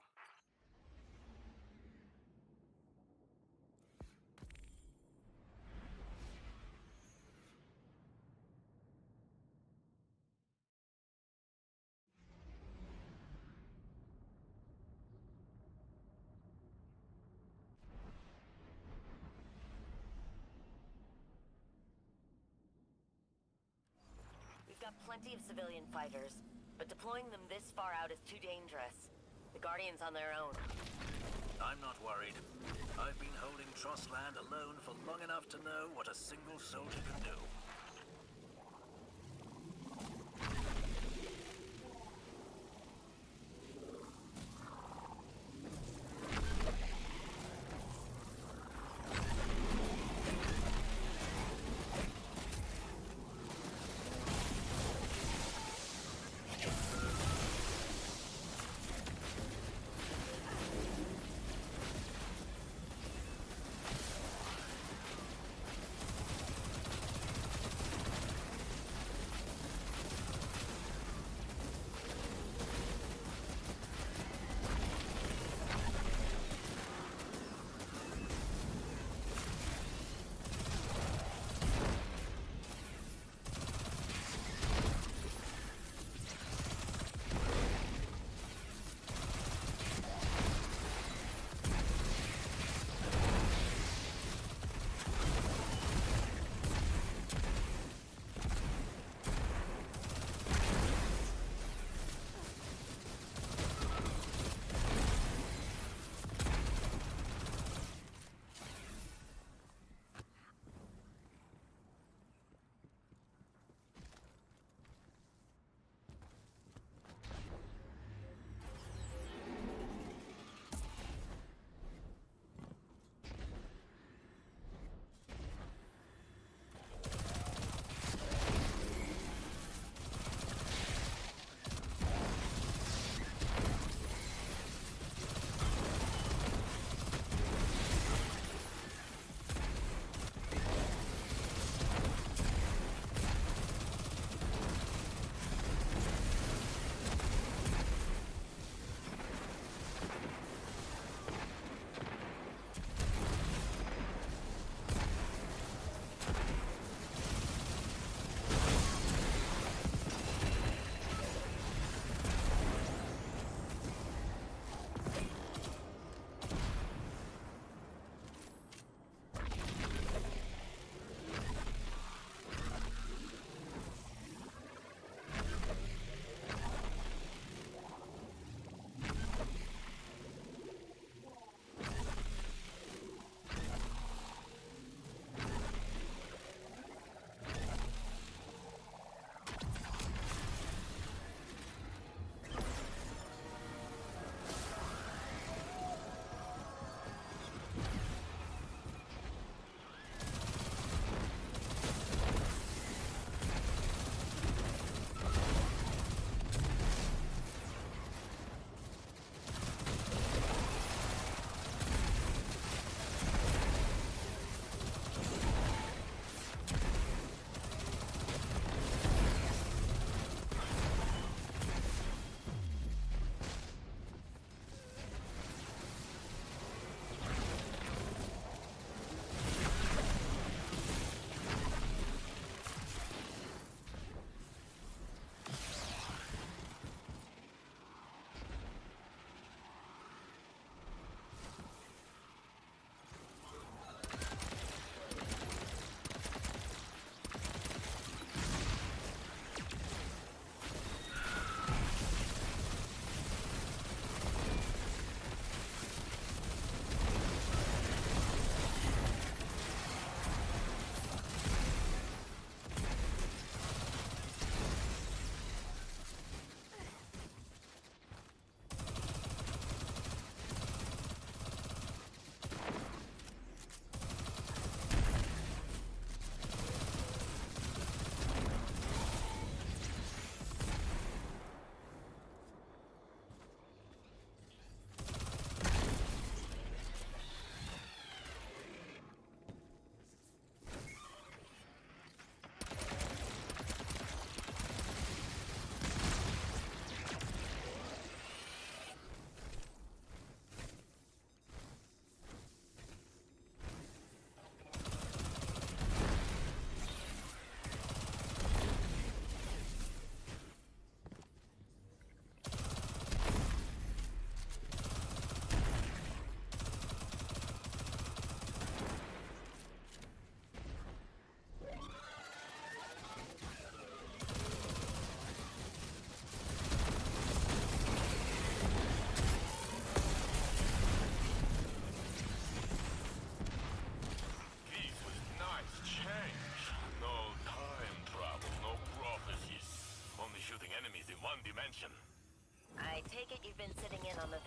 We've got plenty of civilian fighters, but deploying them this far out is too dangerous. The Guardian's on their own. I'm not worried. I've been holding Trostland alone for long enough to know what a single soldier can do.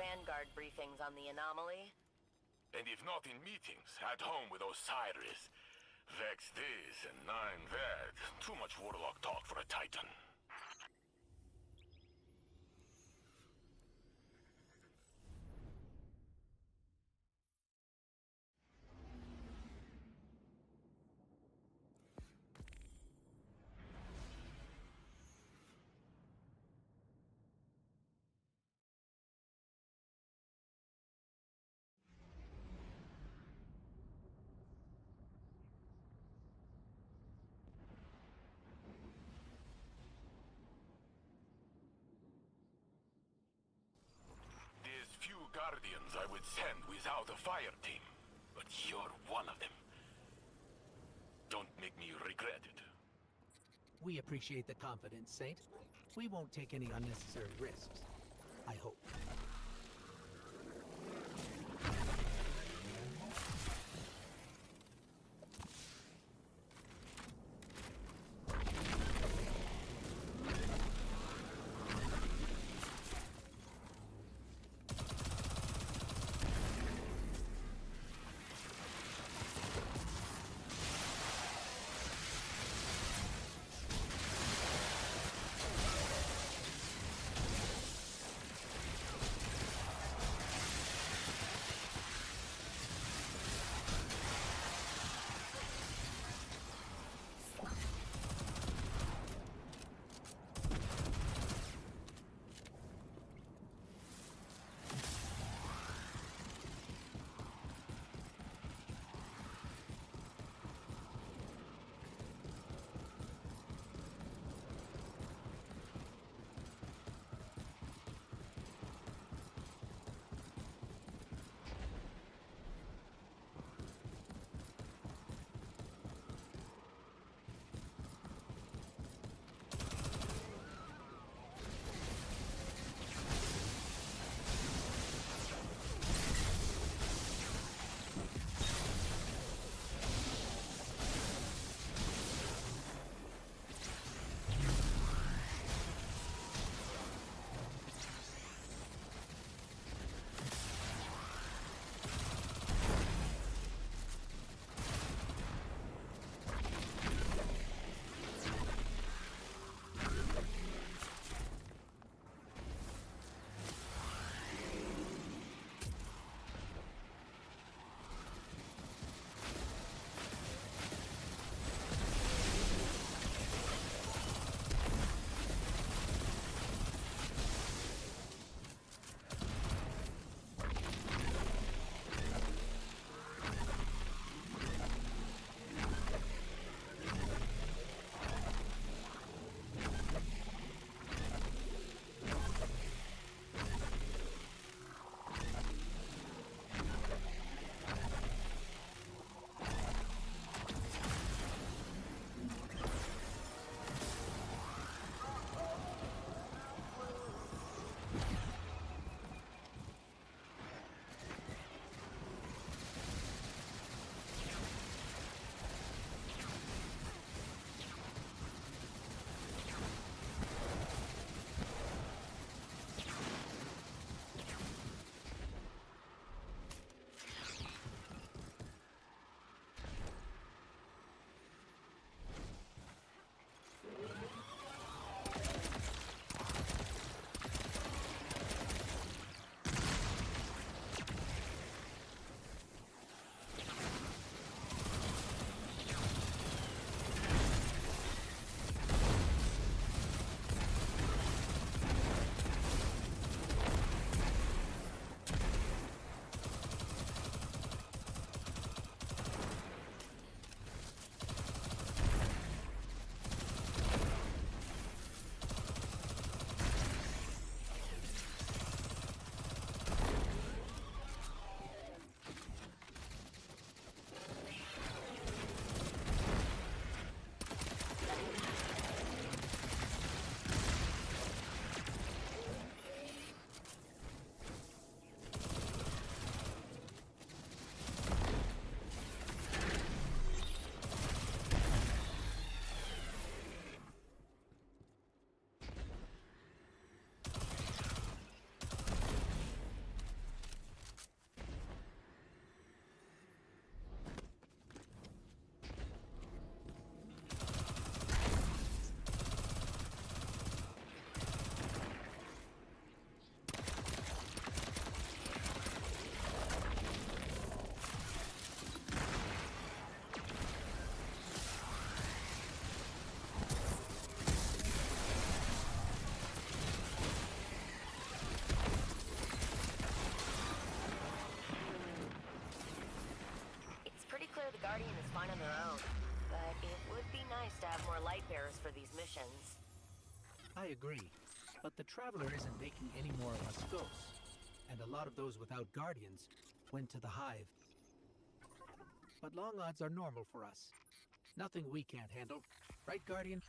Vanguard briefings on the anomaly? And if not in meetings, at home with Osiris. Vex this and Nine that. Too much warlock talk for a Titan. There's few Guardians I would send without a fire team, but you're one of them. Don't make me regret it. We appreciate the confidence, Saint. We won't take any unnecessary risks. I hope. missions. I agree, but the Traveler isn't making any more of us ghosts, and a lot of those without Guardians went to the Hive. But long odds are normal for us. Nothing we can't handle. Right, Guardian?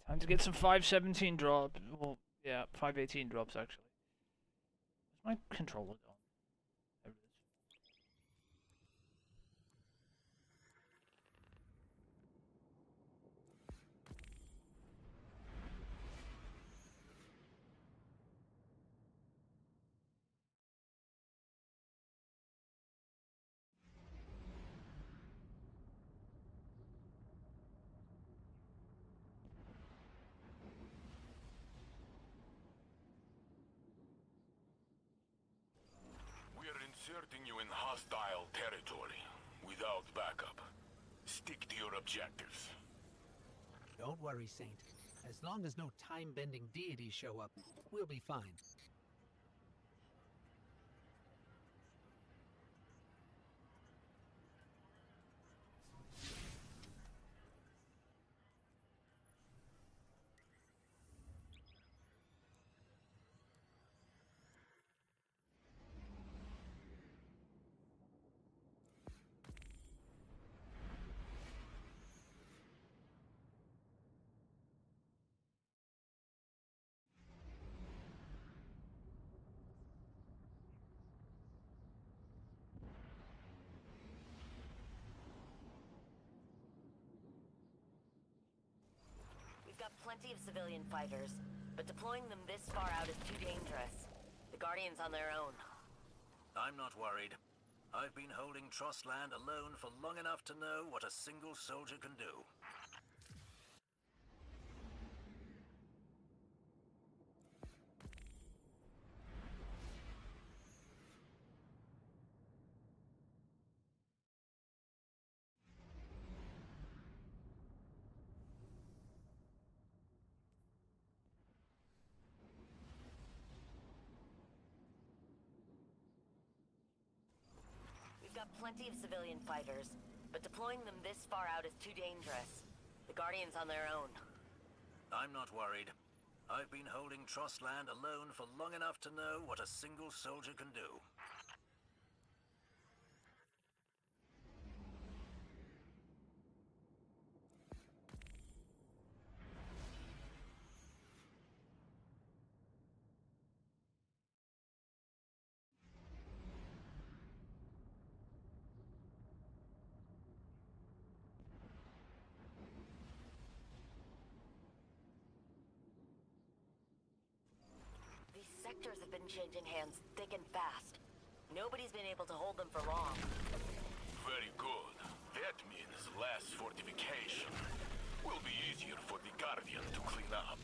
Time to get some 517 drop. Well, yeah, 518 drops actually. Where's my controller gone? There it is. We're inserting you in hostile territory without backup. Stick to your objectives. Don't worry, Saint. As long as no time-bending deities show up, we'll be fine. We've got plenty of civilian fighters, but deploying them this far out is too dangerous. The Guardian's on their own. I'm not worried. I've been holding Trostland alone for long enough to know what a single soldier can do. We've got plenty of civilian fighters, but deploying them this far out is too dangerous. The Guardian's on their own. I'm not worried. I've been holding Trostland alone for long enough to know what a single soldier can do. These sectors have been changing hands thick and fast. Nobody's been able to hold them for long. Very good. That means less fortification. Will be easier for the Guardian to clean up.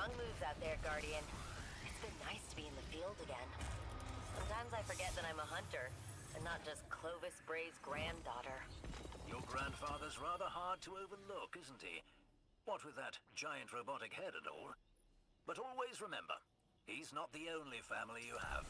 Strong moves out there, Guardian. It's been nice to be in the field again. Sometimes I forget that I'm a hunter, and not just Clovis Bray's granddaughter. Your grandfather's rather hard to overlook, isn't he? What with that giant robotic head and all. But always remember, he's not the only family you have.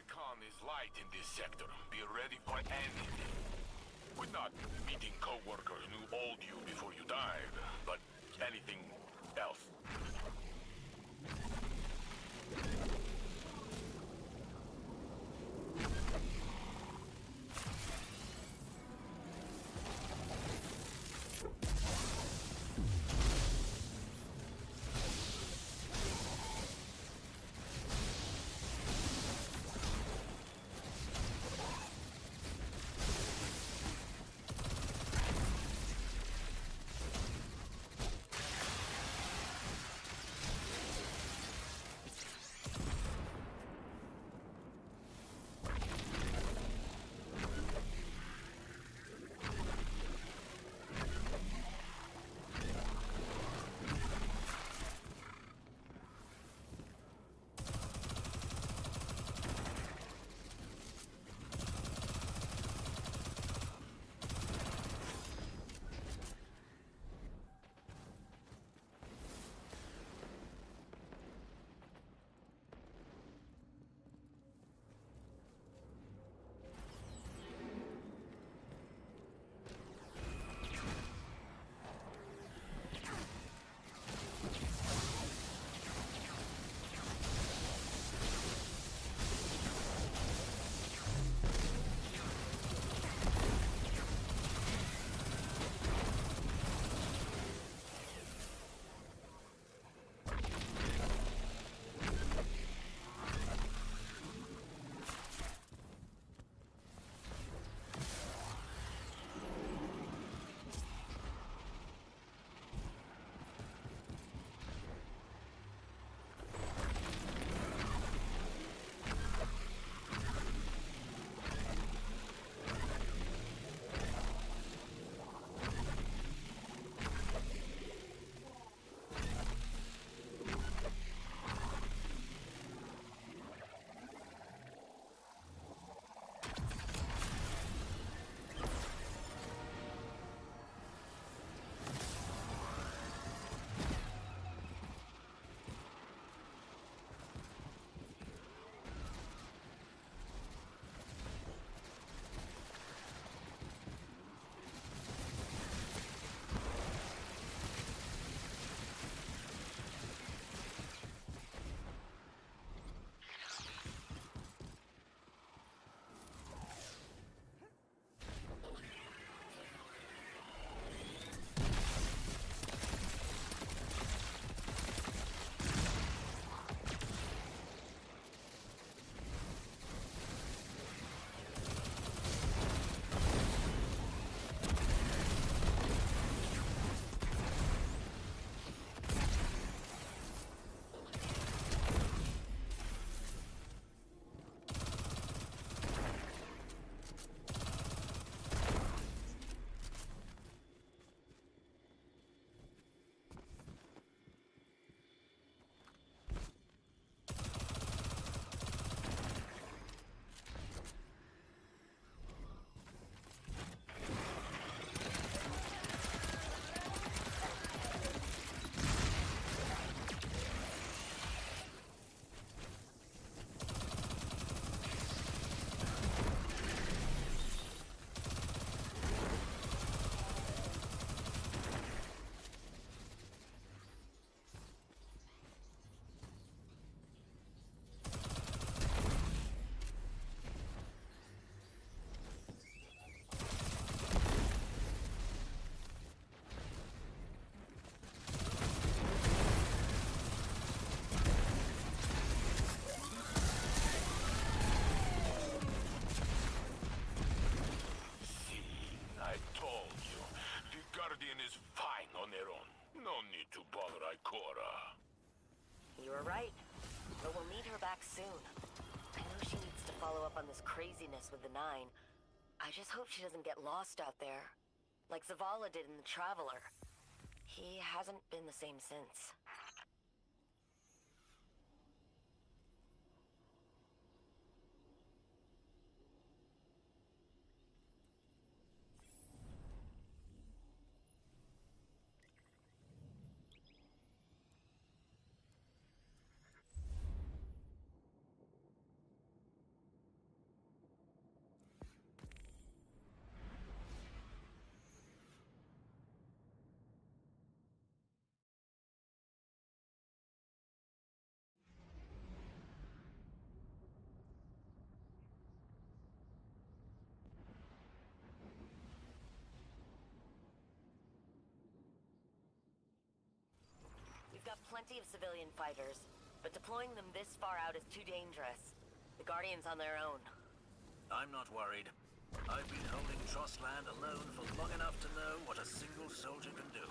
Recon is light in this sector. Be ready for anything. We're not meeting co-workers who owed you before you died, but anything else. fine on their own. No need to bother Ikora. You were right. But we'll need her back soon. I know she needs to follow up on this craziness with the Nine. I just hope she doesn't get lost out there. Like Zavala did in the Traveler. He hasn't been the same since. We've got plenty of civilian fighters, but deploying them this far out is too dangerous. The Guardians on their own. I'm not worried. I've been holding Trostland alone for long enough to know what a single soldier can do.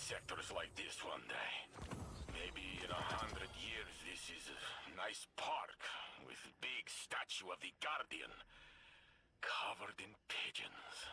sectors like this one day. Maybe in 100 years this is a nice park with big statue of the Guardian covered in pigeons.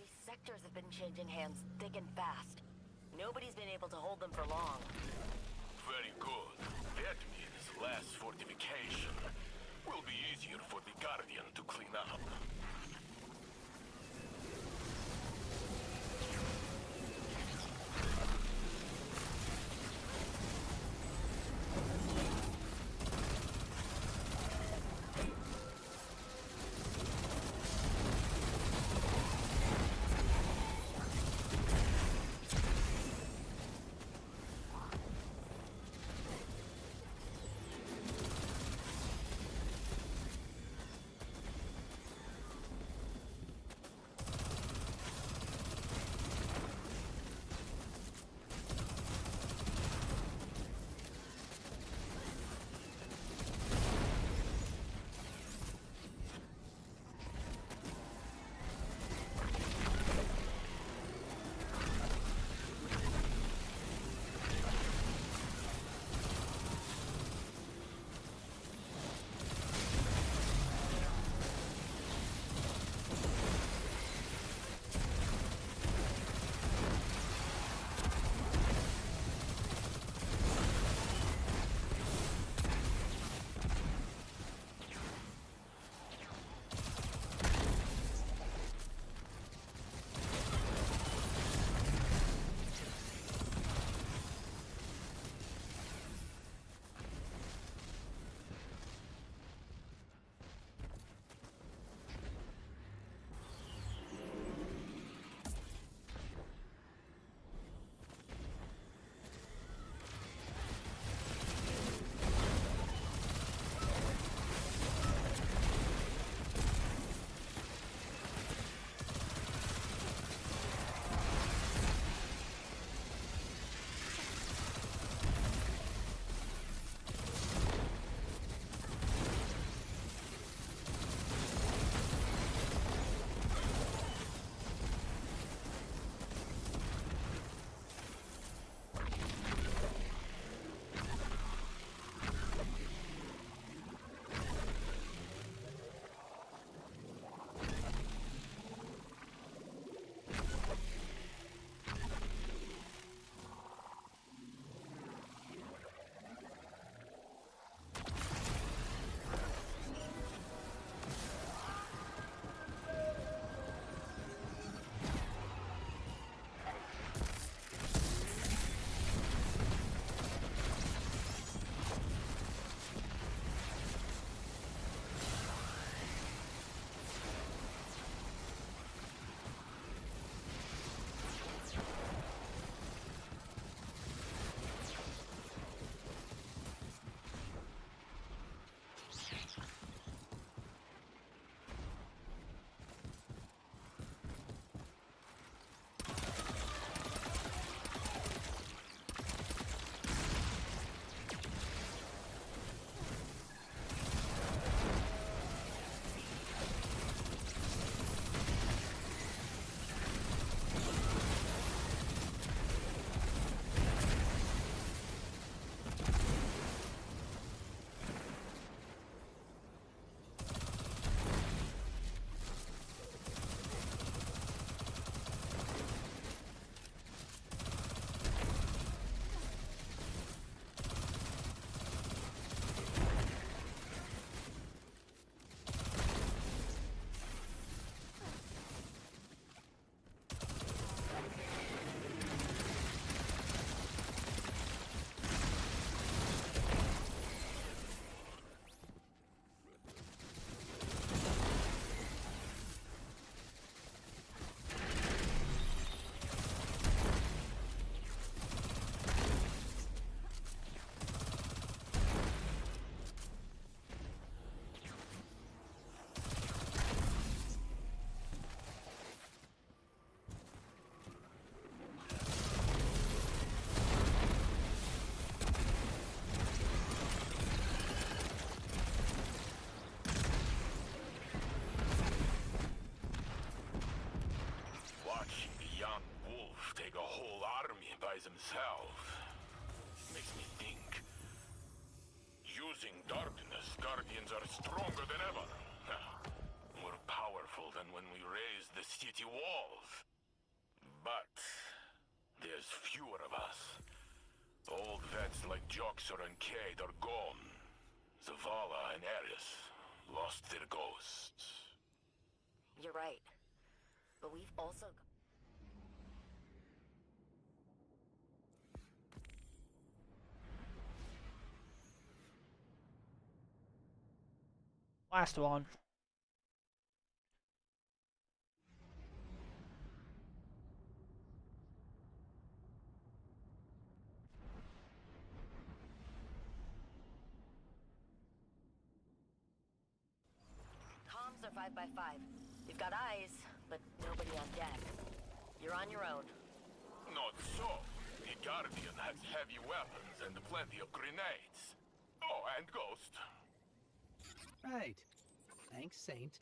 These sectors have been changing hands thick and fast. Nobody's been able to hold them for long. Very good. That means less fortification. Will be easier for the Guardian to clean up. take a whole army by themselves. Makes me think. Using darkness, Guardians are stronger than ever. More powerful than when we raised the city walls. But there's fewer of us. Old vets like Joxer and Cade are gone. Zavala and Eris lost their ghosts. You're right. But we've also... Last one. Comms are 5 by 5. We've got eyes, but nobody on deck. You're on your own. Not so. The Guardian has heavy weapons and plenty of grenades. Oh, and Ghost. Right. Thanks, Saint.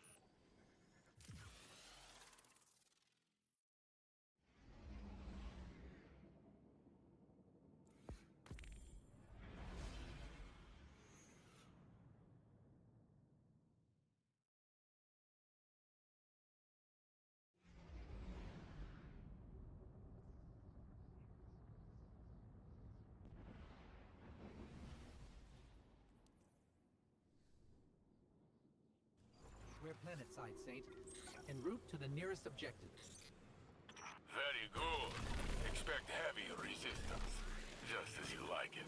We're planetside, Saint. En route to the nearest objective. Very good. Expect heavy resistance. Just as you like it.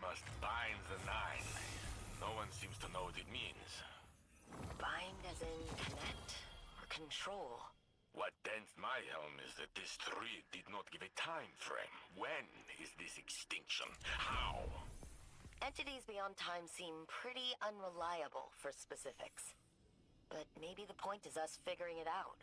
must bind the nine. No one seems to know what it means. Bind as in connect or control? What dents my helm is that this tree did not give a time frame. When is this extinction? How? Entities beyond time seem pretty unreliable for specifics. But maybe the point is us figuring it out.